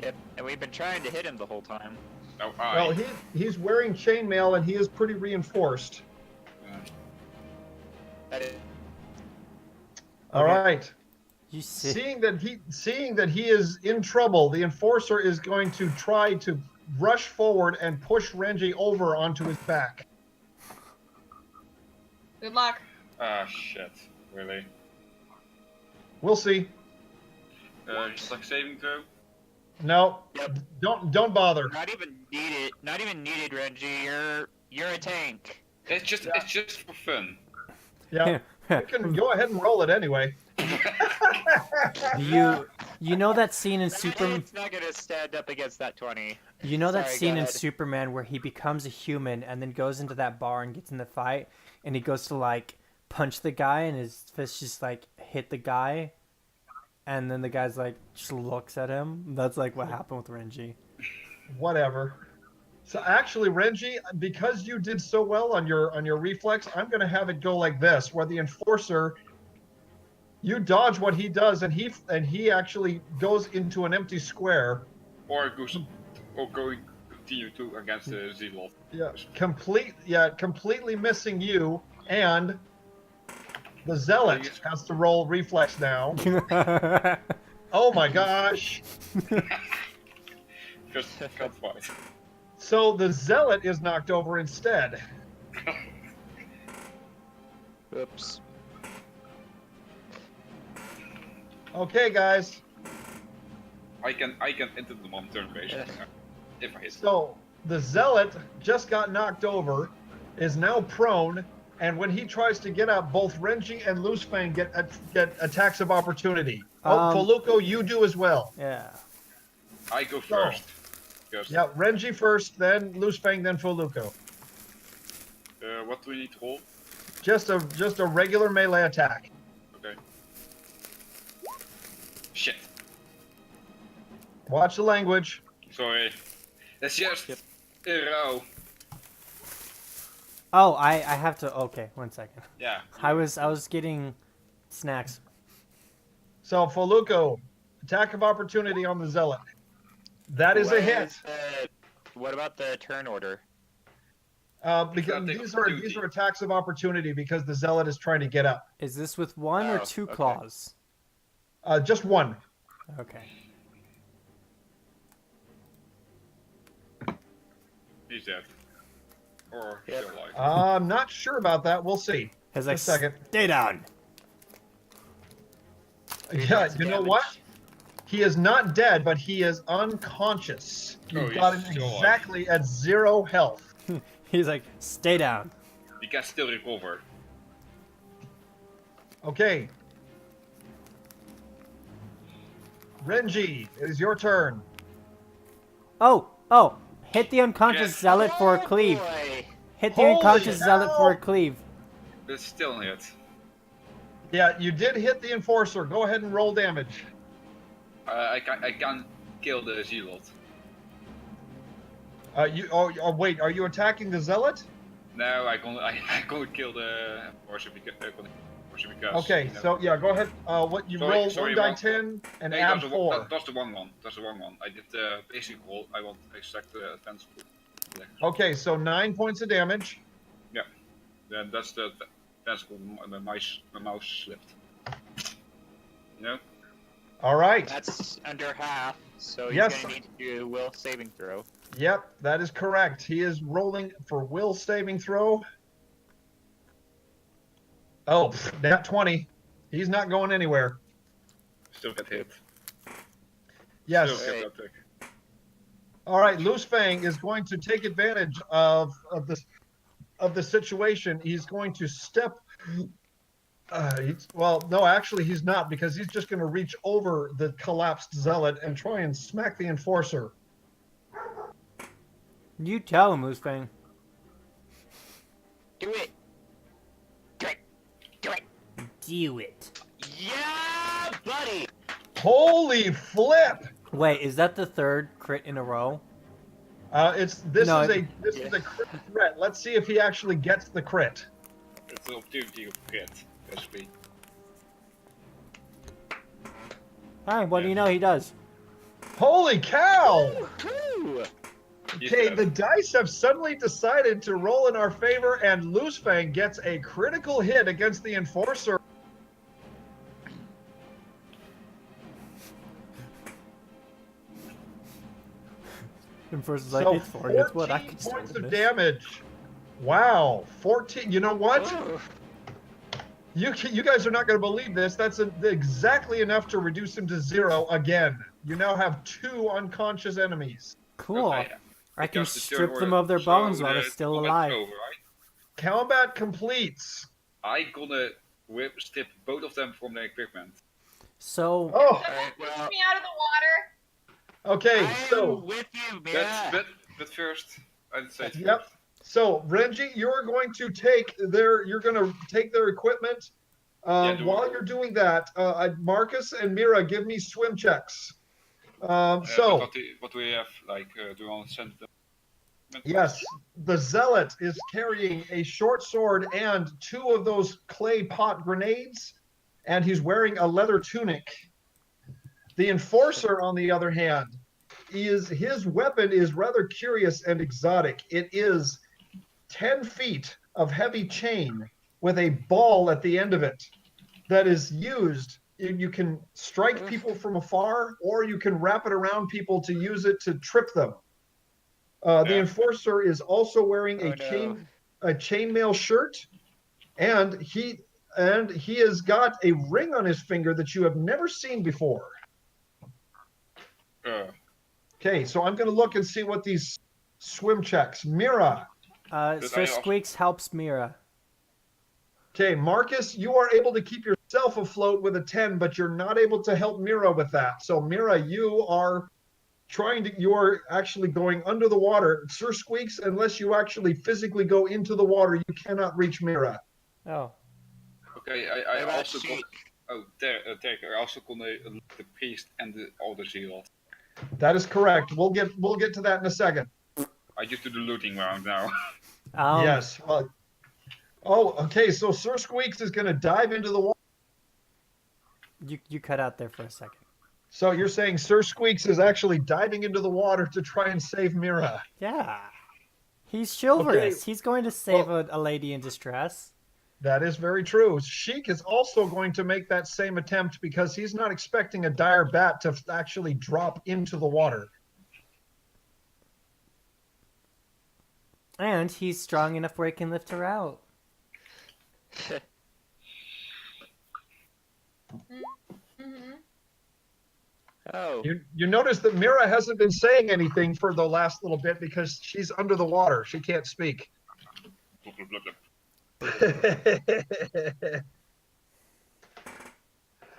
Speaker 2: Yep, and we've been trying to hit him the whole time.
Speaker 4: Oh,
Speaker 1: Well, he's wearing chainmail and he is pretty reinforced.
Speaker 2: That is.
Speaker 1: All
Speaker 3: Okay.
Speaker 1: right.
Speaker 3: You see,
Speaker 1: Seeing that he is in trouble, the enforcer is going to try to rush forward and push Renji over onto his back.
Speaker 5: Good luck.
Speaker 4: Ah, shit. Really?
Speaker 1: We'll see.
Speaker 4: Just like saving throw.
Speaker 1: No,
Speaker 2: Yep.
Speaker 1: don't bother.
Speaker 2: Not even needed. Not even needed, Renji. You're a tank.
Speaker 4: It's just for fun.
Speaker 1: Yeah, you can go ahead and roll it anyway.
Speaker 3: You know that scene in Superman.
Speaker 2: It's not gonna stand up against that 20.
Speaker 3: You know that
Speaker 2: Sorry,
Speaker 3: scene
Speaker 2: go
Speaker 3: in
Speaker 2: ahead.
Speaker 3: Superman where he becomes a human and then goes into that bar and gets in the fight and he goes to like punch the guy and his fist just like hit the guy and then the guy's like just looks at him. That's like what happened with Renji.
Speaker 1: Whatever. So actually, Renji, because you did so well on your reflex, I'm going to have it go like this, where the enforcer, you dodge what he does, and he actually goes into an empty square.
Speaker 4: Or going continue to against the Zealot.
Speaker 1: Yeah, completely missing you, and the zealot has to roll reflex now. Oh my gosh!
Speaker 4: Just can't fight.
Speaker 1: So the zealot is knocked over instead.
Speaker 2: Oops.
Speaker 4: Okay, guys. I can enter them on turn base if I hit.
Speaker 1: So the zealot just got knocked over, is now prone, and when he tries to get up, both Renji and Loosefang get attacks of opportunity. Feluco, you do as well.
Speaker 3: Yeah.
Speaker 4: I go first.
Speaker 1: Yeah, Renji first, then Loosefang, then Feluco.
Speaker 4: What do we need to hold?
Speaker 1: Just a regular melee attack.
Speaker 4: Okay. Shit.
Speaker 1: Watch the language.
Speaker 4: Sorry. That's just a row.
Speaker 3: Oh, I have to. Okay, 1 second.
Speaker 4: Yeah.
Speaker 3: I was getting snacks.
Speaker 1: So Feluco, attack of opportunity on the zealot. That is a hit.
Speaker 2: What about the turn order?
Speaker 1: Because these are attacks of opportunity because the zealot is trying to get up.
Speaker 3: Is this with one or two
Speaker 2: okay.
Speaker 3: claws?
Speaker 1: Just one.
Speaker 3: Okay.
Speaker 4: He's dead. Or
Speaker 2: Yep.
Speaker 4: still alive.
Speaker 1: I'm not sure about that. We'll see.
Speaker 3: He's like,
Speaker 1: a second.
Speaker 3: stay down.
Speaker 1: Yeah, you know what? He is not dead, but he is unconscious. You've got him
Speaker 4: still alive.
Speaker 1: exactly at 0 health.
Speaker 3: He's like, stay down.
Speaker 4: He can still recover.
Speaker 1: Okay. Renji, it is your turn.
Speaker 3: Oh, hit the unconscious zealot for a cleave.
Speaker 2: Boy.
Speaker 3: Hit the
Speaker 1: Holy
Speaker 3: unconscious zealot
Speaker 1: cow!
Speaker 3: for a cleave.
Speaker 4: But still a hit.
Speaker 1: Yeah, you did hit the enforcer. Go ahead and roll damage.
Speaker 4: I can kill the Zealot.
Speaker 1: Wait, are you attacking the zealot?
Speaker 4: No, I gonna kill the Enforcer because.
Speaker 1: Okay,
Speaker 4: you know.
Speaker 1: so yeah, go ahead. What you roll
Speaker 4: sorry,
Speaker 1: 1d10 and
Speaker 4: Hey,
Speaker 1: add
Speaker 4: that's
Speaker 1: 4.
Speaker 4: That's the wrong one. That's the wrong one. I did the basic roll. I want to extract the advanced roll.
Speaker 1: Okay, so 9 points of damage.
Speaker 4: Yeah. Then that's the advanced roll. My mouse slipped. You know?
Speaker 1: All right.
Speaker 2: That's under half, so he's
Speaker 1: Yes.
Speaker 2: gonna need to do a will saving throw.
Speaker 1: Yep, that is correct. He is rolling for will saving throw. Oh, nat 20. He's not going anywhere.
Speaker 4: Still get hit.
Speaker 1: Yes.
Speaker 4: Still get attack.
Speaker 1: All right, Loosefang is going to take advantage of the situation. He's going to step. No, actually, he's not, because he's just going to reach over the collapsed zealot and try and smack the enforcer.
Speaker 3: You tell him, Moosefang.
Speaker 2: Do it. Do it. Do it.
Speaker 3: Do it.
Speaker 2: Yeah, buddy.
Speaker 1: Holy flip!
Speaker 3: Wait, is that the third crit in a row?
Speaker 1: This is
Speaker 2: Yeah.
Speaker 1: a crit threat. Let's see if he actually gets the crit.
Speaker 4: It's an opportunity of crit, basically.
Speaker 3: Alright, what do you know he does?
Speaker 1: Holy cow!
Speaker 2: Woo.
Speaker 1: Okay,
Speaker 4: Yeah.
Speaker 1: the dice have suddenly decided to roll in our favor, and Loosefang gets a critical hit against the enforcer.
Speaker 3: And first is like,
Speaker 1: So
Speaker 3: it's for you, it's what I
Speaker 1: 14
Speaker 3: can start
Speaker 1: points
Speaker 3: with
Speaker 1: of
Speaker 3: this.
Speaker 1: damage. Wow, 14. You know what?
Speaker 2: Whoa.
Speaker 1: You guys are not going to believe this. That's exactly enough to reduce him to 0 again. You now have 2 unconscious enemies.
Speaker 3: Cool.
Speaker 4: Okay.
Speaker 3: I can
Speaker 4: Just the turn
Speaker 3: strip them
Speaker 4: order.
Speaker 3: of their
Speaker 4: So
Speaker 3: bones while they're
Speaker 4: the
Speaker 3: still
Speaker 4: combat's
Speaker 3: alive.
Speaker 4: over, right?
Speaker 1: Combat completes.
Speaker 4: I gonna strip both of them from their equipment.
Speaker 3: So,
Speaker 1: Oh,
Speaker 5: Someone
Speaker 2: Alright,
Speaker 5: push
Speaker 2: well-
Speaker 5: me out of the water.
Speaker 1: okay.
Speaker 2: I'm
Speaker 1: So,
Speaker 2: with you, Mira.
Speaker 4: But first, I'd say it
Speaker 1: yep.
Speaker 4: first.
Speaker 1: So, Renji, you're going to take their equipment. While you're doing that, Marcus and Mira, give me swim checks.
Speaker 4: But
Speaker 1: So,
Speaker 4: what do we have? Like, do you want to send them?
Speaker 1: yes, the zealot is carrying a short sword and 2 of those clay pot grenades, and he's wearing a leather tunic. The enforcer, on the other hand, his weapon is rather curious and exotic. It is 10 feet of heavy chain with a ball at the end of it that is used. You can strike people from afar, or you can wrap it around people to use it to trip them. The enforcer is also wearing a chainmail shirt, and he has got a ring on his finger that you have never seen before. Okay, so I'm going to look and see what these swim checks. Mira.
Speaker 3: Sir Squeaks helps Mira.
Speaker 1: Okay, Marcus, you are able to keep yourself afloat with a 10, but you're not able to help Mira with that. So Mira, you are actually going under the water. Sir Squeaks, unless you actually physically go into the water, you cannot reach Mira.
Speaker 3: Oh.
Speaker 4: Okay, I also con. Oh, there, I also con the priest and the other zealot.
Speaker 1: That is correct. We'll get to that in a second.
Speaker 4: I just do the looting round now.
Speaker 1: Yes. Oh, okay. So Sir Squeaks is going to dive into the water.
Speaker 3: You cut out there for a second.
Speaker 1: So you're saying Sir Squeaks is actually diving into the water to try and save Mira?
Speaker 3: Yeah. He's chivalrous.
Speaker 1: Okay.
Speaker 3: He's going to save a lady in distress.
Speaker 1: That is very true. Sheik is also going to make that same attempt because he's not expecting a dire bat to actually drop into the water.
Speaker 3: And he's strong enough where he can lift her out.
Speaker 5: Mm-hmm.
Speaker 2: Oh.
Speaker 1: You notice that Mira hasn't been saying anything for the last little bit because she's under the water. She can't speak.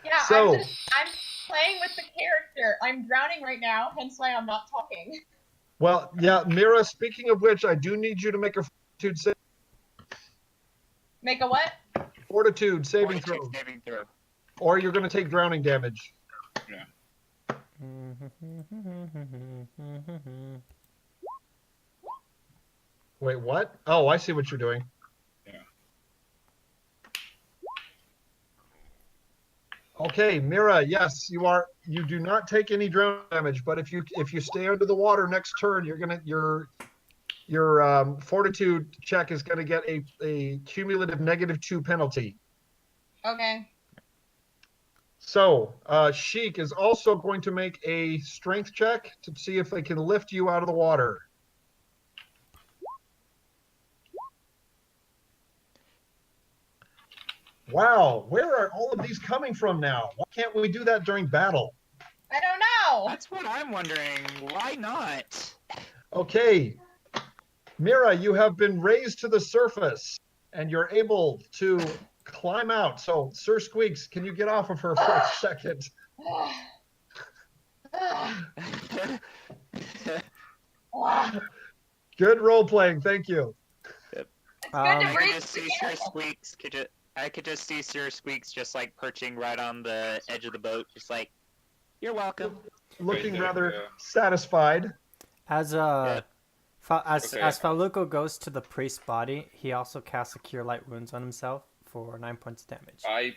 Speaker 5: Yeah,
Speaker 1: So-
Speaker 5: I'm playing with the character. I'm drowning right now, hence why I'm not talking.
Speaker 1: Well, yeah, Mira, speaking of which, I do need you to make a
Speaker 5: Make a what?
Speaker 1: fortitude saving throw, or you're going to take drowning damage.
Speaker 4: Yeah.
Speaker 1: Wait, what? Oh, I see what you're doing.
Speaker 4: Yeah.
Speaker 1: Okay, Mira, yes, you do not take any drowning damage, but if you stay under the water next turn, your fortitude check is going to get a cumulative -2 penalty.
Speaker 5: Okay.
Speaker 1: So, Sheik is also going to make a strength check to see if they can lift you out of the water. Wow, where are all of these coming from now? Why can't we do that during battle?
Speaker 5: I don't know.
Speaker 2: That's what I'm wondering. Why not?
Speaker 1: Okay, Mira, you have been raised to the surface, and you're able to climb out. So, Sir Squeaks, can you get off of her for a second? Good role playing, thank you.
Speaker 5: It's good to
Speaker 2: I could
Speaker 5: breathe
Speaker 2: just see Sir Squeaks. I could just see Sir Squeaks just like perching right on the edge of the boat, just like, "You're welcome."
Speaker 1: Looking
Speaker 4: Right there,
Speaker 1: rather
Speaker 4: yeah.
Speaker 1: satisfied.
Speaker 3: As
Speaker 4: Okay.
Speaker 3: Faluco goes to the priest's body, he also casts a Cure Light Wounds on himself for 9 points of damage.
Speaker 4: I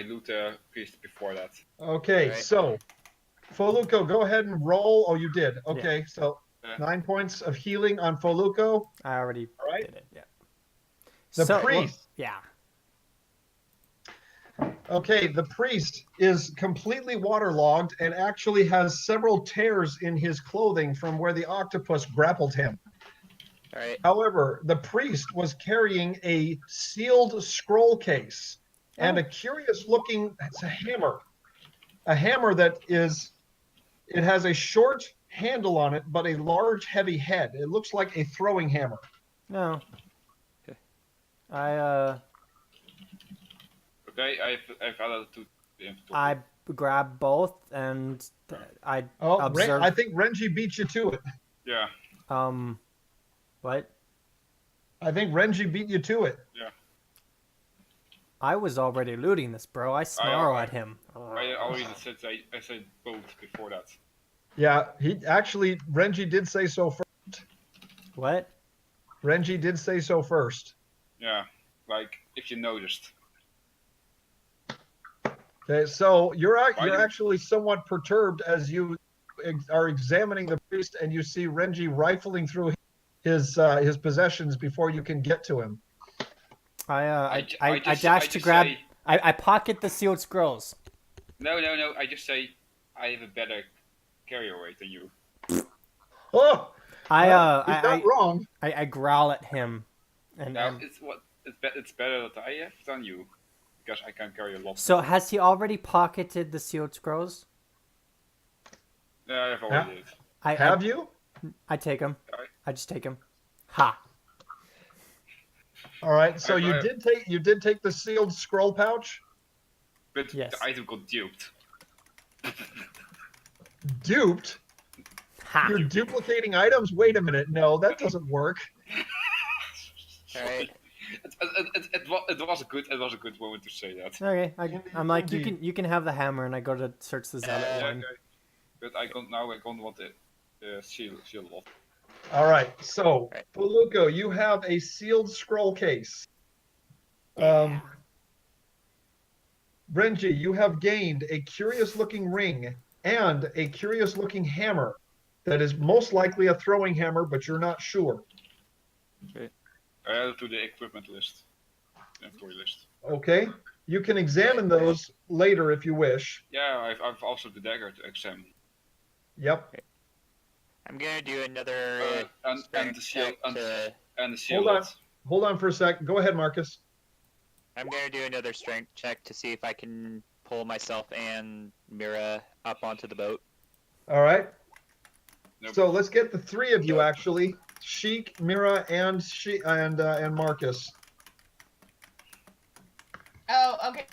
Speaker 4: loot the priest before that.
Speaker 1: Okay,
Speaker 2: Right.
Speaker 1: so Foluco, go ahead and roll. Oh, you did. Okay,
Speaker 3: Yeah.
Speaker 1: so
Speaker 4: Yeah.
Speaker 1: 9 points of healing on Foluco.
Speaker 3: I already
Speaker 1: All right.
Speaker 3: did it, yeah.
Speaker 1: The priest.
Speaker 3: Yeah.
Speaker 1: Okay, the priest is completely waterlogged and actually has several tears in his clothing from where the octopus grappled him.
Speaker 2: Alright.
Speaker 1: However, the priest was carrying a sealed scroll case and a curious-looking hammer. A hammer that it has a short handle on it, but a large, heavy head. It looks like a throwing hammer.
Speaker 3: No. I
Speaker 4: Okay, I've added to the inventory.
Speaker 3: I grab both and I
Speaker 1: Oh,
Speaker 3: observe.
Speaker 1: I think Renji beat you to it.
Speaker 4: Yeah.
Speaker 3: What?
Speaker 1: I think Renji beat you to it.
Speaker 4: Yeah.
Speaker 3: I was already looting this, bro. I snarl at him.
Speaker 4: I already said I said both before that.
Speaker 1: Yeah, Renji did say so first.
Speaker 3: What?
Speaker 1: Renji did say so first.
Speaker 4: Yeah, like if you noticed.
Speaker 1: Okay, so you're actually somewhat perturbed as you are examining the priest and you see Renji rifling through his possessions before you can get to him.
Speaker 3: I dash to grab. I pocket the sealed scrolls.
Speaker 4: No. I just say I have a better carrier weight than you.
Speaker 1: Oh,
Speaker 3: he's
Speaker 1: not wrong.
Speaker 3: I growl at him, and
Speaker 4: Now it's better that I have than you, because I can carry a lot.
Speaker 3: So has he already pocketed the sealed scrolls?
Speaker 4: Yeah, I've already did.
Speaker 1: Have you?
Speaker 3: I take them.
Speaker 4: Alright.
Speaker 3: I just take them. Ha.
Speaker 1: All right. So you did take the sealed scroll pouch.
Speaker 4: But
Speaker 3: Yes.
Speaker 4: the item got duped.
Speaker 1: Duped?
Speaker 3: Ha.
Speaker 1: You're duplicating items? Wait a minute. No, that doesn't work.
Speaker 2: Alright.
Speaker 4: It was a good moment to say that.
Speaker 3: Okay. I'm like
Speaker 1: Indeed.
Speaker 3: you can have the hammer, and I go to search the zealot
Speaker 4: Yeah,
Speaker 3: one.
Speaker 4: okay. But I don't want the seal off.
Speaker 1: All right. So,
Speaker 2: Right.
Speaker 1: Feluco, you have a sealed scroll case. Renji, you have gained a curious-looking ring and a curious-looking hammer that is most likely a throwing hammer, but you're not sure.
Speaker 4: I added to the equipment list, inventory list.
Speaker 1: Okay. You can examine those later if you wish.
Speaker 4: Yeah, I've also the dagger to examine.
Speaker 1: Yep.
Speaker 2: I'm gonna do another
Speaker 4: And
Speaker 2: strength
Speaker 4: the seal
Speaker 2: check to...
Speaker 4: and the seal.
Speaker 1: Hold on. Hold on for a sec. Go ahead, Marcus.
Speaker 2: I'm gonna do another strength check to see if I can pull myself and Mira up onto the boat.
Speaker 1: All right.
Speaker 4: Nope.
Speaker 1: So let's get the three of you actually: Sheik, Mira, and Marcus.
Speaker 5: Oh, okay.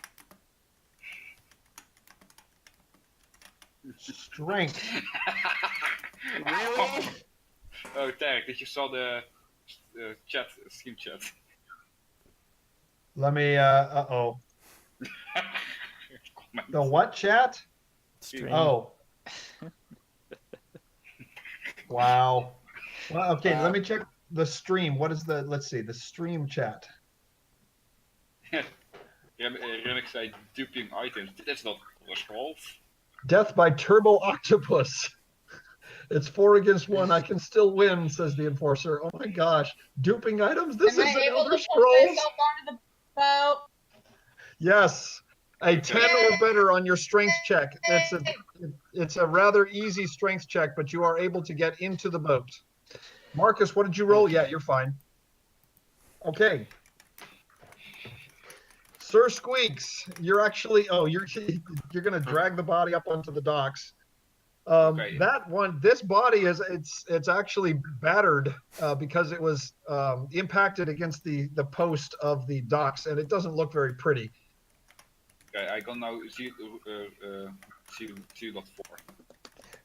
Speaker 1: Strength.
Speaker 2: Really?
Speaker 4: Oh, Tarek, did you saw the Steam chat?
Speaker 1: Let me. Uh-oh. The what chat?
Speaker 3: Stream.
Speaker 1: Oh. Wow. Well, okay. Let me check the stream. What is the? Let's see. The stream chat.
Speaker 4: Remix zei duping items. That's not scrolls.
Speaker 1: Death by Turbo Octopus. It's 4 against 1. I can still win, says the enforcer. Oh my gosh. Duping items? This
Speaker 5: Am I
Speaker 1: isn't
Speaker 5: able
Speaker 1: Elder
Speaker 5: to pull
Speaker 1: Scrolls?
Speaker 5: myself onto the boat?
Speaker 1: Yes. A 10 or better on your strength check. It's a rather easy strength check, but you are able to get into the boat. Marcus, what did you roll? Yeah, you're fine. Okay. Sir Squeaks, you're actually you're gonna drag the body up onto the docks.
Speaker 4: Okay.
Speaker 1: This body it's actually battered because it was impacted against the post of the docks, and it doesn't look very pretty.
Speaker 4: Okay, I can now see that 4.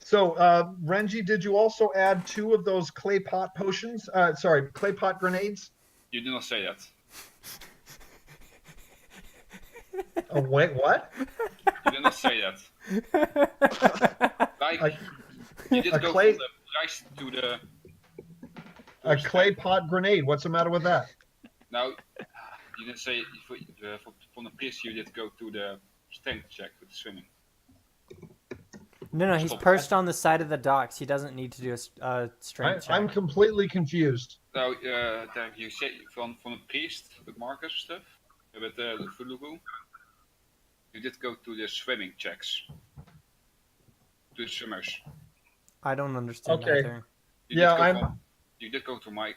Speaker 1: So Renji, did you also add 2 of those clay pot potions? Clay pot grenades.
Speaker 4: You did not say that.
Speaker 1: Oh wait, what?
Speaker 4: You did not say that. Like you did go from the rice to the.
Speaker 1: A clay pot grenade. What's the matter with that?
Speaker 4: Now, you didn't say from the piece. You did go to the strength check with the swimming.
Speaker 3: No, he's perched on the side of the docks. He doesn't need to do a strength check.
Speaker 1: I'm completely confused.
Speaker 4: Now, you say from the priest with Marcus stuff with the Fulugu. You did go to the swimming checks. To the swimmers.
Speaker 3: I don't understand
Speaker 1: Okay.
Speaker 3: either.
Speaker 4: You You did go to Maya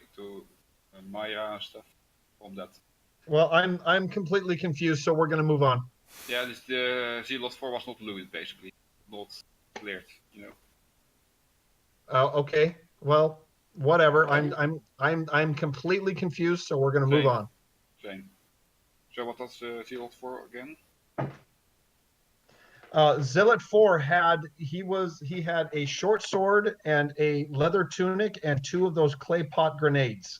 Speaker 4: stuff from that.
Speaker 1: Well, I'm completely confused, so we're gonna move on.
Speaker 4: Yeah, this, the Zealot 4 was not looted basically, not cleared.
Speaker 1: Okay. Well, whatever. I'm completely confused, so we're gonna move
Speaker 4: Same.
Speaker 1: on.
Speaker 4: Same. So what was Zealot 4 again?
Speaker 1: Zealot 4 had a short sword and a leather tunic and 2 of those clay pot grenades.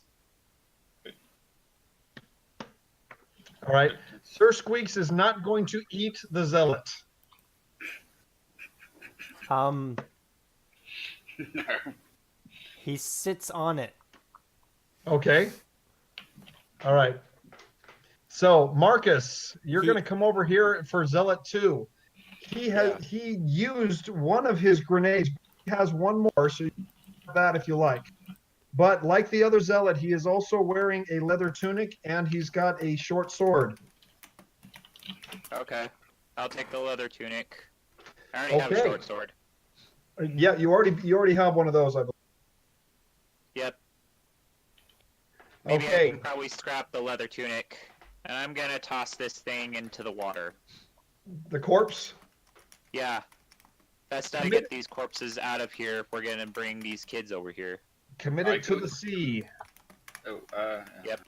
Speaker 1: All right. Sir Squeaks is not going to eat the Zealot.
Speaker 4: No.
Speaker 3: He sits on it.
Speaker 1: Okay. All right. So Marcus, you're going to come over here for Zealot 2. He used one of his grenades. He has one more, so you can have that if you like. But like the other Zealot, he is also wearing a leather tunic and he's got a short sword.
Speaker 2: Okay. I'll take the leather tunic. I already have a
Speaker 1: Okay.
Speaker 2: short sword.
Speaker 1: Yeah, you already have one of those, I believe.
Speaker 2: Yep. Maybe I
Speaker 1: Okay.
Speaker 2: can probably scrap the leather tunic. And I'm gonna toss this thing into the water.
Speaker 1: The corpse?
Speaker 2: Yeah. Best I get these corpses out of here if we're gonna bring these kids over here.
Speaker 1: Committed to the sea.
Speaker 4: Oh,
Speaker 2: Yep.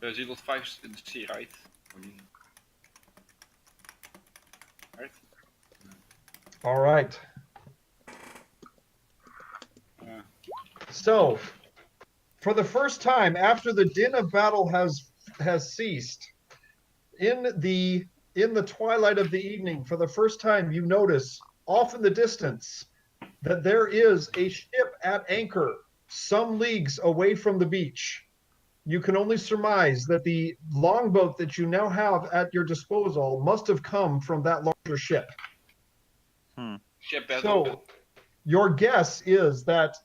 Speaker 4: The Zealot 5 is in the sea, right? Right?
Speaker 1: All right.
Speaker 4: Uh,
Speaker 1: So, for the first time after the din of battle has ceased, in the twilight of the evening, for the first time you notice off in the distance that there is a ship at anchor some leagues away from the beach. You can only surmise that the longboat that you now have at your disposal must have come from that larger ship.
Speaker 4: ship battle.
Speaker 1: So, your guess is that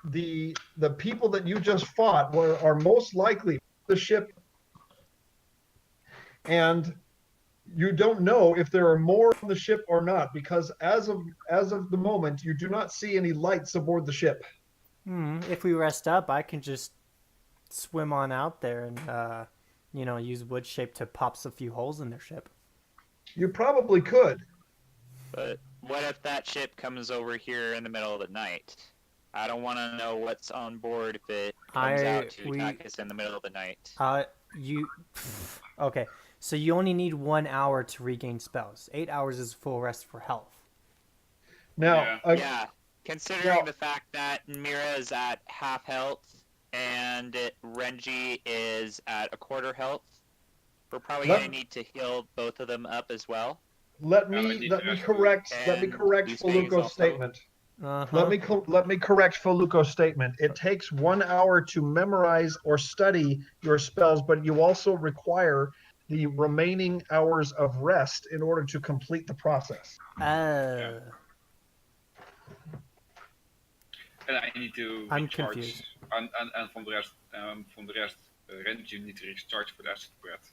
Speaker 1: the people that you just fought are most likely the ship, and you don't know if there are more on the ship or not, because as of the moment you do not see any lights aboard the ship.
Speaker 3: If we rest up, I can just swim on out there and use wood shape to pop a few holes in their ship.
Speaker 1: You probably could.
Speaker 2: But what if that ship comes over here in the middle of the night? I don't want to know what's on board if it comes out to attack us in the middle of the night.
Speaker 3: Okay, so you only need 1 hour to regain spells. 8 hours is full rest for health.
Speaker 1: Now,
Speaker 2: Considering the fact that Mira is at half health and Renji is at a quarter health, we're probably going to need to heal both of them up as well.
Speaker 1: Let me correct Feluco's statement. Let me correct Feluco's statement. It takes 1 hour to memorize or study your spells, but you also require the remaining hours of rest in order to complete the process.
Speaker 4: And I need to
Speaker 3: I'm
Speaker 4: recharge.
Speaker 3: confused.
Speaker 4: And from the rest, Renji need to recharge for the acid breath.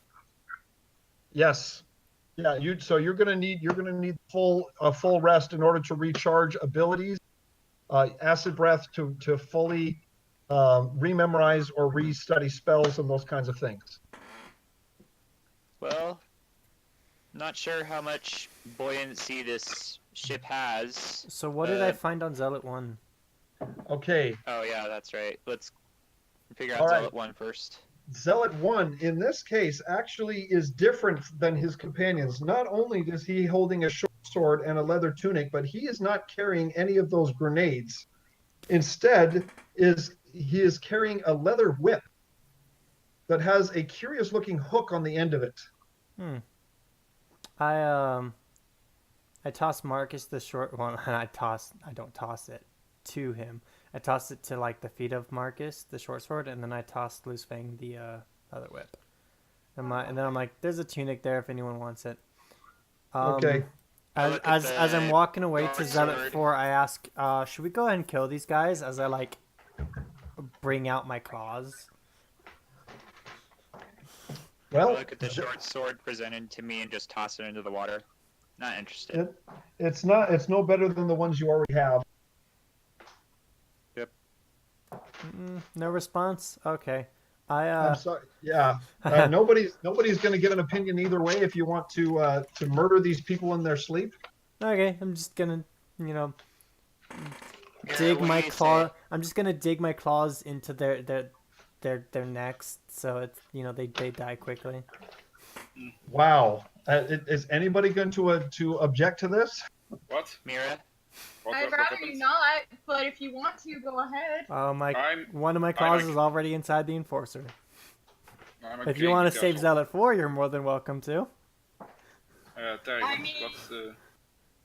Speaker 1: Yes. Yeah, you're gonna need full rest in order to recharge abilities, acid breath to fully rememorize or restudy spells and those kinds of things.
Speaker 2: Well, not sure how much buoyancy this ship has.
Speaker 3: So what did I find on Zealot 1?
Speaker 1: Okay.
Speaker 2: Oh yeah, that's right. Let's figure out Zealot 1 first.
Speaker 1: Zealot 1, in this case, actually is different than his companions. Not only is he holding a short sword and a leather tunic, but he is not carrying any of those grenades. Instead, he is carrying a leather whip that has a curious-looking hook on the end of it.
Speaker 3: I toss Marcus the short one. I don't toss it to him. I toss it to like the feet of Marcus, the short sword, and then I toss Loose Fang the other whip. And then I'm like, "There's a tunic there if anyone wants it."
Speaker 1: Okay.
Speaker 3: As I'm walking away to Zealot 4, I ask, "Should we go ahead and kill these guys?" As I like bring out my claws.
Speaker 1: Well,
Speaker 2: I look at the short sword presented to me and just toss it into the water. Not interested.
Speaker 1: It's no better than the ones you already have.
Speaker 3: No response. Okay. I
Speaker 1: I'm sorry. Yeah, nobody's going to give an opinion either way. If you want to murder these people in their sleep,
Speaker 3: Okay. I'm just gonna,
Speaker 2: Mira,
Speaker 3: dig
Speaker 2: what
Speaker 3: my
Speaker 2: do you
Speaker 3: claw.
Speaker 2: say?
Speaker 3: I'm just gonna dig my claws into their necks, so it's they die quickly.
Speaker 1: wow. Is anybody going to object to this?
Speaker 4: What?
Speaker 2: Mira?
Speaker 5: I'd
Speaker 4: What
Speaker 5: rather
Speaker 4: happened?
Speaker 5: you not, but if you want to, go ahead.
Speaker 3: One of my
Speaker 4: I'm
Speaker 3: claws
Speaker 4: like-
Speaker 3: is already inside the enforcer.
Speaker 4: I'm
Speaker 3: If you
Speaker 4: agreeing
Speaker 3: want to
Speaker 4: because
Speaker 3: save
Speaker 4: of-
Speaker 3: Zealot 4, you're more than welcome to.
Speaker 4: Terry,
Speaker 5: I mean-
Speaker 4: what's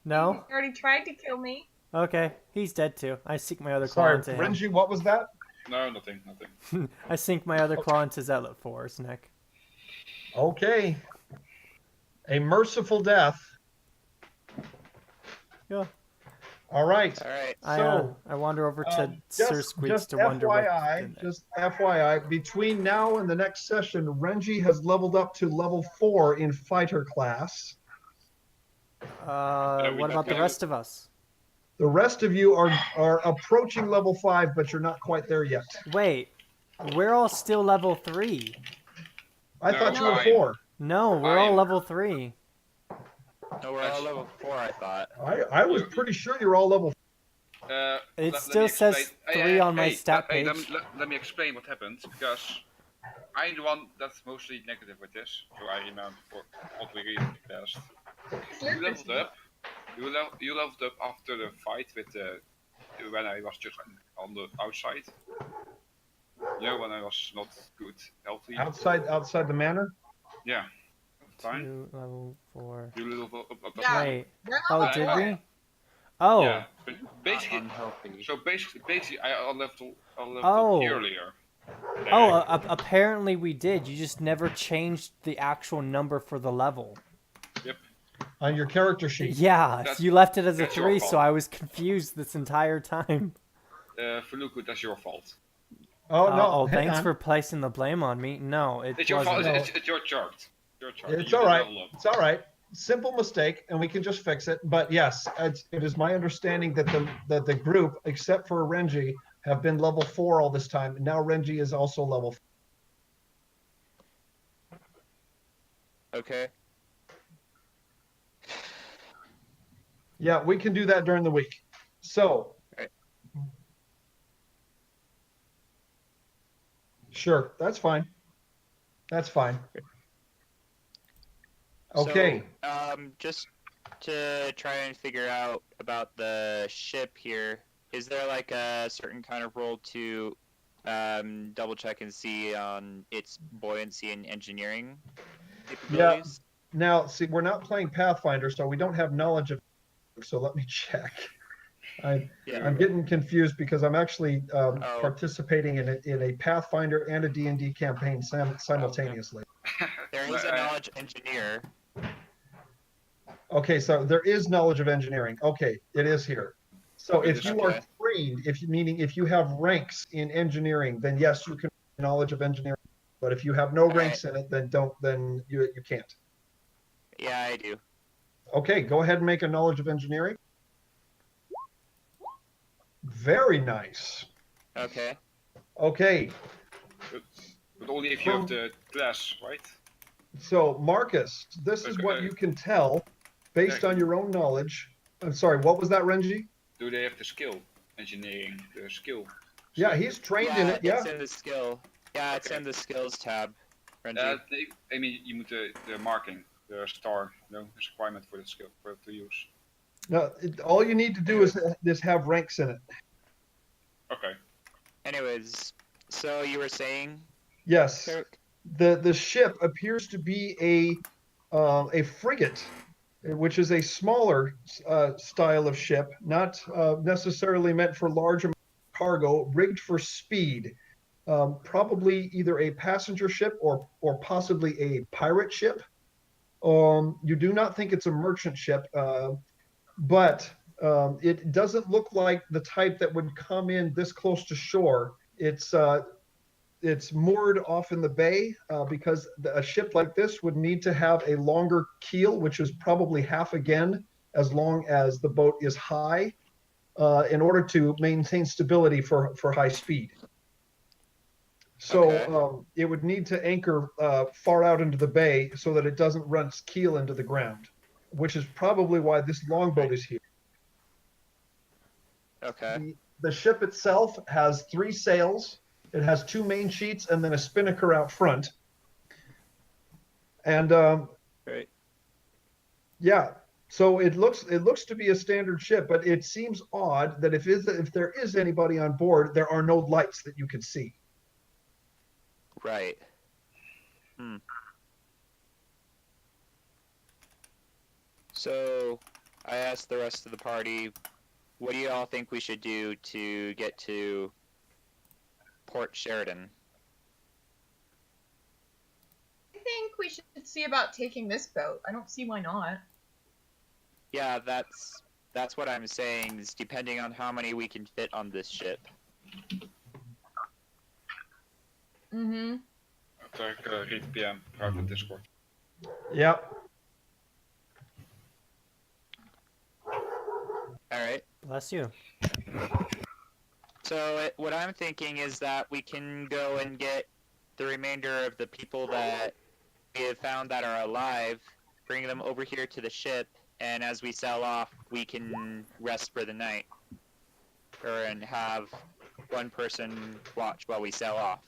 Speaker 3: No?
Speaker 5: You already tried to kill me.
Speaker 3: Okay, he's dead too. I sink my other claw
Speaker 1: Sorry,
Speaker 3: into him.
Speaker 1: Renji, what was that?
Speaker 4: No, nothing.
Speaker 3: I sink my other claw into Zealot 4's neck.
Speaker 1: Okay. A merciful death.
Speaker 3: Yeah.
Speaker 1: All right.
Speaker 2: All right.
Speaker 1: So,
Speaker 3: I wander over to Sir
Speaker 1: just
Speaker 3: Squeaks to wonder
Speaker 1: FYI,
Speaker 3: what.
Speaker 1: just FYI, between now and the next session, Renji has leveled up to level 4 in fighter class.
Speaker 3: What about the rest of us?
Speaker 1: The rest of you are approaching level 5, but you're not quite there yet.
Speaker 3: Wait, we're all still level 3.
Speaker 1: I
Speaker 4: No,
Speaker 1: thought you were
Speaker 4: fine.
Speaker 1: 4.
Speaker 3: No, we're all
Speaker 4: Fine.
Speaker 3: level 3.
Speaker 2: No, we're all level 4, I thought.
Speaker 1: I was pretty sure you're all level.
Speaker 3: It
Speaker 4: let
Speaker 3: still
Speaker 4: me
Speaker 3: says
Speaker 4: explain.
Speaker 3: 3 on my stat
Speaker 4: hey,
Speaker 3: page.
Speaker 4: let me explain what happened, because I'm the one that's mostly negative with this, so I remember for what we really best. You leveled up. You leveled up after the fight with when I was just on the outside. When I was not good, healthy.
Speaker 1: Outside the manor?
Speaker 4: Yeah. Fine.
Speaker 3: 2, level 4.
Speaker 4: You leveled up.
Speaker 5: Yeah.
Speaker 3: Wait.
Speaker 5: We're
Speaker 3: Oh,
Speaker 5: level
Speaker 3: did
Speaker 5: four.
Speaker 3: we? Oh.
Speaker 4: Yeah. But basically,
Speaker 2: Unhealthy.
Speaker 4: so basically, I leveled
Speaker 3: Oh.
Speaker 4: up earlier.
Speaker 3: Oh, apparently we did. You just never changed the actual number for the level.
Speaker 4: Yep.
Speaker 1: On your character sheet.
Speaker 3: Yeah,
Speaker 4: That's-
Speaker 3: you left it as a
Speaker 4: that's your
Speaker 3: 3,
Speaker 4: fault.
Speaker 3: so I was confused this entire time.
Speaker 4: Faluku, that's your fault.
Speaker 1: Oh, no. hang
Speaker 3: Thanks
Speaker 1: on.
Speaker 3: for placing the blame on me. No, it
Speaker 4: It's your fault.
Speaker 3: wasn't.
Speaker 4: It's your chart. Your chart.
Speaker 1: It's
Speaker 4: You
Speaker 1: all
Speaker 4: didn't
Speaker 1: right.
Speaker 4: level up.
Speaker 1: It's all right. Simple mistake, and we can just fix it. But yes, it is my understanding that the group, except for Renji, have been level 4 all this time. And now Renji is also level 4.
Speaker 2: Okay.
Speaker 1: Yeah, we can do that during the week. So.
Speaker 2: Right.
Speaker 1: Sure, that's fine. That's fine. Okay.
Speaker 2: So, just to try and figure out about the ship here, is there like a certain kind of role to double check and see on its buoyancy and engineering capabilities?
Speaker 1: Now, see, we're not playing Pathfinder, so we don't have knowledge of. So let me check. I'm getting confused because I'm actually participating in a Pathfinder and a D&D campaign simultaneously.
Speaker 2: There is a knowledge engineer.
Speaker 1: Okay, so there is knowledge of engineering. Okay, it is here. So if you are
Speaker 2: Okay.
Speaker 1: trained, meaning if you have ranks in engineering, then yes, you can have knowledge of engineering. But if you have no ranks in it, then you can't.
Speaker 2: Yeah, I do.
Speaker 1: Okay, go ahead and make a knowledge of engineering. Very nice.
Speaker 2: Okay.
Speaker 1: Okay,
Speaker 4: But only if you have the class, right?
Speaker 1: so Marcus, this is what you can tell based on your own knowledge. I'm sorry, what was that, Renji?
Speaker 4: Do they have the skill? Engineering, the skill.
Speaker 1: Yeah, he's trained in it, yeah.
Speaker 2: It's in the skill. Yeah, it's in the skills tab. Renji.
Speaker 4: I mean, you moet the marking, the star, no, is requirement for the skill for it to use.
Speaker 1: No, all you need to do is have ranks in it.
Speaker 4: Okay.
Speaker 2: Anyways, so you were saying,
Speaker 1: Yes.
Speaker 2: Kirk?
Speaker 1: The ship appears to be a frigate, which is a smaller style of ship, not necessarily meant for large cargo, rigged for speed. Probably either a passenger ship or possibly a pirate ship. You do not think it's a merchant ship, but it doesn't look like the type that would come in this close to shore. It's moored off in the bay because a ship like this would need to have a longer keel, which is probably half again as long as the boat is high, in order to maintain stability for high speed. So
Speaker 2: Okay.
Speaker 1: it would need to anchor far out into the bay so that it doesn't run its keel into the ground, which is probably why this longboat is here.
Speaker 2: Okay.
Speaker 1: The ship itself has 3 sails. It has 2 main sheets and then a spinnaker out front. And
Speaker 2: Great.
Speaker 1: yeah, so it looks to be a standard ship, but it seems odd that if there is anybody on board, there are no lights that you can see.
Speaker 2: Right. Hmm. So, I asked the rest of the party, what do you all think we should do to get to Port Sheridan?
Speaker 5: I think we should see about taking this boat. I don't see why not.
Speaker 2: Yeah, that's what I'm saying, is depending on how many we can fit on this ship.
Speaker 5: Mm-hmm.
Speaker 4: After 8 p.m. private Discord.
Speaker 1: Yep.
Speaker 2: Alright.
Speaker 3: Bless you.
Speaker 2: So, what I'm thinking is that we can go and get the remainder of the people that we have found that are alive, bring them over here to the ship, and as we sail off, we can rest for the night. And have one person watch while we sail off.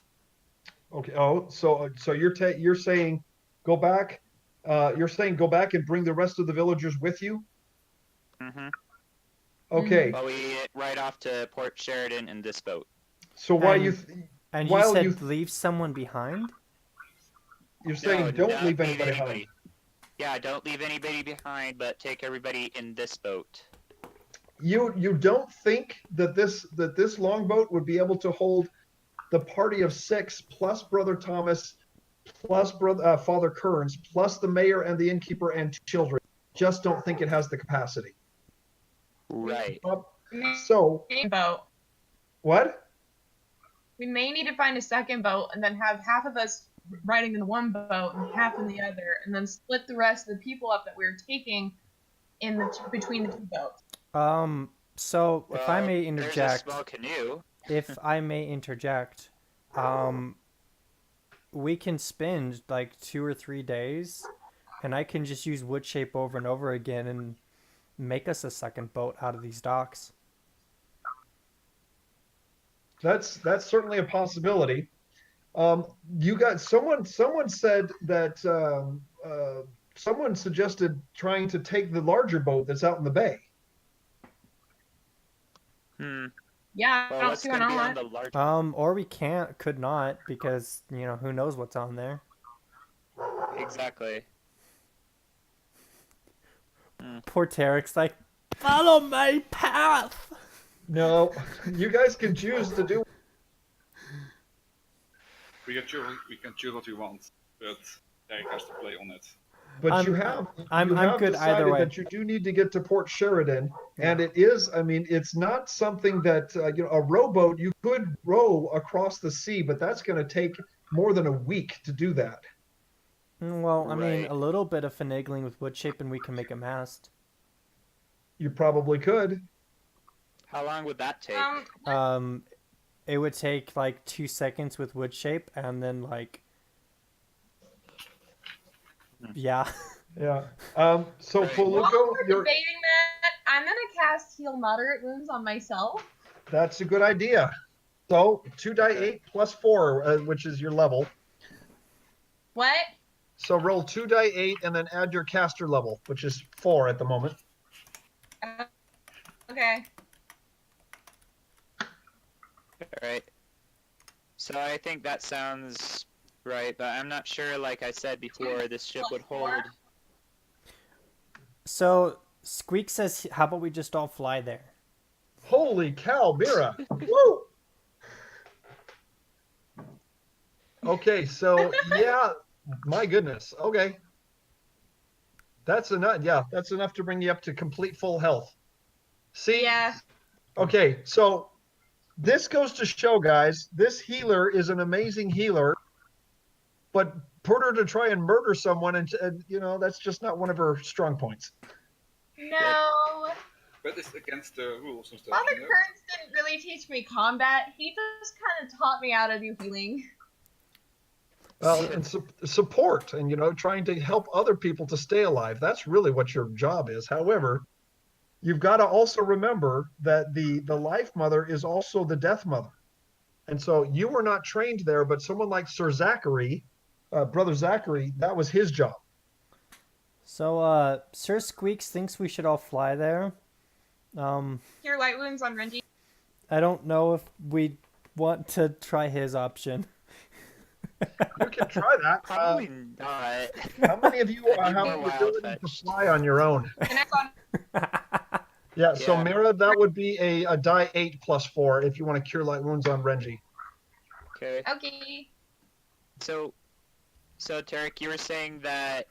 Speaker 1: Okay. Oh, so you're saying go back. You're saying go back and bring the rest of the villagers with you.
Speaker 2: Mm-hmm.
Speaker 1: Okay.
Speaker 2: Well, we ride off to Port Sheridan in this boat.
Speaker 1: So why
Speaker 3: And-
Speaker 1: you
Speaker 3: And you
Speaker 1: while
Speaker 3: said leave someone behind?
Speaker 1: you're saying don't
Speaker 2: not
Speaker 1: leave anybody behind.
Speaker 2: Yeah, don't leave anybody behind, but take everybody in this boat.
Speaker 1: You don't think that this longboat would be able to hold the party of 6 plus Brother Thomas plus Father Kearns plus the mayor and the innkeeper and 2 children. Just don't think it has the capacity.
Speaker 2: Right.
Speaker 1: So
Speaker 5: Boat.
Speaker 1: what?
Speaker 5: We may need to find a second boat and then have half of us riding in the one boat and half in the other, and then split the rest of the people up that we're taking in between the 2 boats.
Speaker 3: So if I
Speaker 2: Well,
Speaker 3: may
Speaker 2: there's a
Speaker 3: interject,
Speaker 2: small canoe.
Speaker 3: if I may interject, we can spend like 2 or 3 days, and I can just use wood shape over and over again and make us a second boat out of these docks.
Speaker 1: That's certainly a possibility. You got someone said that someone suggested trying to take the larger boat that's out in the bay.
Speaker 2: Hmm.
Speaker 5: Yeah, I
Speaker 2: Well,
Speaker 5: don't
Speaker 2: what's
Speaker 5: see why
Speaker 2: going to be on
Speaker 5: not.
Speaker 2: the large?
Speaker 3: Or we could not, because, who knows what's on there.
Speaker 2: Exactly.
Speaker 3: Poor Tarek's like, follow my path!
Speaker 1: No, you guys can choose to do.
Speaker 4: We can choose what we want, but Derek has to play on it.
Speaker 1: But
Speaker 3: I'm
Speaker 1: you have
Speaker 3: good
Speaker 1: decided
Speaker 3: either way.
Speaker 1: that you do need to get to Port Sheridan, and it is. I mean, it's not something that a rowboat you could row across the sea, but that's going to take more than a week to do that.
Speaker 3: Well, I mean,
Speaker 2: Right.
Speaker 3: a little bit of finagling with wood shape and we can make a mast.
Speaker 1: You probably could.
Speaker 2: How long would that take?
Speaker 3: It would take like 2 seconds with wood shape, and then yeah.
Speaker 1: Yeah. So
Speaker 2: Right.
Speaker 1: Foluco,
Speaker 5: While we're debating that, I'm gonna cast Heal Moderate Wounds on myself.
Speaker 1: that's a good idea. So 2d8 plus 4, which is your level.
Speaker 5: What?
Speaker 1: So roll 2d8 and then add your caster level, which is 4 at the moment.
Speaker 5: Okay.
Speaker 2: Alright. So I think that sounds right, but I'm not sure, like I said before, this ship would hold.
Speaker 3: So, Squeak says, how about we just all fly there?
Speaker 1: Holy cow, Mira! Woo! Okay, so yeah, my goodness. Okay, that's enough. Yeah, that's enough to bring you up to complete full health. See?
Speaker 5: Yeah.
Speaker 1: Okay, so this goes to show, guys, this healer is an amazing healer, but put her to try and murder someone, and that's just not one of her strong points.
Speaker 5: No.
Speaker 4: But it's against the rules and stuff.
Speaker 5: Father
Speaker 4: you know?
Speaker 5: Kearns didn't really teach me combat. He just kind of taught me how to do healing.
Speaker 1: Well, and support, and trying to help other people to stay alive. That's really what your job is. However, you've got to also remember that the life mother is also the death mother, and so you were not trained there, but someone like Sir Zachary, brother Zachary, that was his job.
Speaker 3: So, Sir Squeaks thinks we should all fly there.
Speaker 5: Cure light wounds on Renji.
Speaker 3: I don't know if we want to try his option.
Speaker 1: You can try that.
Speaker 2: Probably not.
Speaker 1: How many of you
Speaker 2: That'd be
Speaker 1: have
Speaker 2: more
Speaker 1: the
Speaker 2: wild
Speaker 1: ability to
Speaker 2: fetched.
Speaker 1: fly on your own?
Speaker 5: The next one.
Speaker 1: Yeah, so
Speaker 2: Yeah.
Speaker 1: Mira, that would be a die 8 + 4 if you want to cure light wounds on Renji.
Speaker 2: Okay.
Speaker 5: Okay.
Speaker 2: So Tarek, you were saying that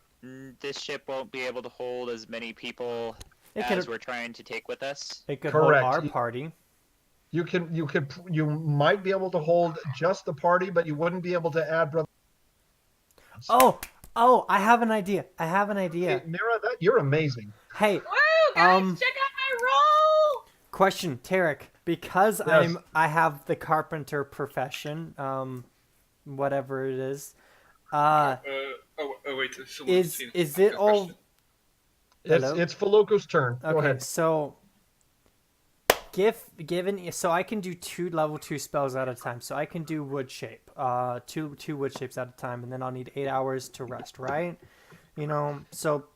Speaker 2: this ship won't be able to hold as many people
Speaker 3: It
Speaker 2: as
Speaker 3: could
Speaker 2: we're trying to take with us.
Speaker 1: Correct.
Speaker 3: hold our party.
Speaker 1: You might be able to hold just the party, but you wouldn't be able to add brother.
Speaker 3: Oh, I have an idea.
Speaker 1: Hey, Mira, you're amazing.
Speaker 3: Hey,
Speaker 5: Woo, guys,
Speaker 3: Um,
Speaker 5: check out my roll.
Speaker 3: question, Tarek. Because
Speaker 1: Yes.
Speaker 3: I have the carpenter profession, whatever it is.
Speaker 4: Wait. Someone's seen
Speaker 3: Is
Speaker 4: a
Speaker 3: it all?
Speaker 4: question.
Speaker 3: Hello?
Speaker 1: It's Feluco's turn. Go
Speaker 3: Okay,
Speaker 1: ahead.
Speaker 3: so given so I can do 2 level 2 spells at a time. So I can do wood shape, two wood shapes at a time, and then I'll need 8 hours to rest, right? So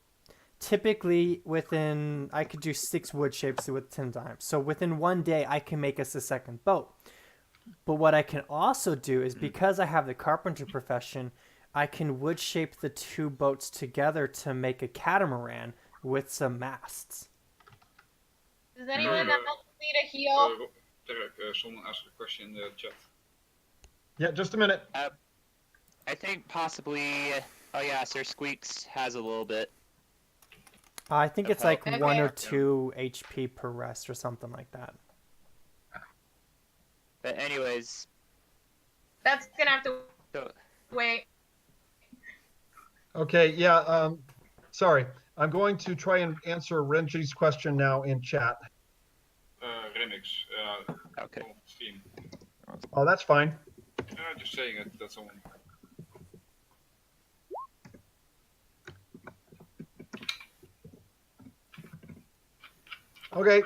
Speaker 3: typically I could do 6 wood shapes with 10 times. So within 1 day, I can make us a second boat. But what I can also do is, because I have the carpenter profession, I can wood shape the 2 boats together to make a catamaran with some masts.
Speaker 5: Does anyone
Speaker 4: No,
Speaker 5: else need a heal?
Speaker 4: Derek, someone asked a question in the chat.
Speaker 1: Yeah, just a minute.
Speaker 2: I think possibly. Oh yeah, Sir Squeaks has a little bit.
Speaker 3: I think it's like
Speaker 5: Okay.
Speaker 3: 1 or 2 HP per rest or something like that.
Speaker 2: But anyways,
Speaker 5: That's gonna have to
Speaker 2: so
Speaker 5: wait.
Speaker 1: Okay, yeah, sorry. I'm going to try and answer Renji's question now in chat.
Speaker 4: Remix.
Speaker 2: okay.
Speaker 4: On Steam.
Speaker 1: Oh, that's fine.
Speaker 4: Just saying it. That's someone.
Speaker 1: Okay.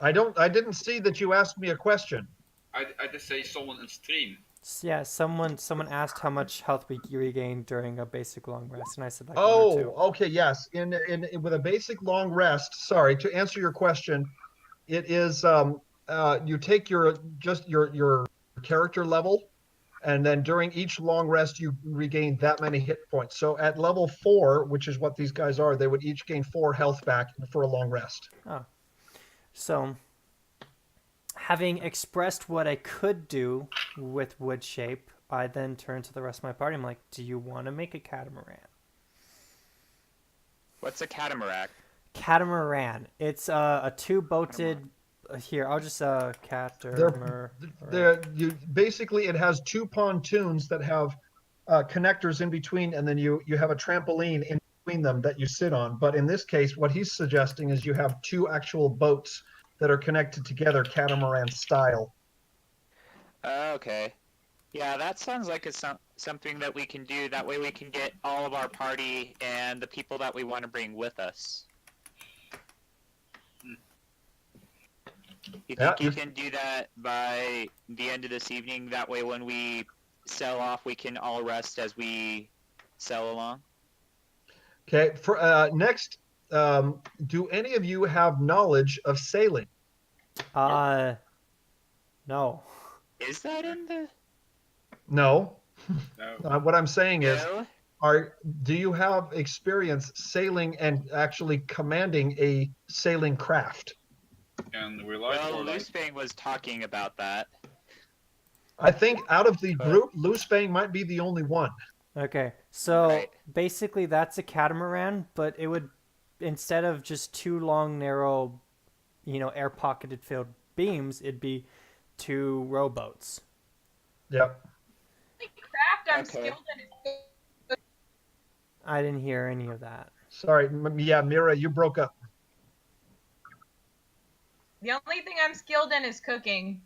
Speaker 1: I didn't see that you asked me a question.
Speaker 4: I just say someone in stream.
Speaker 3: Yeah, someone asked how much health we regain during a basic long rest, and I said like 1 or 2.
Speaker 1: Okay, yes. In with a basic long rest, sorry, to answer your question, it is you take your character level, and then during each long rest you regain that many hit points. So at level 4, which is what these guys are, they would each gain 4 health back for a long rest.
Speaker 3: So, having expressed what I could do with wood shape, I then turned to the rest of my party. I'm like, do you want to make a catamaran?
Speaker 2: What's a catamaran?
Speaker 3: Catamaran. It's a 2-boated. Here, I'll just
Speaker 1: Basically it has 2 pontoons that have connectors in between, and then you have a trampoline in between them that you sit on. But in this case, what he's suggesting is you have 2 actual boats that are connected together, catamaran style.
Speaker 2: Okay. Yeah, that sounds like something that we can do. That way we can get all of our party and the people that we want to bring with us. You think you can do that by the end of this evening? That way when we sell off, we can all rest as we sell along?
Speaker 1: Okay, for next, do any of you have knowledge of sailing?
Speaker 3: No.
Speaker 2: Is that in the...
Speaker 1: No.
Speaker 4: No.
Speaker 1: What I'm saying is,
Speaker 2: No?
Speaker 1: do you have experience sailing and actually commanding a sailing craft?
Speaker 4: And real life
Speaker 2: Well,
Speaker 4: or like...
Speaker 2: Loosefang was talking about that.
Speaker 1: I think out of the group, Loosefang might be the only one.
Speaker 3: Okay, so
Speaker 2: Right.
Speaker 3: basically that's a catamaran, but it would, instead of just 2 long, narrow, air-pocketed filled beams, it'd be 2 rowboats.
Speaker 1: Yep.
Speaker 5: Craft I'm
Speaker 2: Okay.
Speaker 5: skilled in.
Speaker 3: I didn't hear any of that.
Speaker 1: Sorry, yeah, Mira, you broke up.
Speaker 5: The only thing I'm skilled in is cooking.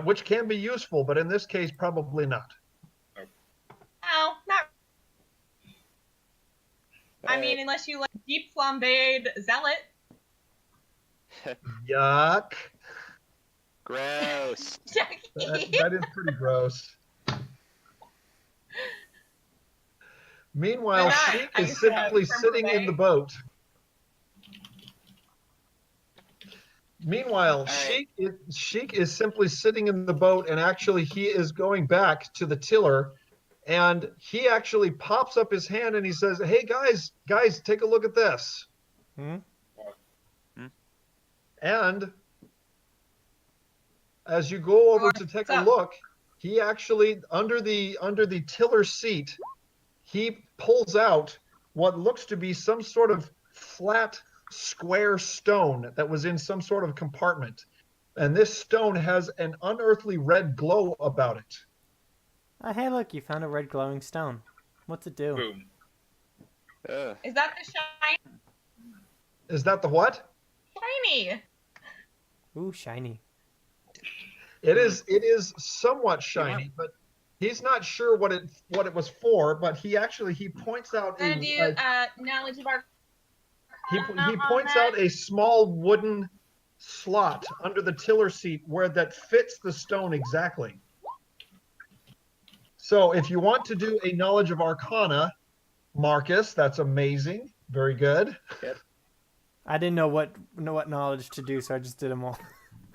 Speaker 1: which can be useful, but in this case, probably not.
Speaker 5: No, not. I mean, unless you like deep flambéed zealot.
Speaker 1: Yuck.
Speaker 2: Gross.
Speaker 1: That is pretty gross. Meanwhile,
Speaker 5: Why not?
Speaker 1: Sheik
Speaker 5: I
Speaker 1: is
Speaker 5: used to
Speaker 1: simply
Speaker 5: from
Speaker 1: sitting in
Speaker 5: Purvey.
Speaker 1: the boat. Meanwhile,
Speaker 2: right.
Speaker 1: Sheik is simply sitting in the boat, and actually he is going back to the tiller, and he actually pops up his hand and he says, "Hey guys, take a look at this."
Speaker 3: Hmm?
Speaker 1: And as you go over to take
Speaker 5: What's
Speaker 1: a
Speaker 5: up?
Speaker 1: look, he actually under the tiller seat, he pulls out what looks to be some sort of flat square stone that was in some sort of compartment. And this stone has an unearthly red glow about it.
Speaker 3: Hey, look, you found a red glowing stone. What's it do?
Speaker 4: Boom.
Speaker 2: Ugh.
Speaker 5: Is that the
Speaker 1: Is that the what?
Speaker 5: shiny?
Speaker 3: Ooh, shiny.
Speaker 1: It is somewhat shiny, but he's not sure what it was for, but he points out
Speaker 5: Gonna do knowledge of our.
Speaker 1: he points out a small wooden slot under the tiller seat where that fits the stone exactly. So if you want to do a knowledge of arcana, Marcus, that's amazing. Very good.
Speaker 3: I didn't know what knowledge to do, so I just did them all.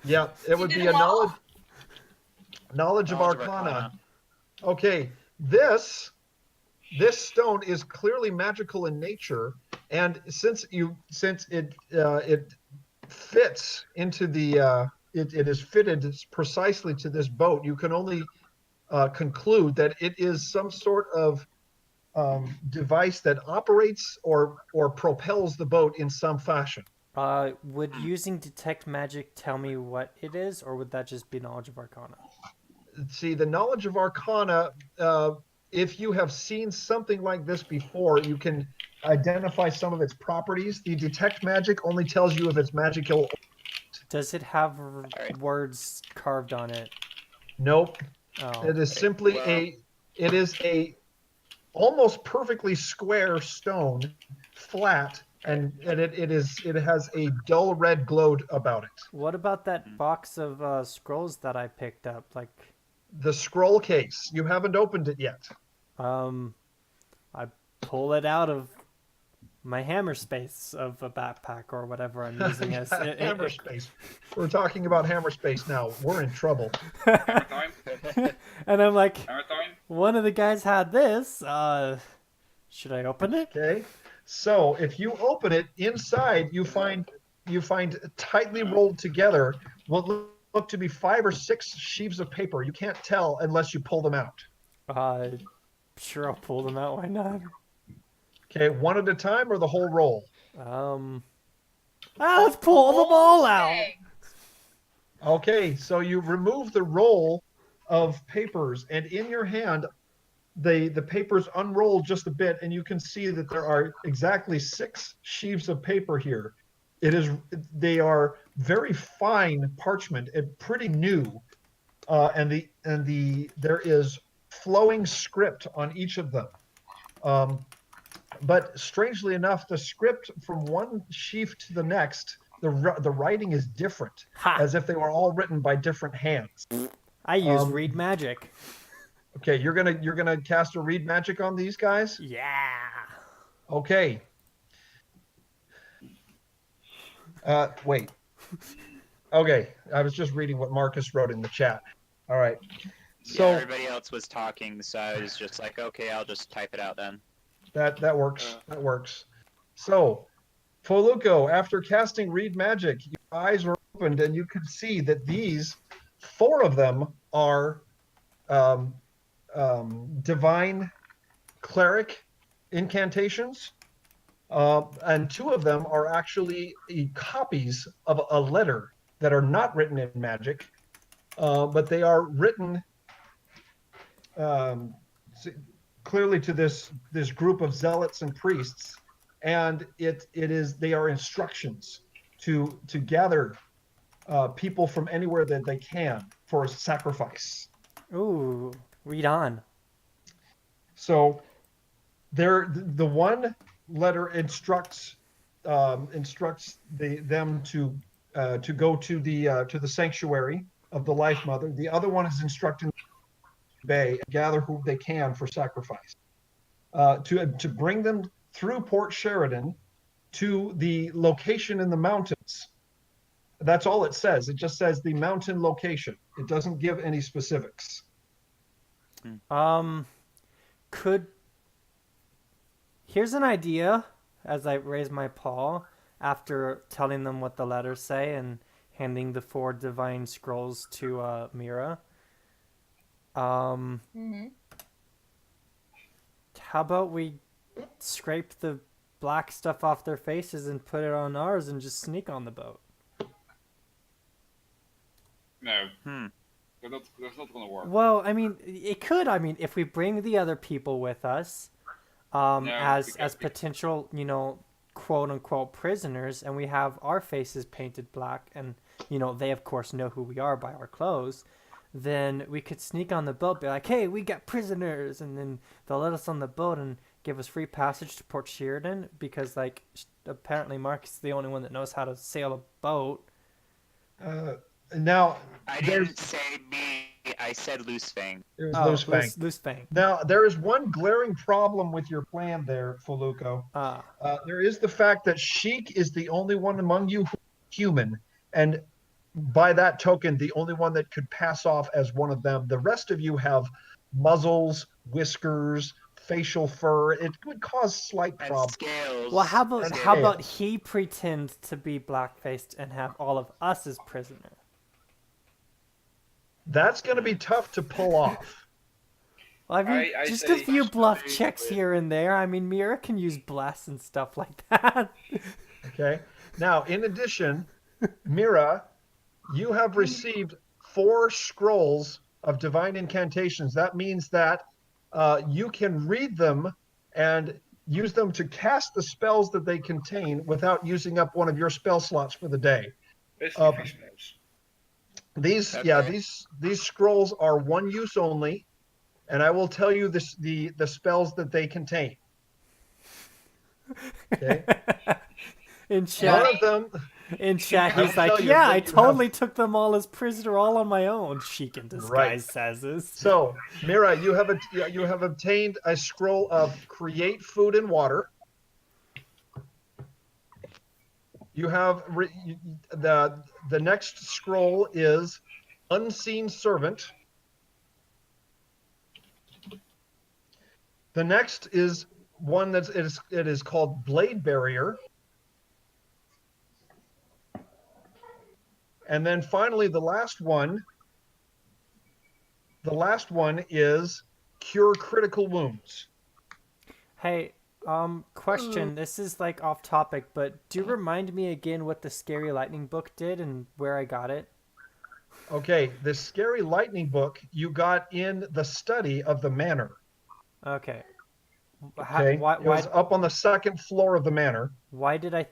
Speaker 1: Yeah, it would be a knowledge of
Speaker 2: Knowledge of
Speaker 1: arcana. Okay, this stone is clearly magical in nature, and since it fits into the it is fitted precisely to this boat, you can only conclude that it is some sort of device that operates or propels the boat in some fashion.
Speaker 3: Would using detect magic tell me what it is, or would that just be knowledge of arcana?
Speaker 1: See, the knowledge of arcana, if you have seen something like this before, you can identify some of its properties. The detect magic only tells you if it's magical.
Speaker 3: Does it have words carved on it?
Speaker 1: Nope.
Speaker 3: Oh.
Speaker 1: It is simply it is a almost perfectly square stone, flat, and it has a dull red glow about it.
Speaker 3: What about that box of scrolls that I picked up? Like,
Speaker 1: The scroll case. You haven't opened it yet.
Speaker 3: I pull it out of my hammer space of a backpack or whatever I'm using as
Speaker 1: hammer space. We're talking about hammer space now. We're in trouble.
Speaker 4: Hammer time.
Speaker 3: And I'm like,
Speaker 4: Hammer time.
Speaker 3: one of the guys had this. Should I open it?
Speaker 1: Okay. So if you open it, inside you find tightly rolled together what look to be 5 or 6 sheaves of paper. You can't tell unless you pull them out.
Speaker 3: Sure, I'll pull them out. Why not?
Speaker 1: Okay, one at a time or the whole roll?
Speaker 3: Let's pull them all out.
Speaker 1: Okay, so you remove the roll of papers, and in your hand, the papers unroll just a bit, and you can see that there are exactly 6 sheaves of paper here. They are very fine parchment and pretty new, and there is flowing script on each of them. But strangely enough, the script from one sheaf to the next, the writing is different, as if they were all written by different hands.
Speaker 3: I use read magic.
Speaker 1: Okay, you're gonna cast a read magic on these guys?
Speaker 3: Yeah.
Speaker 1: Okay. Wait. Okay, I was just reading what Marcus wrote in the chat. All right. So
Speaker 2: yeah, everybody else was talking, so I was just like, okay, I'll just type it out then.
Speaker 1: that works. That works. So, Foluco, after casting read magic, your eyes were opened and you could see that these 4 of them are divine cleric incantations, and 2 of them are actually copies of a letter that are not written in magic, but they are written clearly to this group of zealots and priests, and they are instructions to gather people from anywhere that they can for sacrifice.
Speaker 3: Ooh, read on.
Speaker 1: So the one letter instructs them to go to the sanctuary of the Life Mother. The other one is instructing Bay and gather who they can for sacrifice. To bring them through Port Sheridan to the location in the mountains. That's all it says. It just says the mountain location. It doesn't give any specifics.
Speaker 3: Could Here's an idea as I raise my paw after telling them what the letters say and handing the 4 divine scrolls to Mira.
Speaker 5: Mm-hmm.
Speaker 3: How about we scrape the black stuff off their faces and put it on ours and just sneak on the boat?
Speaker 4: No,
Speaker 2: Hmm.
Speaker 4: that's not gonna work.
Speaker 3: Well, I mean, it could. I mean, if we bring the other people with us, as potential, quote unquote prisoners, and we have our faces painted black, and they of course know who we are by our clothes, then we could sneak on the boat, be like, hey, we got prisoners, and then they'll let us on the boat and give us free passage to Port Sheridan because, like, apparently Mark's the only one that knows how to sail a boat.
Speaker 1: Now,
Speaker 2: I didn't say me. I said Loose Fang.
Speaker 1: it was Loose Fang.
Speaker 3: Loose Fang.
Speaker 1: Now, there is one glaring problem with your plan there, Fuluko. There is the fact that Sheik is the only one among you who is human, and by that token, the only one that could pass off as one of them. The rest of you have muzzles, whiskers, facial fur. It would cause slight
Speaker 2: And
Speaker 1: problems.
Speaker 2: scales.
Speaker 3: Well, how about
Speaker 2: And
Speaker 3: he pretend to be black-faced and have all of us as prisoners?
Speaker 1: That's going to be tough to pull off.
Speaker 3: Well, I mean,
Speaker 4: I
Speaker 3: just
Speaker 4: say
Speaker 3: a few bluff
Speaker 4: personally
Speaker 3: checks
Speaker 4: with-
Speaker 3: here and there. I mean, Mira can use blasts and stuff like that.
Speaker 1: Okay. Now, in addition, Mira, you have received 4 scrolls of divine incantations. That means that you can read them and use them to cast the spells that they contain without using up one of your spell slots for the day.
Speaker 4: Basically, fish nose.
Speaker 1: These
Speaker 2: Okay.
Speaker 1: these scrolls are one use only, and I will tell you the spells that they contain. Okay.
Speaker 3: In
Speaker 1: One
Speaker 3: chat,
Speaker 1: of them,
Speaker 3: he's
Speaker 1: will
Speaker 3: like,
Speaker 1: tell you
Speaker 3: yeah,
Speaker 1: that
Speaker 3: I
Speaker 1: you
Speaker 3: totally took them all as prisoner all on my own. Sheik in disguise
Speaker 1: Right.
Speaker 3: says this.
Speaker 1: So, Mira, you have obtained a scroll of create food and water. You have the next scroll is unseen servant. The next is one it is called blade barrier. And then finally the last one is cure critical wounds.
Speaker 3: Hey, question. This is like off topic, but do you remind me again what the Scary Lightning book did and where I got it?
Speaker 1: Okay, the Scary Lightning book you got in the study of the manor.
Speaker 3: Okay.
Speaker 1: Okay, it was up on the 2nd floor of the manor.
Speaker 3: Why did I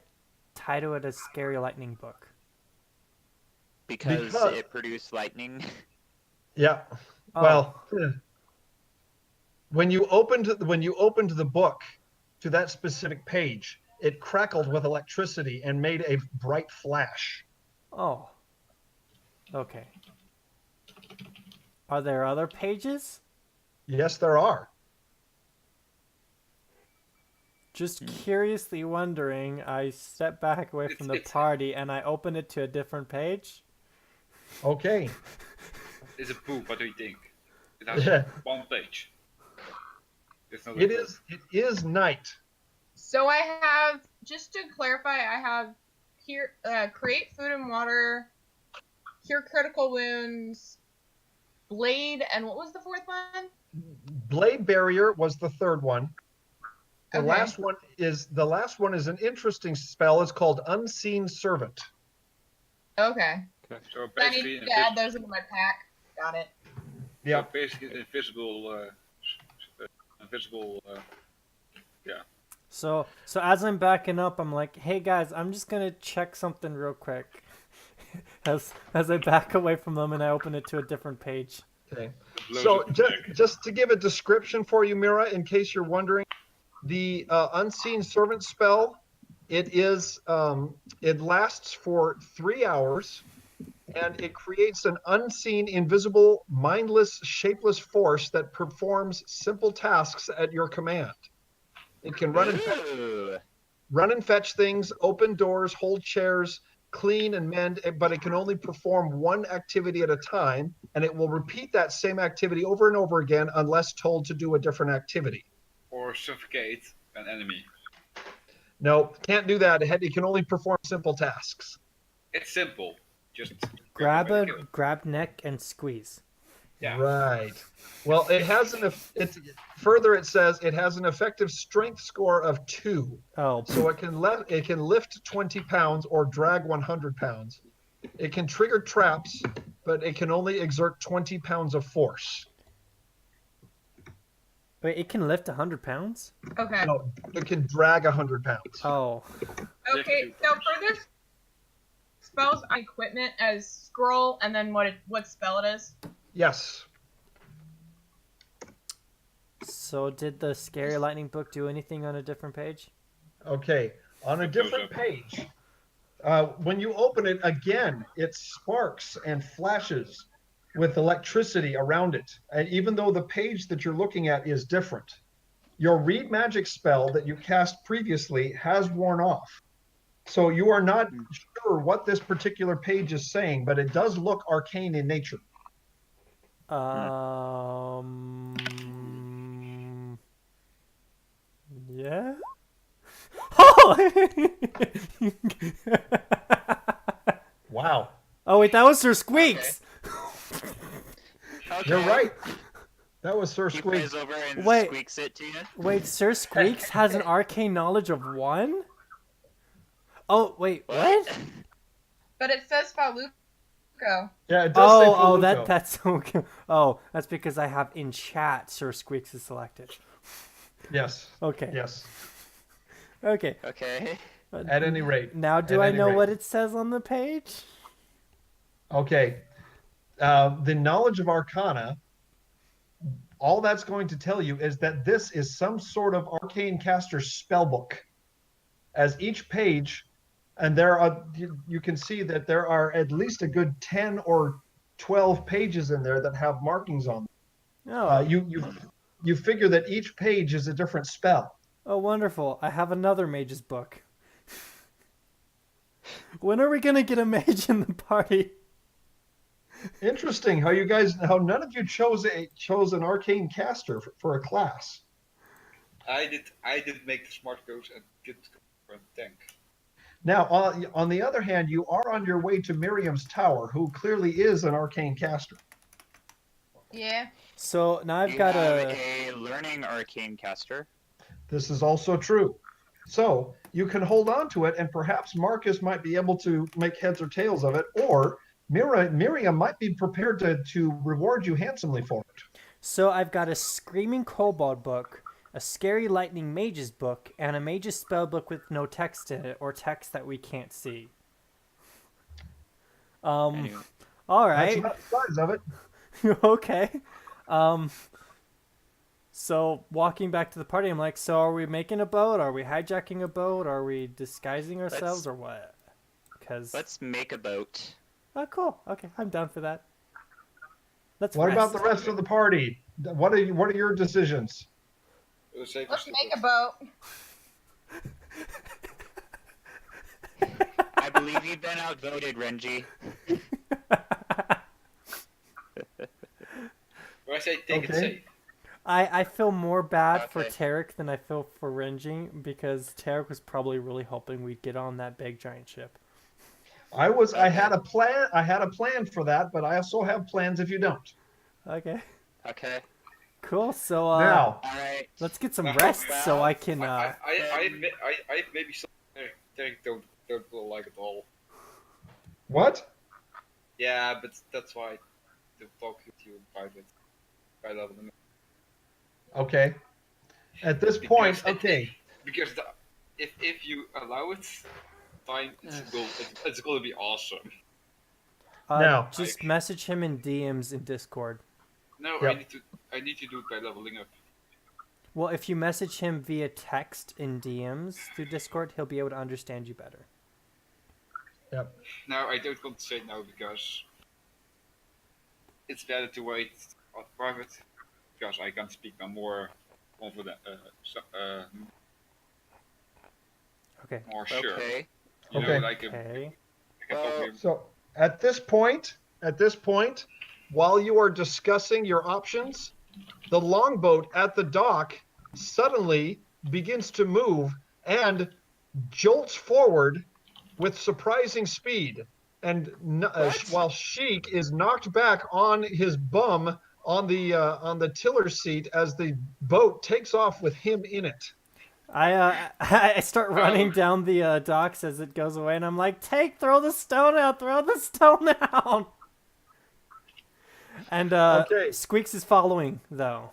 Speaker 3: title it a Scary Lightning book?
Speaker 2: Because it produced lightning.
Speaker 1: Yeah.
Speaker 3: Oh.
Speaker 1: Well, when you opened the book to that specific page, it crackled with electricity and made a bright flash.
Speaker 3: Oh. Okay. Are there other pages?
Speaker 1: Yes, there are.
Speaker 3: Just curiously wondering, I step back away from the party and I open it to a different page.
Speaker 1: Okay.
Speaker 4: It's a book. What do you think? It has 1 page.
Speaker 1: It is night.
Speaker 5: So I have, just to clarify, I have here create food and water, cure critical wounds, blade, and what was the 4th one?
Speaker 1: Blade barrier was the 3rd one. The
Speaker 5: Okay.
Speaker 1: last one is an interesting spell. It's called unseen servant.
Speaker 5: Okay.
Speaker 4: So
Speaker 5: I need
Speaker 4: basically,
Speaker 5: to add those into my pack. Got it.
Speaker 1: Yeah.
Speaker 4: So basically, invisible. Yeah.
Speaker 3: So as I'm backing up, I'm like, hey guys, I'm just gonna check something real quick. as I back away from them and I open it to a different page.
Speaker 1: Okay.
Speaker 4: Blows
Speaker 1: So
Speaker 4: up the
Speaker 1: just,
Speaker 4: neck.
Speaker 1: just to give a description for you, Mira, in case you're wondering, the unseen servant spell, it lasts for 3 hours, and it creates an unseen, invisible, mindless, shapeless force that performs simple tasks at your command. It can
Speaker 2: Ooh.
Speaker 1: run and fetch things, open doors, hold chairs, clean and mend, but it can only perform one activity at a time, and it will repeat that same activity over and over again unless told to do a different activity.
Speaker 4: Or suffocate an enemy.
Speaker 1: No, can't do that. It can only perform simple tasks.
Speaker 4: It's simple. Just
Speaker 3: Grab
Speaker 4: by the
Speaker 3: a
Speaker 4: kill.
Speaker 3: grab neck and squeeze.
Speaker 4: Yeah.
Speaker 1: Right. Well, it has further it says it has an effective strength score of 2.
Speaker 3: Oh,
Speaker 1: So it can lift 20 pounds or drag 100 pounds. It can trigger traps, but it can only exert 20 pounds of force.
Speaker 3: wait, it can lift 100 pounds?
Speaker 5: Okay.
Speaker 1: No, it can drag 100 pounds.
Speaker 3: Oh,
Speaker 5: Okay, so for this spells equipment as scroll and then what spell it is.
Speaker 1: Yes.
Speaker 3: so did the Scary Lightning book do anything on a different page?
Speaker 1: Okay. On a different page, when you open it again, it sparks and flashes with electricity around it. And even though the page that you're looking at is different, your read magic spell that you cast previously has worn off. So you are not sure what this particular page is saying, but it does look arcane in nature.
Speaker 3: Yeah. Oh!
Speaker 1: Wow.
Speaker 3: Oh wait, that was Sir Squeaks.
Speaker 2: Okay.
Speaker 1: You're right. That was Sir
Speaker 2: He
Speaker 1: Squeak.
Speaker 2: plays over and
Speaker 3: Wait.
Speaker 2: squeaks it to you.
Speaker 3: Wait, Sir Squeaks has an arcane knowledge of 1? Oh wait, what?
Speaker 5: But it says Faluco.
Speaker 1: Yeah, it does say
Speaker 3: Oh,
Speaker 1: Feluco.
Speaker 3: that's okay. Oh, that's because I have in chat Sir Squeaks is selected.
Speaker 1: Yes.
Speaker 3: Okay.
Speaker 1: Yes.
Speaker 3: Okay.
Speaker 2: Okay.
Speaker 1: At any rate.
Speaker 3: Now, do
Speaker 1: At
Speaker 3: I
Speaker 1: any
Speaker 3: know
Speaker 1: rate.
Speaker 3: what it says on the page?
Speaker 1: Okay. The knowledge of Arcana, all that's going to tell you is that this is some sort of arcane caster spellbook. As each page, and you can see that there are at least a good 10 or 12 pages in there that have markings on them.
Speaker 3: Oh,
Speaker 1: You figure that each page is a different spell.
Speaker 3: oh, wonderful! I have another mage's book. When are we gonna get a mage in the party?
Speaker 1: Interesting how none of you chose an arcane caster for a class.
Speaker 4: I did make the smart goes and get for a tank.
Speaker 1: Now, on the other hand, you are on your way to Miriam's tower, who clearly is an arcane caster.
Speaker 5: Yeah.
Speaker 3: So now I've
Speaker 2: You
Speaker 3: got
Speaker 2: have
Speaker 3: a.
Speaker 2: a learning arcane caster.
Speaker 1: This is also true. So you can hold on to it, and perhaps Marcus might be able to make heads or tails of it, or Miriam might be prepared to reward you handsomely for it.
Speaker 3: So I've got a Screaming Kobold book, a Scary Lightning Mage's book, and a Mage's spell book with no text in it, or text that we can't see.
Speaker 2: Anyway.
Speaker 3: All
Speaker 1: That's
Speaker 3: right.
Speaker 1: about the size of it.
Speaker 3: Okay. So walking back to the party, I'm like, so are we making a boat? Are we hijacking a boat? Are we disguising ourselves, or what? Because
Speaker 2: Let's make a boat.
Speaker 3: oh, cool. Okay, I'm down for that. Let's
Speaker 1: What
Speaker 3: rest.
Speaker 1: about the rest of the party? What are your decisions?
Speaker 4: Let's make
Speaker 5: a boat.
Speaker 2: I believe you've been outvoted, Renji.
Speaker 4: When I say take it
Speaker 1: Okay.
Speaker 4: safe.
Speaker 3: I feel more bad for
Speaker 2: Okay.
Speaker 3: Tarek than I feel for Renji because Tarek was probably really hoping we'd get on that big giant ship.
Speaker 1: I had a plan. I had a plan for that, but I also have plans if you don't.
Speaker 3: Okay.
Speaker 2: Okay.
Speaker 3: Cool. So
Speaker 1: Now,
Speaker 2: All right.
Speaker 3: let's get some
Speaker 4: Well,
Speaker 3: rest so I can
Speaker 4: I maybe something Derek don't like at all.
Speaker 1: what?
Speaker 4: Yeah, but that's why to talk with you in private. I love them.
Speaker 1: Okay. At this point,
Speaker 4: Because
Speaker 1: okay.
Speaker 4: Because if you allow it, fine, it's going to be awesome.
Speaker 1: Now.
Speaker 3: Just message him in DMs in Discord.
Speaker 4: No,
Speaker 1: Yep.
Speaker 4: I need to do it by leveling up.
Speaker 3: Well, if you message him via text in DMs through Discord, he'll be able to understand you better.
Speaker 1: Yep.
Speaker 4: No, I don't want to say no because it's better to wait on private because I can speak now more confident,
Speaker 3: Okay.
Speaker 4: more sure.
Speaker 2: Okay.
Speaker 4: You know,
Speaker 1: Okay.
Speaker 4: like I
Speaker 3: Okay.
Speaker 4: can talk to him.
Speaker 1: So at this point, while you are discussing your options, the longboat at the dock suddenly begins to move and jolts forward with surprising speed. And while Sheik is knocked back on his bum on the tiller seat as the boat takes off with him in it.
Speaker 3: I start running down the docks as it goes away, and I'm like, throw the stone out, throw the stone out. And
Speaker 1: Okay.
Speaker 3: Squeaks is following though.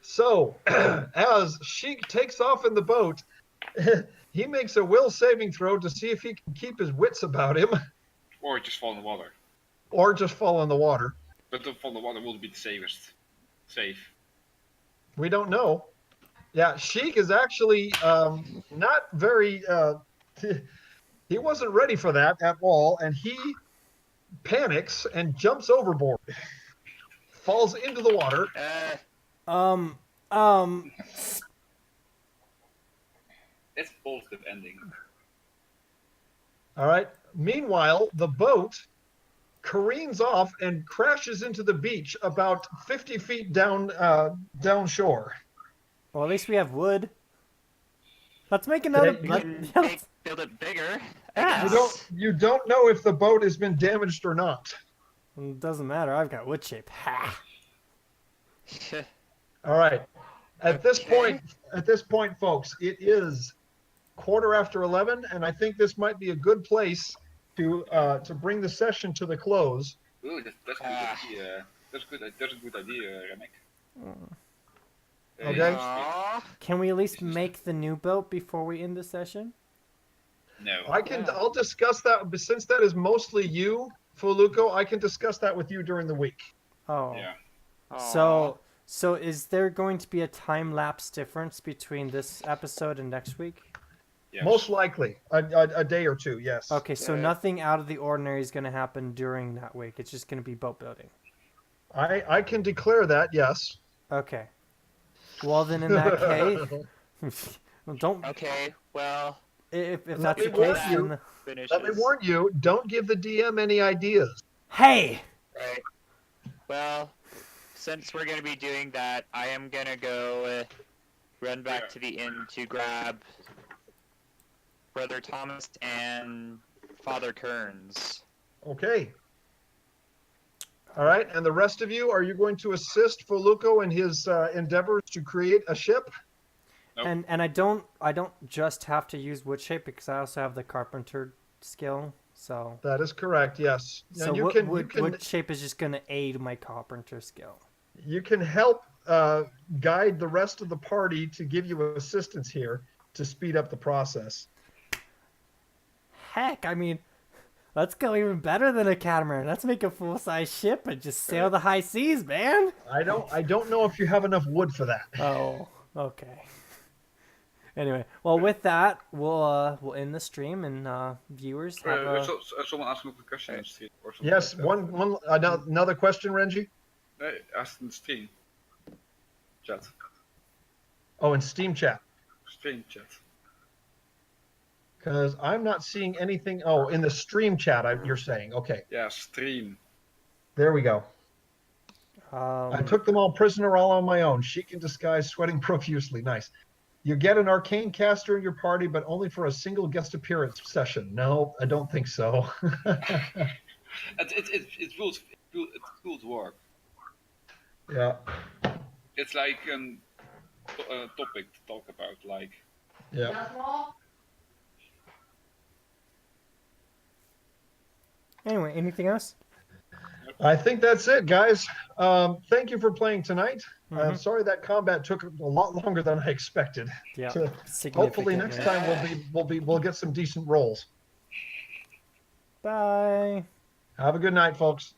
Speaker 1: So, as Sheik takes off in the boat, he makes a will saving throw to see if he can keep his wits about him
Speaker 4: Or just fall in the water.
Speaker 1: or just fall in the water.
Speaker 4: But the fall in the water will be the safest. Safe.
Speaker 1: We don't know. Yeah, Sheik is actually not very. He wasn't ready for that at all, and he panics and jumps overboard, falls into the water.
Speaker 4: It's a positive ending.
Speaker 1: All right. Meanwhile, the boat careens off and crashes into the beach about 50 feet down shore.
Speaker 3: Well, at least we have wood. Let's make another.
Speaker 2: Build it bigger.
Speaker 3: Yeah.
Speaker 1: You don't know if the boat has been damaged or not.
Speaker 3: It doesn't matter. I've got wood shape. Ha.
Speaker 1: All right. At this point, folks, it is 11:15, and I think this might be a good place to bring the session to the close.
Speaker 4: Ooh, that's a good idea. That's a good idea, Remick.
Speaker 1: Okay.
Speaker 2: Aww.
Speaker 3: Can we at least make the new boat before we end the session?
Speaker 4: No.
Speaker 1: I'll discuss that, but since that is mostly you, Fuluko, I can discuss that with you during the week.
Speaker 3: Oh.
Speaker 4: Yeah.
Speaker 3: So is there going to be a time lapse difference between this episode and next week?
Speaker 4: Yes.
Speaker 1: Most likely, a day or two, yes.
Speaker 3: Okay, so nothing out of the ordinary is going to happen during that week. It's just going to be boat building.
Speaker 1: I can declare that, yes.
Speaker 3: Okay. Well, then in that case, don't.
Speaker 2: Okay, well,
Speaker 3: If that's
Speaker 1: Let
Speaker 3: the
Speaker 1: me warn
Speaker 3: case,
Speaker 1: you.
Speaker 3: then
Speaker 2: finishes.
Speaker 1: Let me warn you, don't give the DM any ideas.
Speaker 3: hey.
Speaker 2: Right. Well, since we're going to be doing that, I am going to go run back to the inn to grab Brother Thomas and Father Kearns.
Speaker 1: Okay. All right, and the rest of you, are you going to assist Fuluko in his endeavors to create a ship?
Speaker 4: Nope.
Speaker 3: And I don't just have to use wood shape because I also have the carpenter skill. So
Speaker 1: That is correct, yes.
Speaker 3: so
Speaker 1: And
Speaker 3: wood shape is just going to aid my carpenter skill.
Speaker 1: you can help guide the rest of the party to give you assistance here to speed up the process.
Speaker 3: Heck, I mean, let's go even better than a catamaran. Let's make a full-size ship and just sail the high seas, man.
Speaker 1: I don't know if you have enough wood for that.
Speaker 3: Oh, okay. Anyway, well, with that, we'll end the stream, and viewers have a...
Speaker 4: Someone asked me a question in the stream. Or something
Speaker 1: Yes,
Speaker 4: like that.
Speaker 1: another question, Renji?
Speaker 4: No, asked in the stream. Chat.
Speaker 1: Oh, in Steam chat.
Speaker 4: Stream chat.
Speaker 1: Because I'm not seeing anything. Oh, in the stream chat, you're saying. Okay,
Speaker 4: Yeah, stream.
Speaker 1: there we go. I took them all prisoner all on my own. Sheik in disguise, sweating profusely. Nice. You get an arcane caster in your party, but only for a single guest appearance session. No, I don't think so.
Speaker 4: It will work.
Speaker 1: Yeah.
Speaker 4: It's like a topic to talk about, like.
Speaker 1: Yeah.
Speaker 3: Anyway, anything else?
Speaker 1: I think that's it, guys. Thank you for playing tonight. I'm
Speaker 3: Mhm.
Speaker 1: sorry that combat took a lot longer than I expected.
Speaker 3: Yeah.
Speaker 1: Hopefully next
Speaker 3: significantly.
Speaker 1: time we'll get some decent rolls.
Speaker 3: Bye.
Speaker 1: Have a good night, folks.